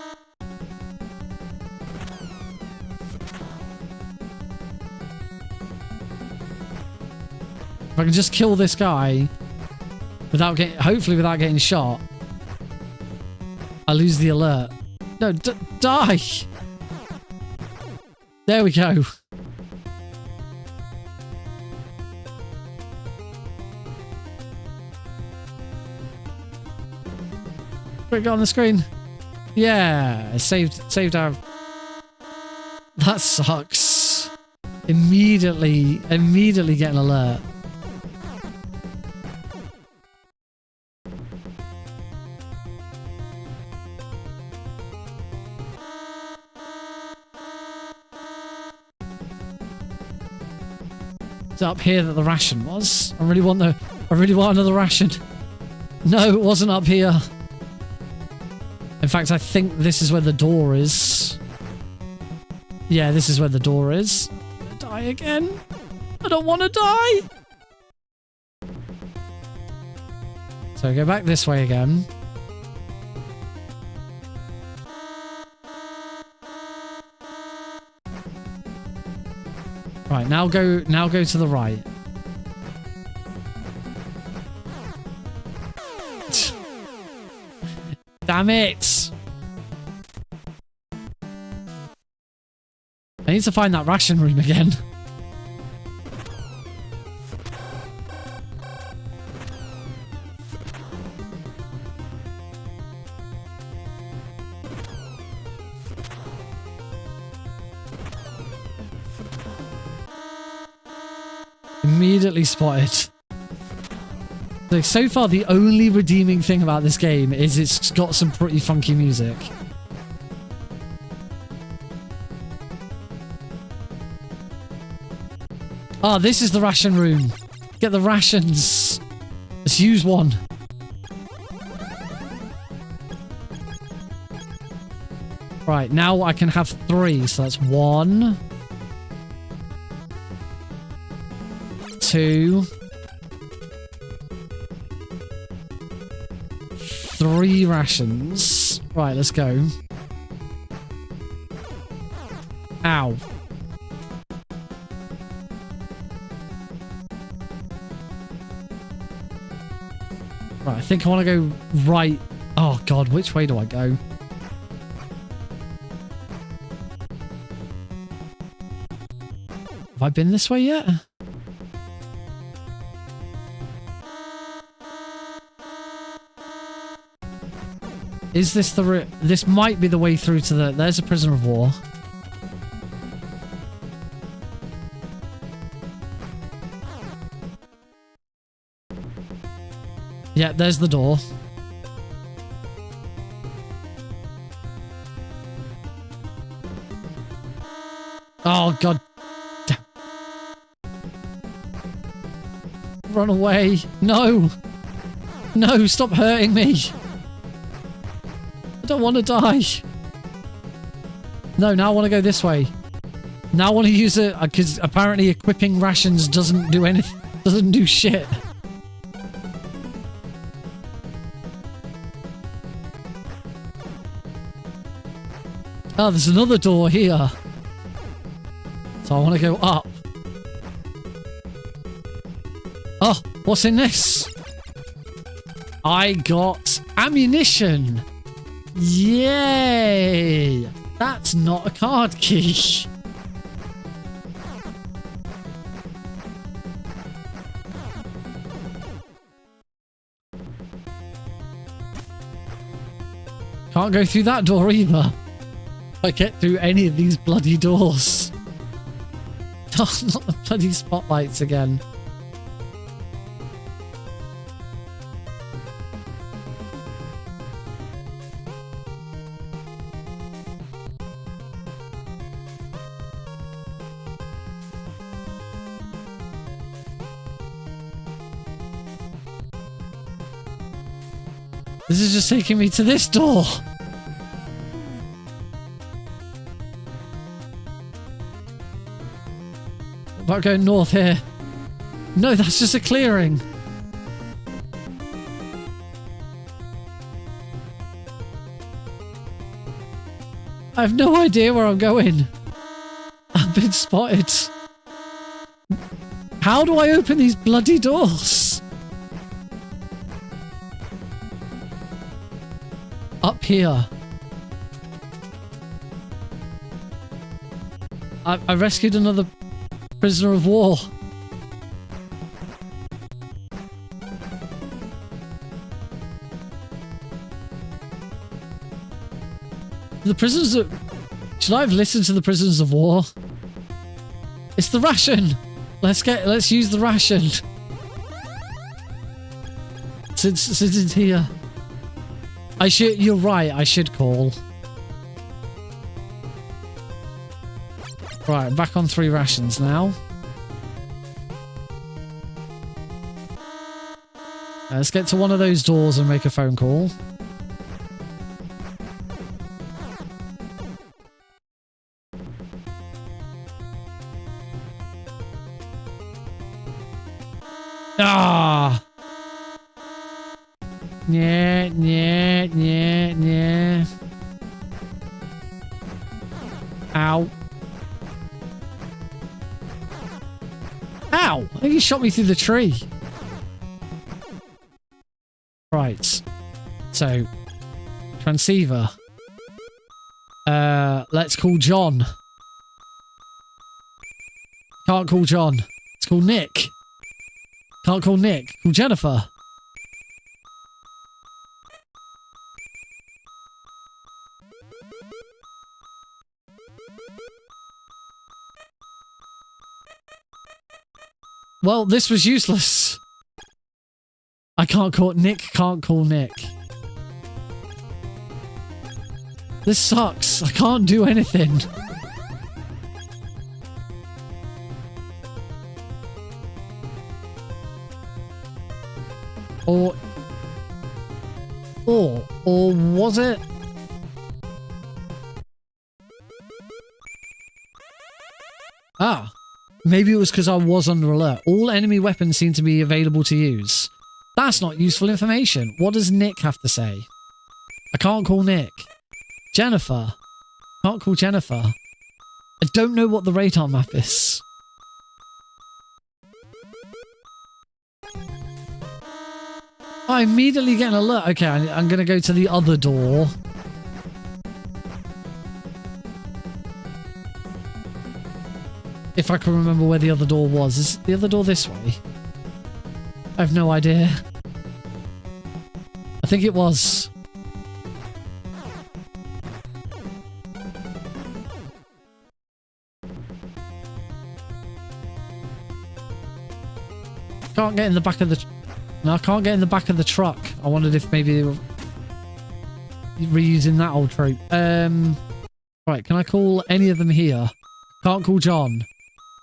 I can just kill this guy hopefully without getting shot, I lose the alert. No, die! There we go. Quick, on the screen. Yeah, saved our... That sucks. Immediately get an alert. It's up here that the ration was. I really want another ration. No, it wasn't up here. In fact, I think this is where the door is. Yeah, this is where the door is. I'm gonna die again. I don't want to die. So go back this way again. Right, now go to the right. Damn it! I need to find that ration room again. Immediately spotted. Like, so far, the only redeeming thing about this game is it's got some pretty funky music. Ah, this is the ration room. Get the rations. Let's use one. Right, now I can have 3, so that's 1, 2, 3 rations. Right, let's go. Ow. Right, I think I want to go right. Oh god, which way do I go? Have I been this way yet? Is this the... This might be the way through to the... There's a prisoner of war. Yeah, there's the door. Oh, god. Run away. No. No, stop hurting me. I don't want to die. No, now I want to go this way. Now I want to use it because apparently equipping rations doesn't do anything. Doesn't do shit. Oh, there's another door here. So I want to go up. Oh, what's in this? I got ammunition. Yay! That's not a card key. Can't go through that door either. I get through any of these bloody doors. Oh, not the bloody spotlights again. This is just taking me to this door. About going north here. No, that's just a clearing. I have no idea where I'm going. I've been spotted. How do I open these bloody doors? Up here. I rescued another prisoner of war. The prisoners of... Should I have listened to the prisoners of war? It's the ration. Let's use the ration. Since it's here. You're right, I should call. Right, I'm back on 3 rations now. Let's get to one of those doors and make a phone call. Ah! Yeah. Ow. Ow! I think he shot me through the tree. Right. So, transceiver. Let's call John. Can't call John. Let's call Nick. Can't call Nick. Call Jennifer. Well, this was useless. I can't call Nick. Can't call Nick. This sucks. I can't do anything. Or was it? Ah, maybe it was because I was under alert. All enemy weapons seem to be available to use. That's not useful information. What does Nick have to say? I can't call Nick. Jennifer. Can't call Jennifer. I don't know what the radar map is. I immediately get an alert. Okay, I'm going to go to the other door. If I can remember where the other door was. Is the other door this way? I have no idea. I think it was. Can't get in the back of the... No, I can't get in the back of the truck. I wondered if maybe they were reusing that old trope. Right, can I call any of them here? Can't call John.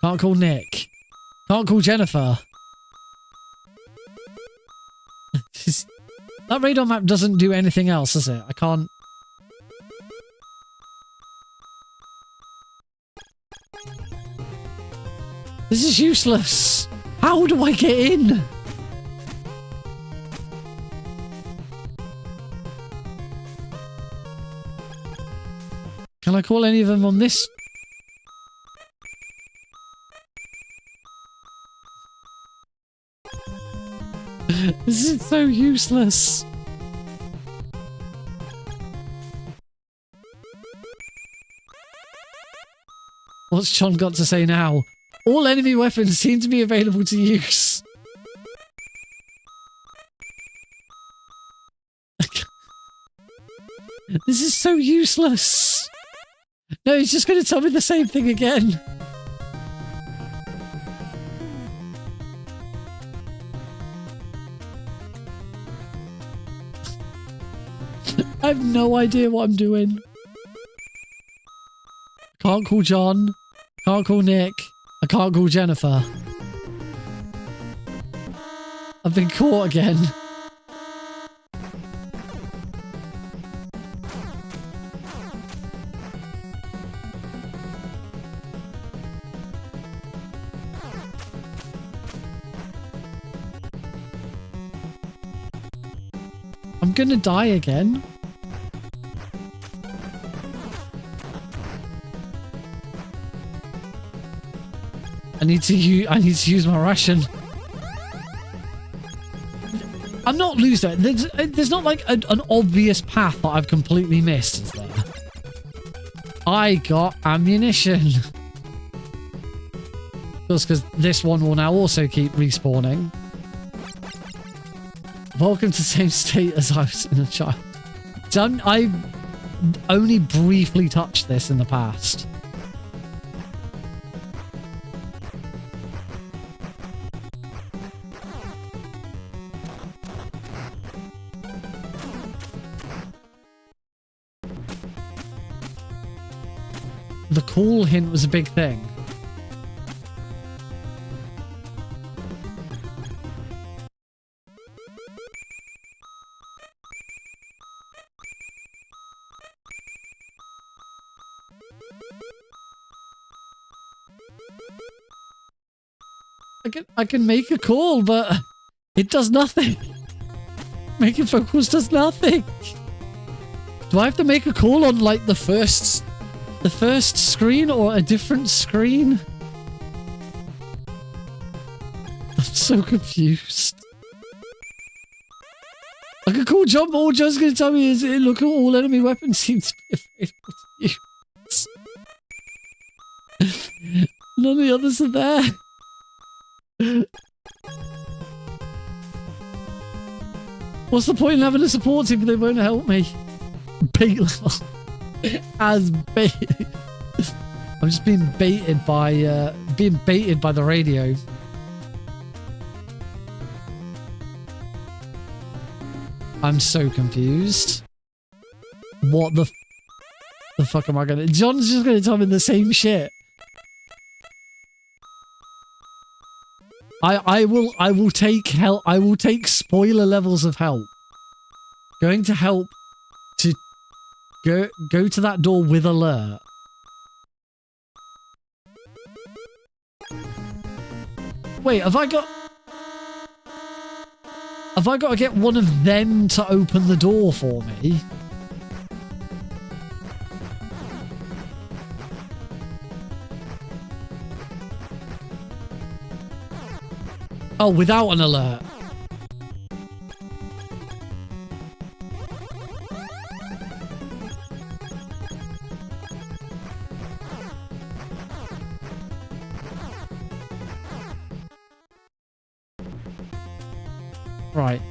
Can't call Nick. Can't call Jennifer. That radar map doesn't do anything else, does it? I can't... This is useless. How do I get in? Can I call any of them on this? This is so useless. What's John got to say now? All enemy weapons seem to be available to use. This is so useless. No, he's just going to tell me the same thing again. I have no idea what I'm doing. Can't call John. Can't call Nick. I can't call Jennifer. I've been caught again. I'm gonna die again. I need to use my ration. I'm not losing it. There's not like an obvious path that I've completely missed, is there? I got ammunition. Just because this one will now also keep respawning. Welcome to the same state as I was in a child. I've only briefly touched this in the past. The cool hint was a big thing. I can make a call, but it does nothing. Making phone calls does nothing. Do I have to make a call on like the first screen or a different screen? I'm so confused. I can call John, but all John's going to tell me is look at all enemy weapons seem to be available to use. None of the others are there. What's the point in having a support team if they won't help me? Bait level. As bait. I'm just being baited by the radio. I'm so confused. What the fuck am I gonna... John's just gonna tell me the same shit. I will take help. I will take spoiler levels of help. Going to help to go to that door with alert. Wait, have I got to get one of them to open the door for me? Oh, without an alert. Right.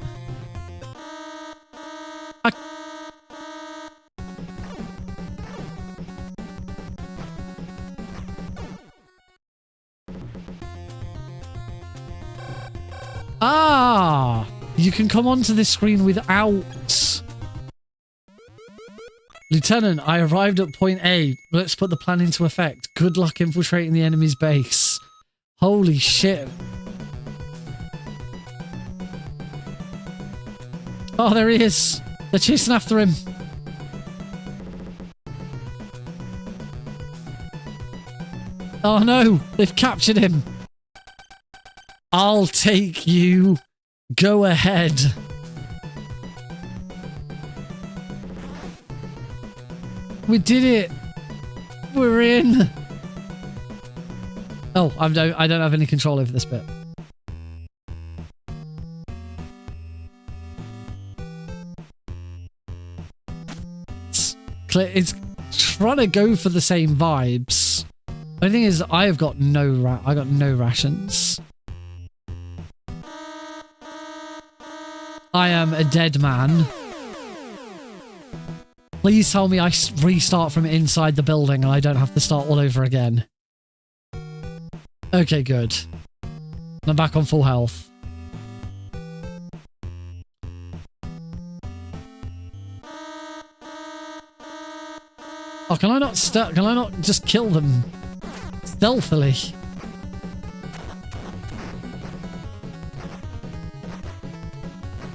Ah! You can come onto this screen without... Lieutenant, I arrived at point A. Let's put the plan into effect. Good luck infiltrating the enemy's base. Holy shit. Oh, there he is. They're chasing after him. Oh no, they've captured him. I'll take you. Go ahead. We did it. We're in. Oh, I don't have any control over this bit. It's trying to go for the same vibes. The thing is, I got no rations. I am a dead man. Please tell me I restart from inside the building and I don't have to start all over again. Okay, good. I'm back on full health. Oh, can I not just kill them stealthily?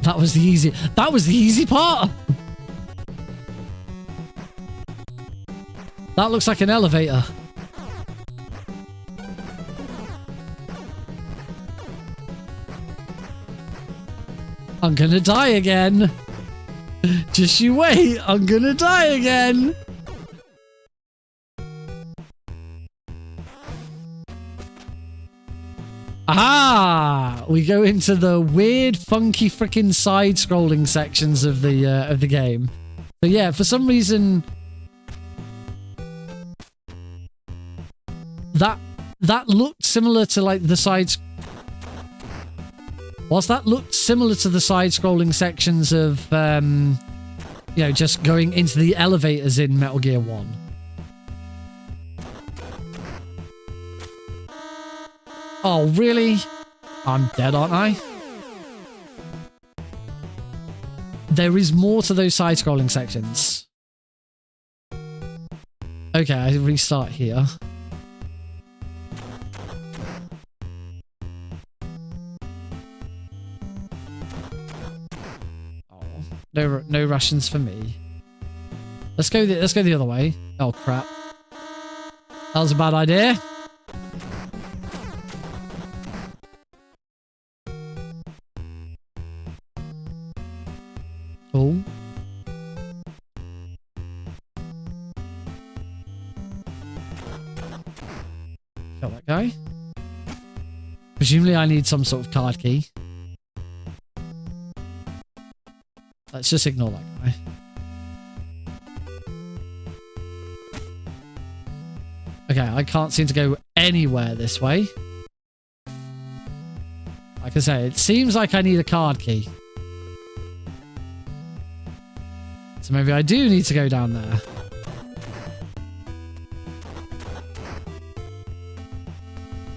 That was the easy part. That looks like an elevator. I'm gonna die again. Just you wait. I'm gonna die again. Aha! We go into the weird, funky, freaking side-scrolling sections of the game. So yeah, for some reason, that looked similar to like the sides. Whilst that looked similar to the side-scrolling sections of, you know, just going into the elevators in Metal Gear 1. Oh, really? I'm dead, aren't I? There is more to those side-scrolling sections. Okay, I restart here. No rations for me. Let's go the other way. Oh crap. That was a bad idea. Oh. Kill that guy. Presumably I need some sort of card key. Let's just ignore that guy. Okay, I can't seem to go anywhere this way. Like I say, it seems like I need a card key. So maybe I do need to go down there.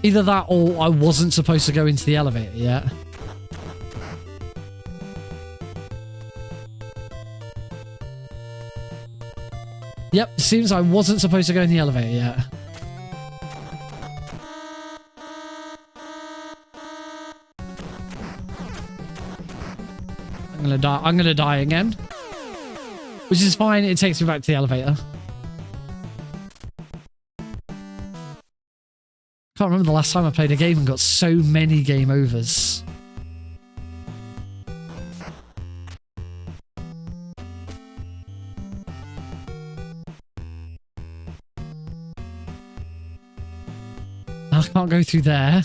Either that or I wasn't supposed to go into the elevator yet. Yep, seems I wasn't supposed to go in the elevator yet. I'm gonna die again. Which is fine, it takes me back to the elevator. Can't remember the last time I played a game and got so many game overs. I can't go through there.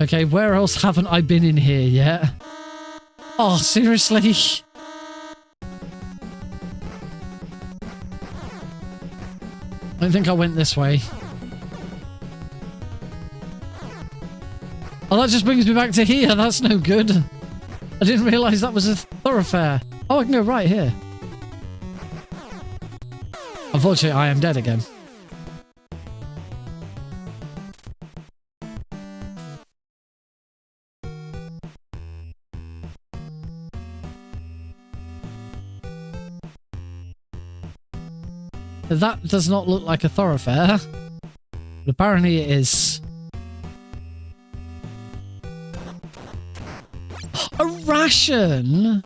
Okay, where else haven't I been in here yet? Oh, seriously? I don't think I went this way. Oh, that just brings me back to here. That's no good. I didn't realise that was a thoroughfare. Oh, I can go right here. Unfortunately, I am dead again. That does not look like a thoroughfare. But apparently it is. A ration?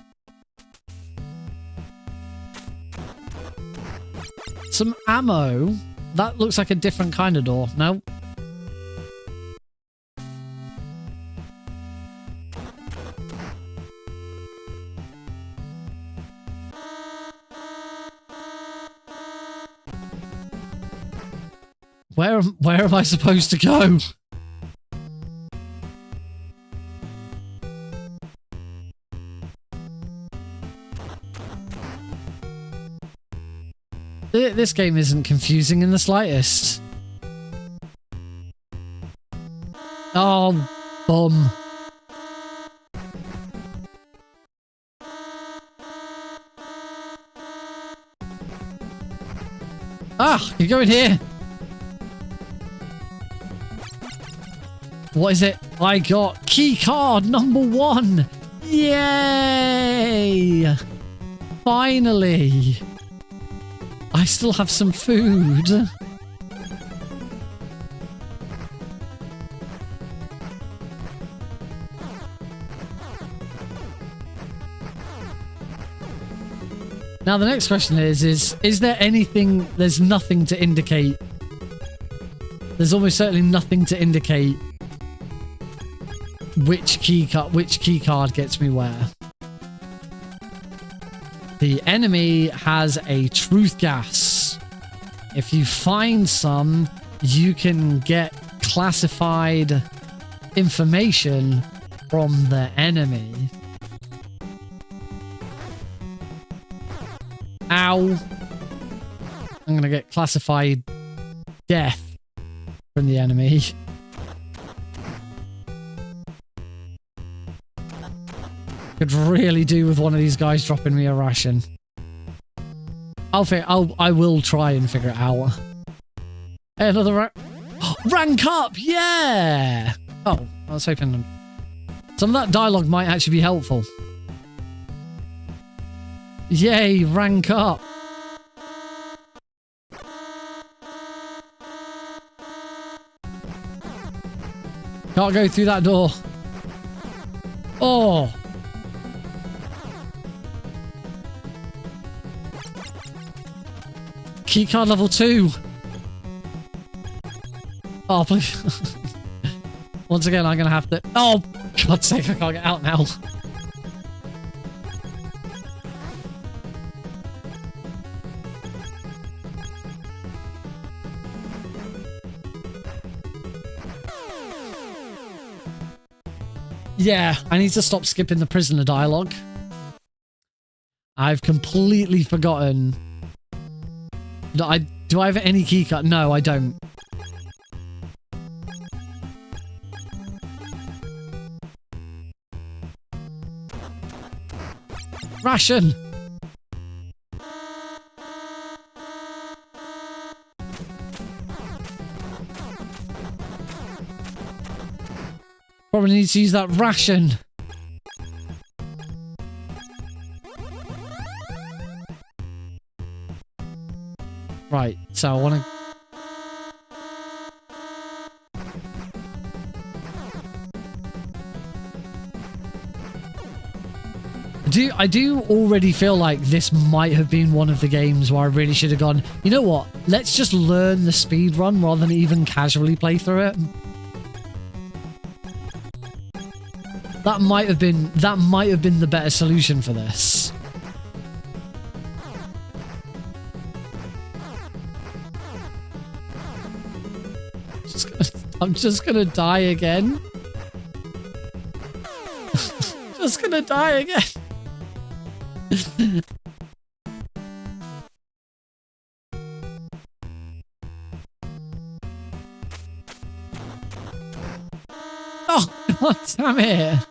Some ammo? That looks like a different kind of door. No? Where am I supposed to go? This game isn't confusing in the slightest. Oh, bum. Ah, you go in here. What is it? I got key card number 1. Yay! Finally. I still have some food. Now the next question is there anything, there's nothing to indicate, there's almost certainly nothing to indicate which key card gets me where. The enemy has a truth gas. If you find some, you can get classified information from the enemy. Ow. I'm gonna get classified death from the enemy. Could really do with one of these guys dropping me a ration. I will try and figure it out. Hey, another rank up, yeah! Oh, I was hoping some of that dialogue might actually be helpful. Yay, rank up. Can't go through that door. Oh! Keycard level 2. Oh, please. Once again, I'm going to have to... Oh, God's sake, I can't get out now. Yeah, I need to stop skipping the prisoner dialogue. I've completely forgotten... Do I have any keycard? No, I don't. Ration! Probably need to use that ration. Right, so I want to... I do already feel like this might have been one of the games where I really should have gone, you know what, let's just learn the speed run rather than even casually play through it. That might have been the better solution for this. I'm just gonna die again. Just gonna die again. Oh, God damn it.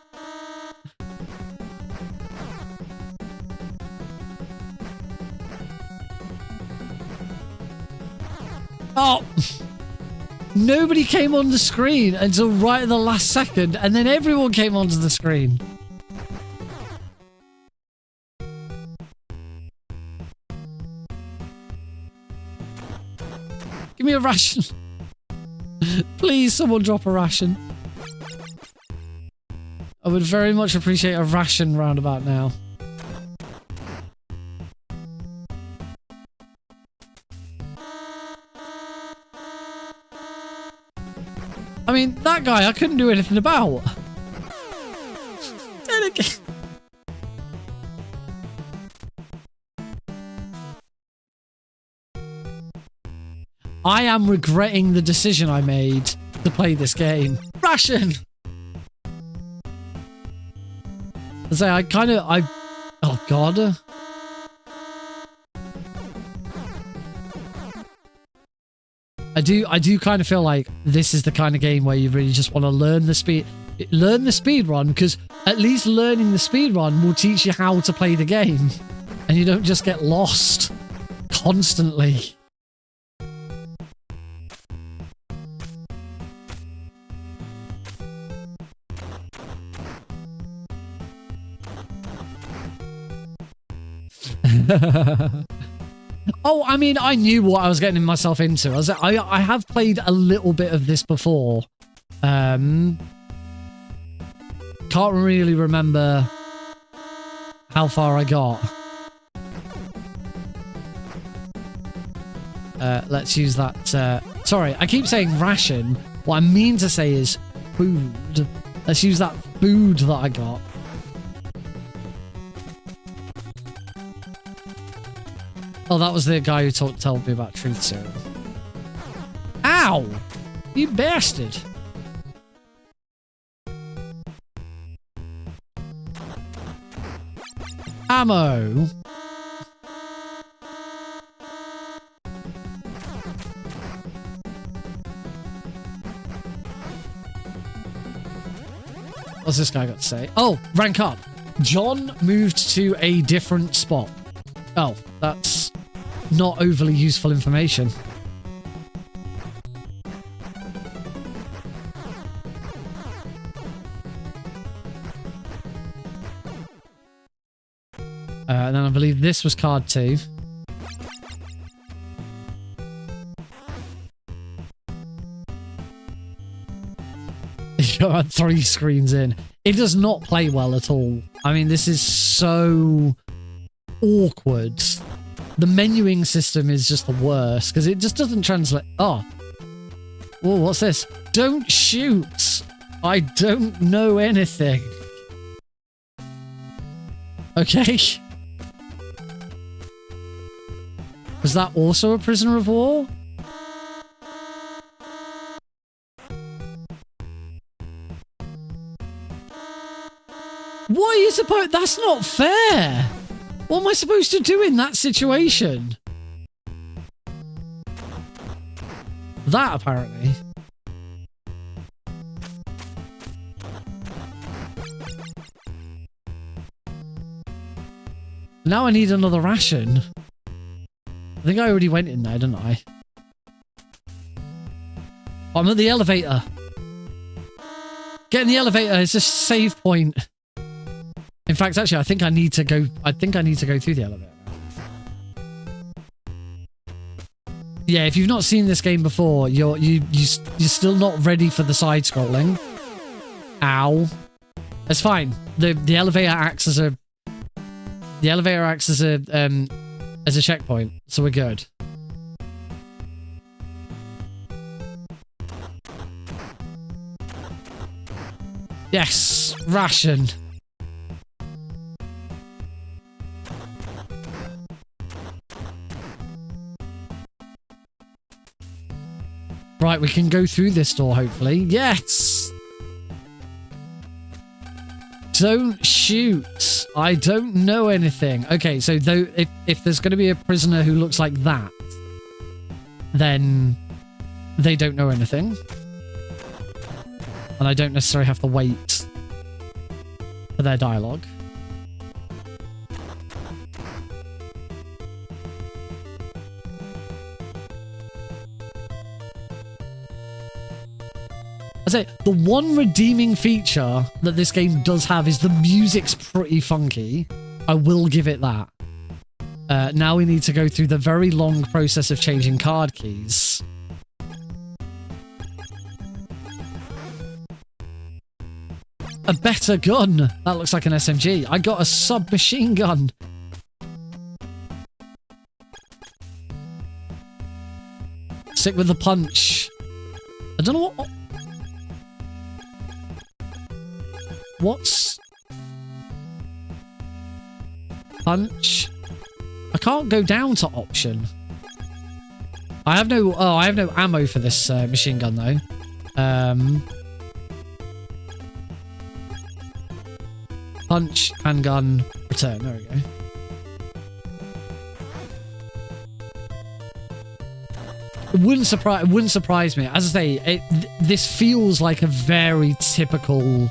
Oh. Nobody came on the screen until right at the last second, and then everyone came onto the screen. Give me a ration. Please, someone drop a ration. I would very much appreciate a ration roundabout now. I mean, that guy I couldn't do anything about. Then again. I am regretting the decision I made to play this game. Ration! I say, oh God. I do kind of feel like this is the kind of game where you really just want to learn the speed run, because at least learning the speed run will teach you how to play the game, and you don't just get lost constantly. Oh, I mean, I knew what I was getting myself into. I have played a little bit of this before. Can't really remember how far I got. Let's use that. Sorry, I keep saying ration. What I mean to say is food. Let's use that food that I got. Oh, that was the guy who told me about truth serum. Ow! You bastard! Ammo! What's this guy got to say? Oh, rank up. John moved to a different spot. Oh, that's not overly useful information. And then I believe this was card 2. You're 3 screens in. It does not play well at all. I mean, this is so awkward. The menuing system is just the worst because it just doesn't translate. Oh, what's this? Don't shoot. I don't know anything. Okay. Was that also a prisoner of war? What are you supposed... That's not fair! What am I supposed to do in that situation? That, apparently. Now I need another ration. I think I already went in there, didn't I? Oh, I'm at the elevator. Get in the elevator. It's a save point. In fact, actually, I think I need to go. I think I need to go through the elevator now. Yeah, if you've not seen this game before, you're still not ready for the side scrolling. Ow. That's fine. The elevator acts as a as a checkpoint, so we're good. Yes, ration. Right, we can go through this door, hopefully. Yes! Don't shoot. I don't know anything. Okay, so though if there's going to be a prisoner who looks like that, then they don't know anything. And I don't necessarily have to wait for their dialogue. I say, the one redeeming feature that this game does have is the music's pretty funky. I will give it that. Now we need to go through the very long process of changing card keys. A better gun! That looks like an SMG. I got a submachine gun! Stick with the punch. I don't know what... What's... Punch? I can't go down to option. I have no... Oh, I have no ammo for this machine gun, though. Punch, handgun, return. There we go. It wouldn't surprise me. As I say, this feels like a very typical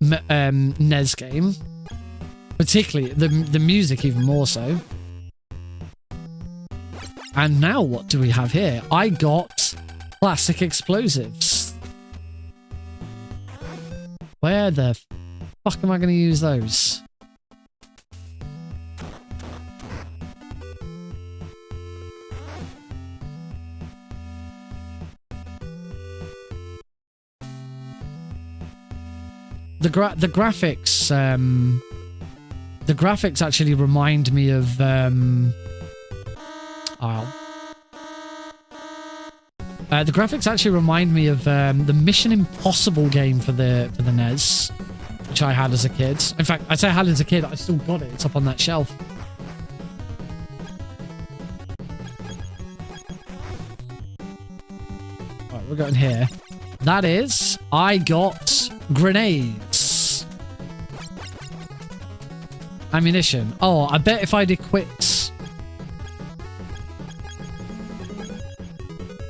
NES game. Particularly the music, even more so. And now what do we have here? I got classic explosives. Where the fuck am I going to use those? The graphics actually remind me of the graphics actually remind me of the Mission Impossible game for the NES, which I had as a kid. In fact, I say I had as a kid, I still got it. It's up on that shelf. All right, we're going here. That is, I got grenades. Ammunition. Oh, I bet if I'd equipped...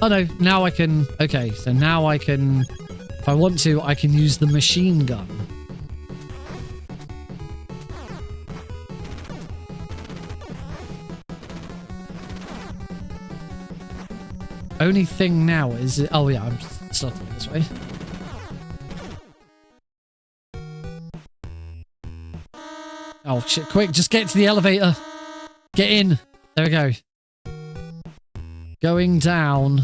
Oh no, now I can... Okay, so now I can If I want to, I can use the machine gun. Only thing now is... Oh yeah, I'm starting this way. Oh shit, quick, just get to the elevator. Get in. There we go. Going down.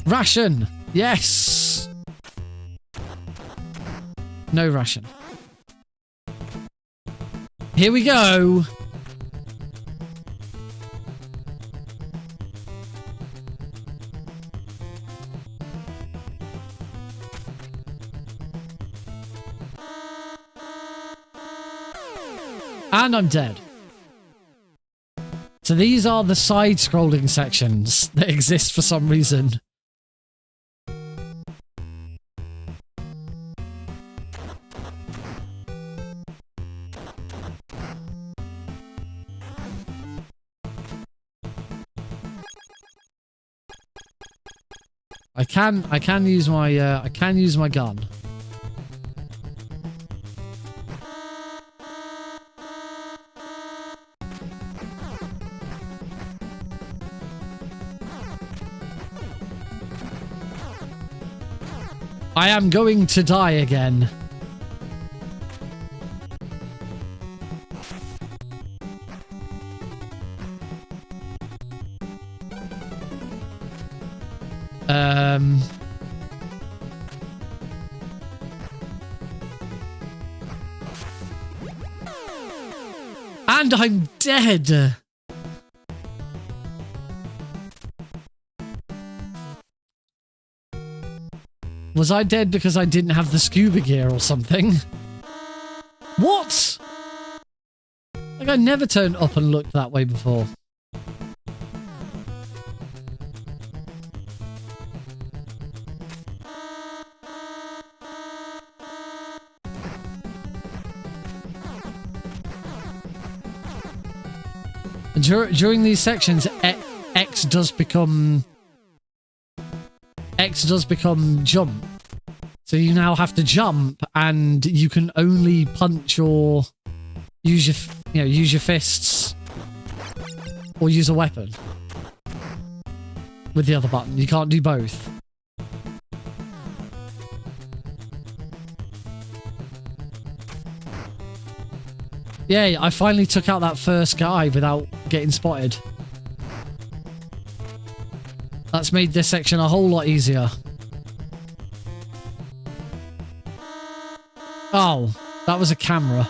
Ration! Yes! No ration. Here we go! And I'm dead. So these are the side-scrolling sections that exist for some reason. I can use my gun. I am going to die again. And I'm dead. Was I dead because I didn't have the scuba gear or something? What? Like, I never turned up and looked that way before. During these sections, X does become jump. So you now have to jump, and you can only punch or use your fists or use a weapon with the other button. You can't do both. Yay, I finally took out that first guy without getting spotted. That's made this section a whole lot easier. Oh, that was a camera.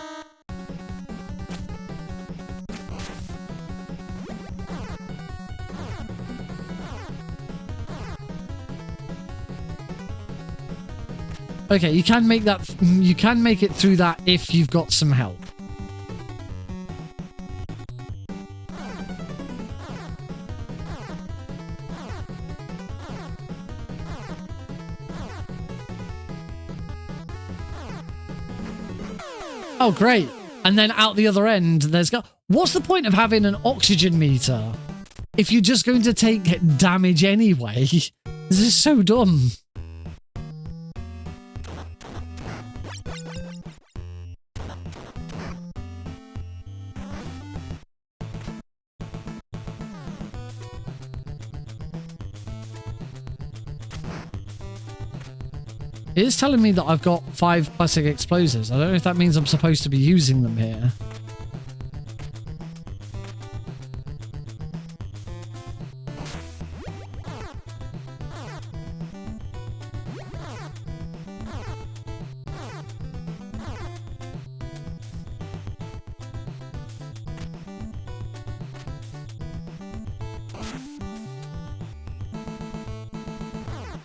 Okay, you can make it through that if you've got some help. Oh, great. And then out the other end, there's got... What's the point of having an oxygen meter if you're just going to take damage anyway? This is so dumb. It is telling me that I've got 5 plastic explosives. I don't know if that means I'm supposed to be using them here.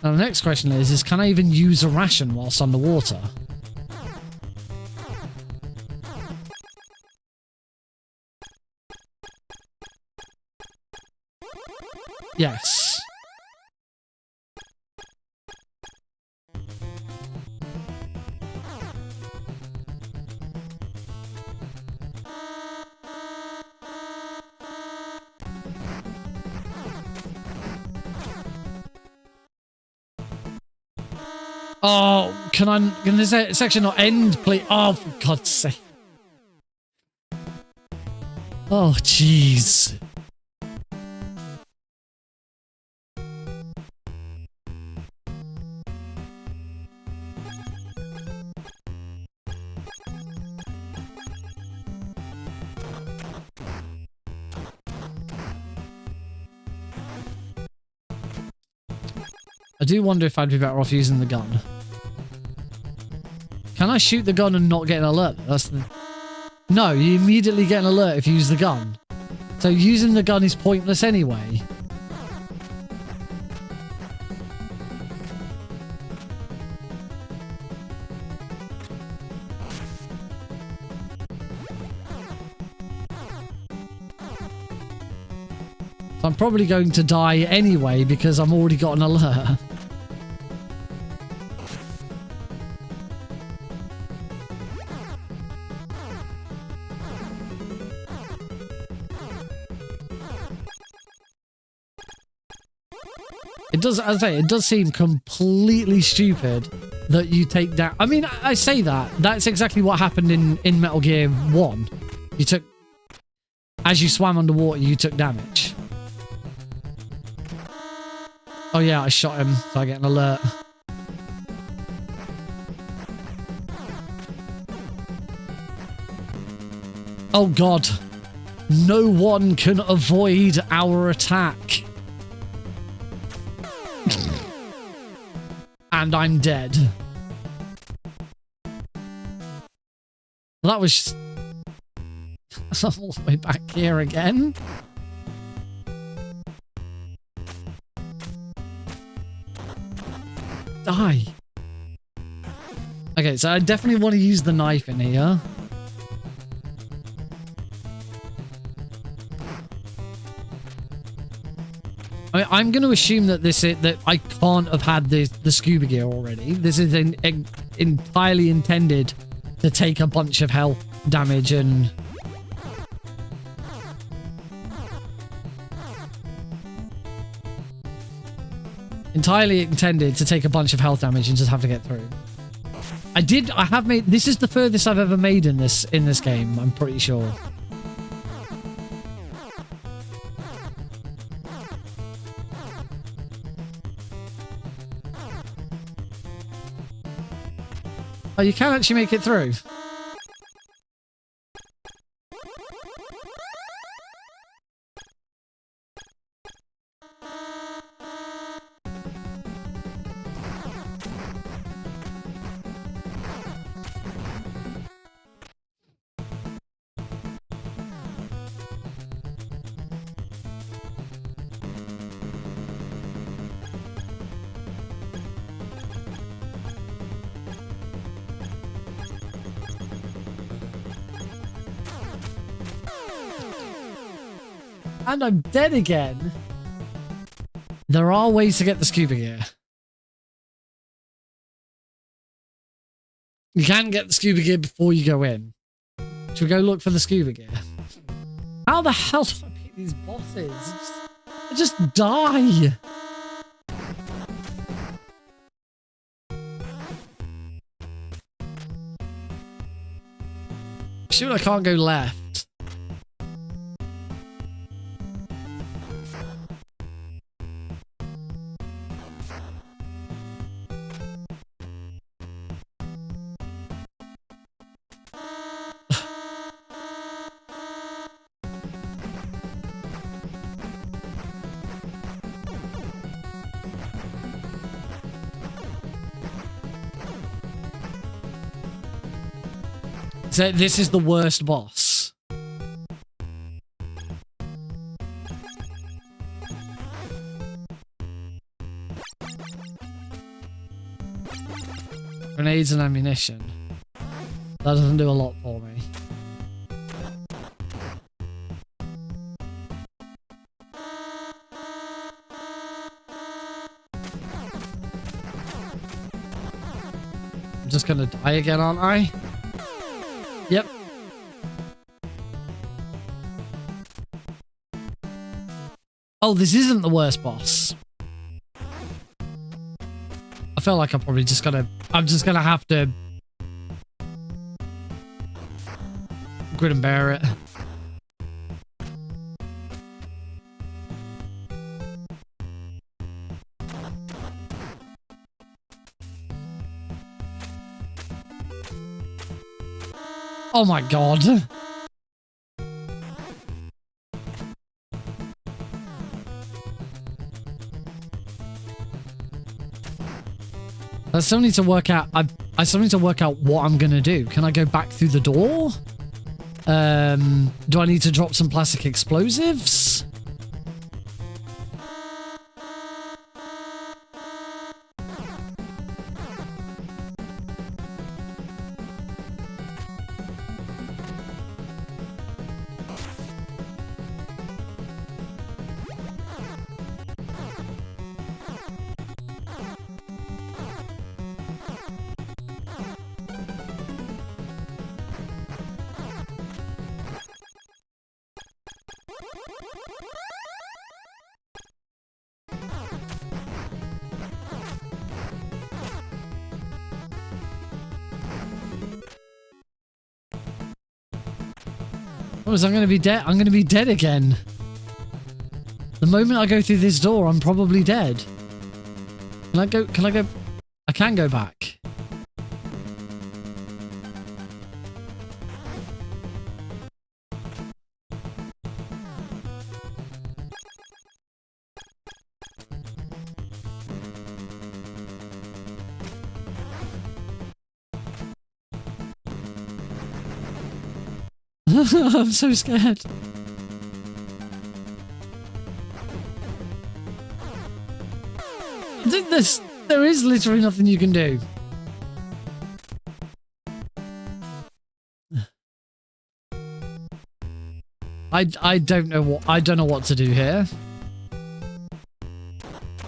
Now the next question is can I even use a ration whilst underwater? Yes. Oh, can this section not end, please? Oh, for God's sake. Oh, jeez. I do wonder if I'd be better off using the gun. Can I shoot the gun and not get an alert? That's the... No, you immediately get an alert if you use the gun. So using the gun is pointless anyway. So I'm probably going to die anyway because I've already got an alert. It does, as I say, it does seem completely stupid that you take down... I mean, I say that. That's exactly what happened in Metal Gear 1. You took... As you swam underwater, you took damage. Oh yeah, I shot him, so I get an alert. Oh God. No one can avoid our attack. And I'm dead. Well, that was just... I'm all the way back here again. Die. Okay, so I definitely want to use the knife in here. I mean, I'm going to assume that that I can't have had the scuba gear already. This is entirely intended to take a bunch of health damage and... Entirely intended to take a bunch of health damage and just have to get through. I have made... This is the furthest I've ever made in this game, I'm pretty sure. Oh, you can actually make it through. And I'm dead again. There are ways to get the scuba gear. You can get the scuba gear before you go in. Should we go look for the scuba gear? How the hell do I beat these bosses? I just die. Sure, I can't go left. So this is the worst boss. Grenades and ammunition. That doesn't do a lot for me. I'm just gonna die again, aren't I? Yep. Oh, this isn't the worst boss. I feel like I'm probably just gonna... I'm just gonna have to... grin and bear it. Oh my god. I still need to work out. I still need to work out what I'm gonna do. Can I go back through the door? Do I need to drop some plastic explosives? Oh, so I'm gonna be dead. I'm gonna be dead again. The moment I go through this door, I'm probably dead. Can I go? Can I go? I can go back. I'm so scared. There is literally nothing you can do. I don't know what to do here.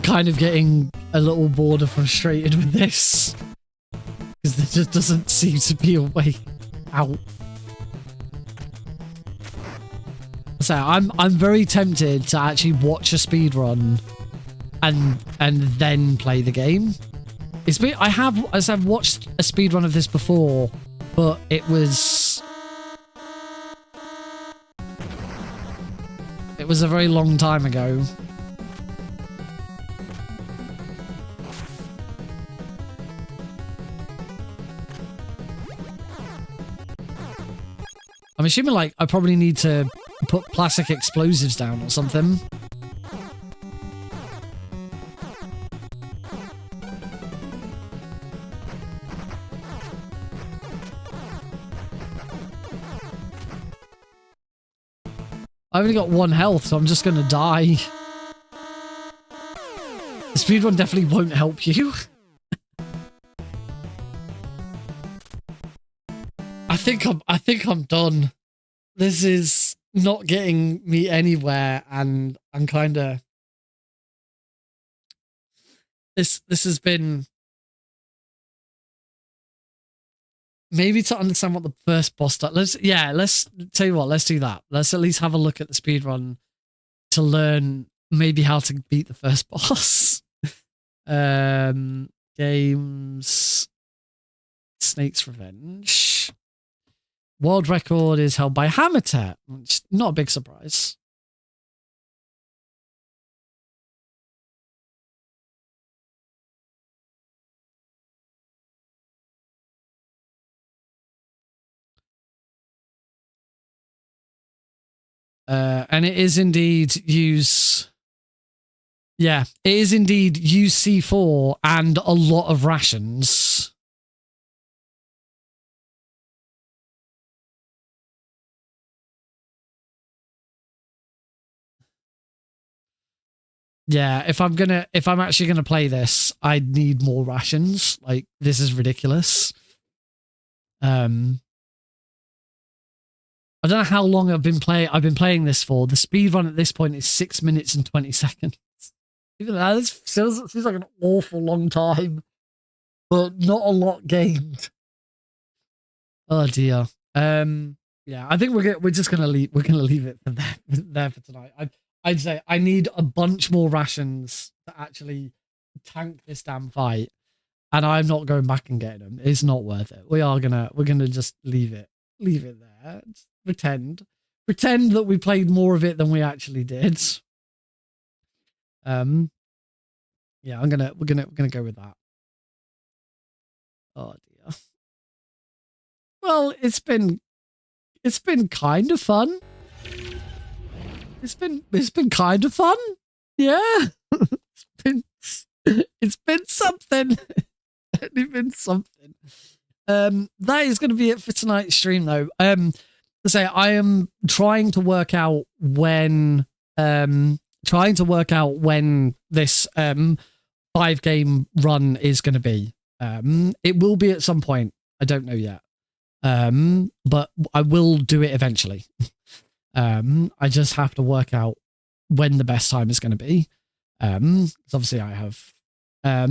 Kind of getting a little bored or frustrated with this because there just doesn't seem to be a way out. So I'm very tempted to actually watch a speedrun and then play the game. I've watched a speedrun of this before, but it was a very long time ago. I'm assuming like I probably need to put plastic explosives down or something. I've only got 1 health, so I'm just gonna die. The speedrun definitely won't help you. I think I'm done. This is not getting me anywhere, and I'm kind of... This has been... Maybe to understand what the first boss does. Let's tell you what, let's do that. Let's at least have a look at the speedrun to learn maybe how to beat the first boss. Games... Snake's Revenge. World record is held by Hammertet, which is not a big surprise. And it is indeed use... Yeah, it is indeed use C4 and a lot of rations. Yeah, if I'm actually gonna play this, I need more rations. Like, this is ridiculous. I don't know how long I've been playing this for. The speedrun at this point is 6 minutes and 20 seconds. Even that seems like an awful long time, but not a lot gained. Oh dear. Yeah, I think we're just gonna leave. We're gonna leave it for there for tonight. I'd say I need a bunch more rations to actually tank this damn fight. and I'm not going back and getting them. It's not worth it. We're gonna just leave it there. Just pretend that we played more of it than we actually did. Yeah, we're gonna go with that. Oh dear. Well, it's been kind of fun. It's been kind of fun. Yeah. It's been something. It's been something. That is going to be it for tonight's stream, though. I am trying to work out when this 5-game run is going to be. It will be at some point. I don't know yet. But I will do it eventually. I just have to work out when the best time is going to be. 'Cause obviously I have, how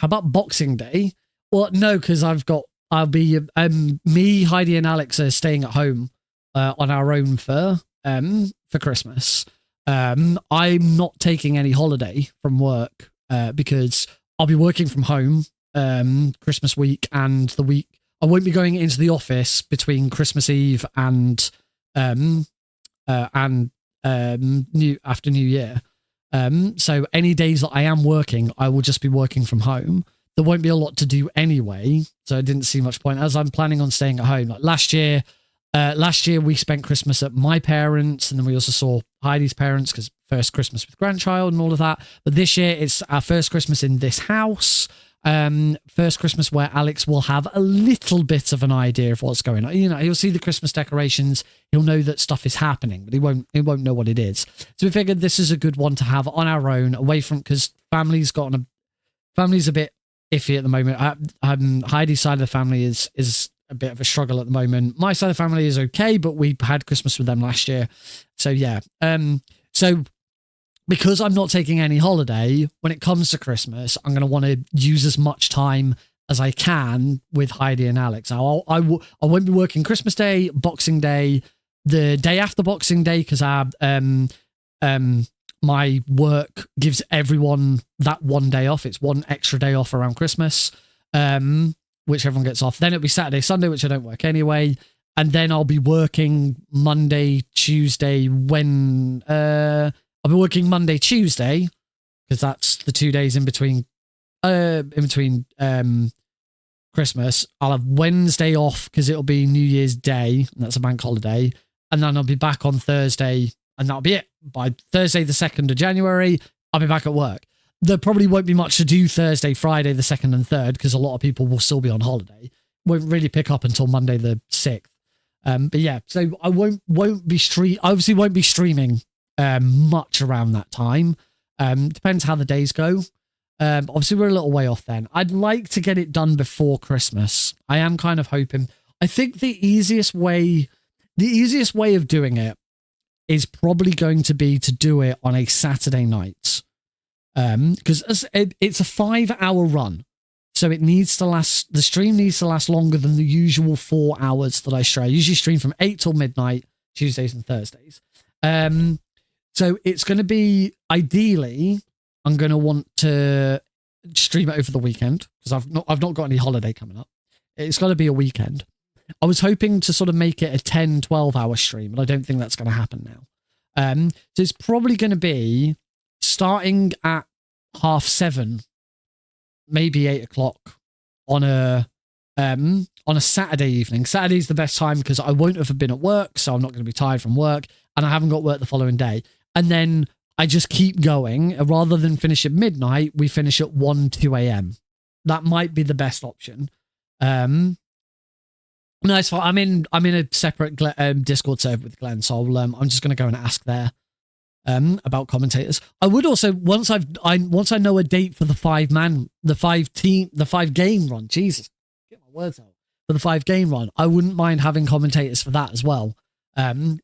about Boxing Day? Well, no, because I'll be, me, Heidi and Alex are staying at home, on our own for Christmas. I'm not taking any holiday from work, because I'll be working from home, Christmas week and the week. I won't be going into the office between Christmas Eve and after New Year. So any days that I am working, I will just be working from home. There won't be a lot to do anyway, so I didn't see much point, as I'm planning on staying at home. Like last year we spent Christmas at my parents', and then we also saw Heidi's parents, because first Christmas with grandchild and all of that. But this year it's our first Christmas in this house. First Christmas where Alex will have a little bit of an idea of what's going on. You know, he'll see the Christmas decorations. He'll know that stuff is happening, but he won't know what it is. So we figured this is a good one to have on our own, away from, because family's a bit iffy at the moment. Heidi's side of the family is a bit of a struggle at the moment. My side of the family is okay, but we had Christmas with them last year. So yeah. So because I'm not taking any holiday, when it comes to Christmas, I'm going to want to use as much time as I can with Heidi and Alex. Now, I won't be working Christmas Day, Boxing Day, the day after Boxing Day, because my work gives everyone that one day off. It's one extra day off around Christmas, which everyone gets off. Then it'll be Saturday, Sunday, which I don't work anyway. And then I'll be working Monday, Tuesday, I'll be working Monday, Tuesday, because that's the 2 days in between Christmas. I'll have Wednesday off because it'll be New Year's Day, and that's a bank holiday. And then I'll be back on Thursday, and that'll be it. By Thursday, the 2nd of January, I'll be back at work. There probably won't be much to do Thursday, Friday, the 2nd and 3rd, because a lot of people will still be on holiday. Won't really pick up until Monday, the 6th. But yeah, so I won't be streaming much around that time. Depends how the days go. Obviously we're a little way off then. I'd like to get it done before Christmas. I am kind of hoping. I think the easiest way of doing it is probably going to be to do it on a Saturday night. Because it's a 5-hour run. So it needs to last, the stream needs to last longer than the usual 4 hours that I stream. I usually stream from 8 till midnight, Tuesdays and Thursdays. So it's going to be, ideally, I'm going to want to stream it over the weekend, because I've not got any holiday coming up. It's got to be a weekend. I was hoping to sort of make it a 10, 12 hour stream, but I don't think that's going to happen now. So it's probably going to be starting at 7:30, maybe 8 o'clock on a Saturday evening. Saturday's the best time because I won't have been at work, so I'm not going to be tired from work, and I haven't got work the following day. And then I just keep going. Rather than finish at midnight, we finish at 1, 2 a.m. That might be the best option. No, it's fine. I'm in a separate Discord server with Glenn, so I'm just going to go and ask there about commentators. I would also, once I know a date for the 5-game run. Jesus, get my words out. For the 5-game run, I wouldn't mind having commentators for that as well. Having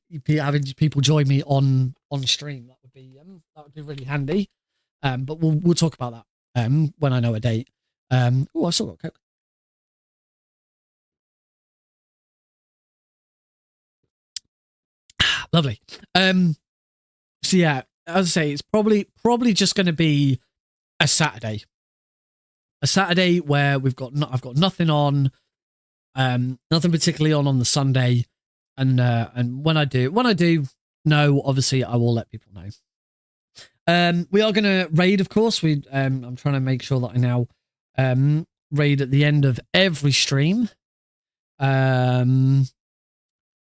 people join me on stream, that would be really handy. But we'll talk about that when I know a date. Oh, I still got Coke. Lovely. So yeah, as I say, it's probably just going to be a Saturday. a Saturday where I've got nothing on, nothing particularly on the Sunday, and when I do know, obviously I will let people know. We are going to raid, of course. I'm trying to make sure that I now raid at the end of every stream.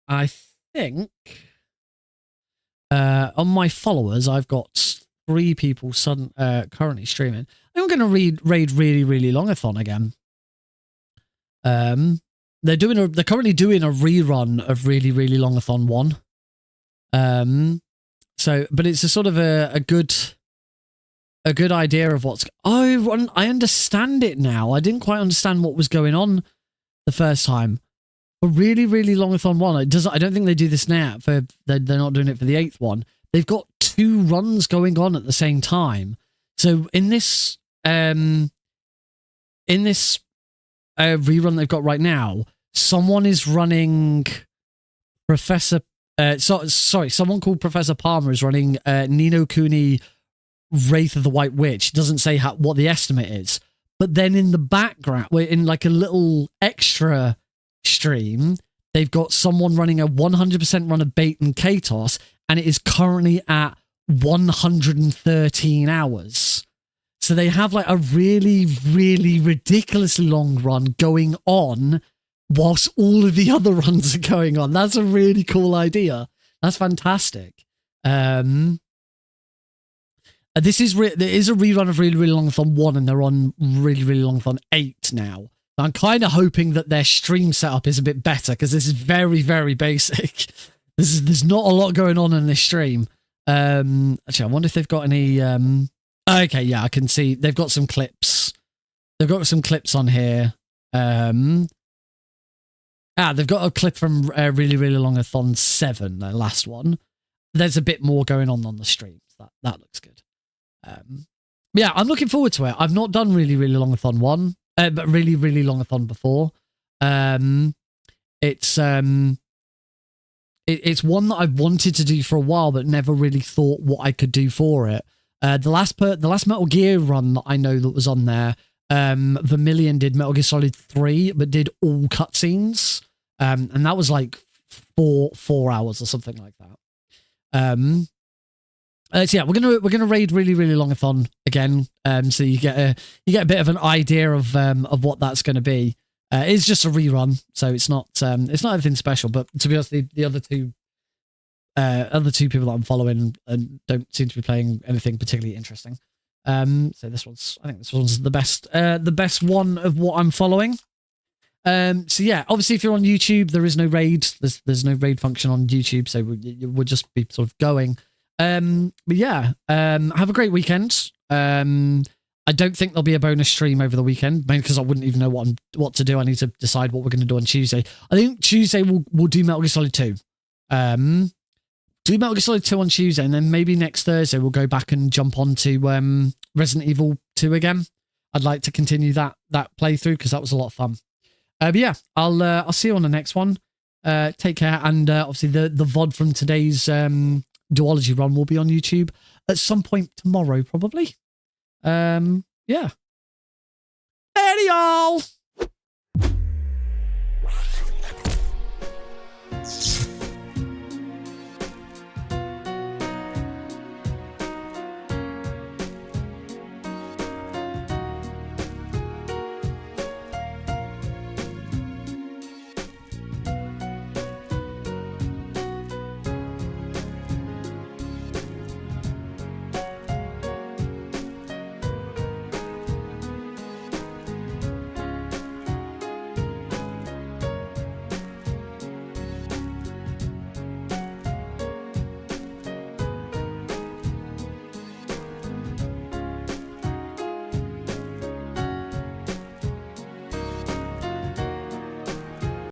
I think on my followers, I've got 3 people currently streaming. I'm going to raid really, really longathon again. They're currently doing a rerun of really, really longathon 1. But it's a sort of a good idea of what's. Oh, I understand it now. I didn't quite understand what was going on the first time. A really, really longathon 1. I don't think they do this now. They're not doing it for the 8th one. They've got 2 runs going on at the same time. So in this rerun they've got right now, someone is running someone called Professor Palmer is running Ni no Kuni Wraith of the White Witch. Doesn't say what the estimate is. But then in the background, we're in like a little extra stream, they've got someone running a 100% run of Bait and Katos, and it is currently at 113 hours. So they have like a really, really ridiculously long run going on whilst all of the other runs are going on. That's a really cool idea. That's fantastic. There is a rerun of Really, Really Longathon 1, and they're on Really, Really Longathon 8 now. I'm kind of hoping that their stream setup is a bit better, because this is very, very basic. There's not a lot going on in this stream. Actually, I wonder if they've got any. Okay, yeah, I can see they've got some clips. They've got some clips on here. They've got a clip from Really, Really Longathon 7, the last one. There's a bit more going on the stream. That looks good. Yeah, I'm looking forward to it. I've not done Really, Really Longathon 1. But Really, Really Longathon before. It's one that I've wanted to do for a while, but never really thought what I could do for it. The last Metal Gear run that I know that was on there, Vermilion did Metal Gear Solid 3, but did all cutscenes, and that was like 4 hours or something like that. So yeah, we're gonna raid Really, Really Longathon again. So you get a bit of an idea of what that's going to be. It's just a rerun, so it's not anything special. But to be honest, the other two people that I'm following and don't seem to be playing anything particularly interesting. So I think this one's the best one of what I'm following. So yeah, obviously if you're on YouTube, there is no raid. There's no raid function on YouTube, so we'll just be sort of going. But yeah, have a great weekend. I don't think there'll be a bonus stream over the weekend, mainly because I wouldn't even know what to do. I need to decide what we're going to do on Tuesday. I think Tuesday we'll do Metal Gear Solid 2. Do Metal Gear Solid 2 on Tuesday, and then maybe next Thursday we'll go back and jump onto Resident Evil 2 again. I'd like to continue that playthrough because that was a lot of fun. But yeah, I'll see you on the next one. Take care, and obviously the VOD from today's duology run will be on YouTube at some point tomorrow, probably. Yeah. Hey, y'all!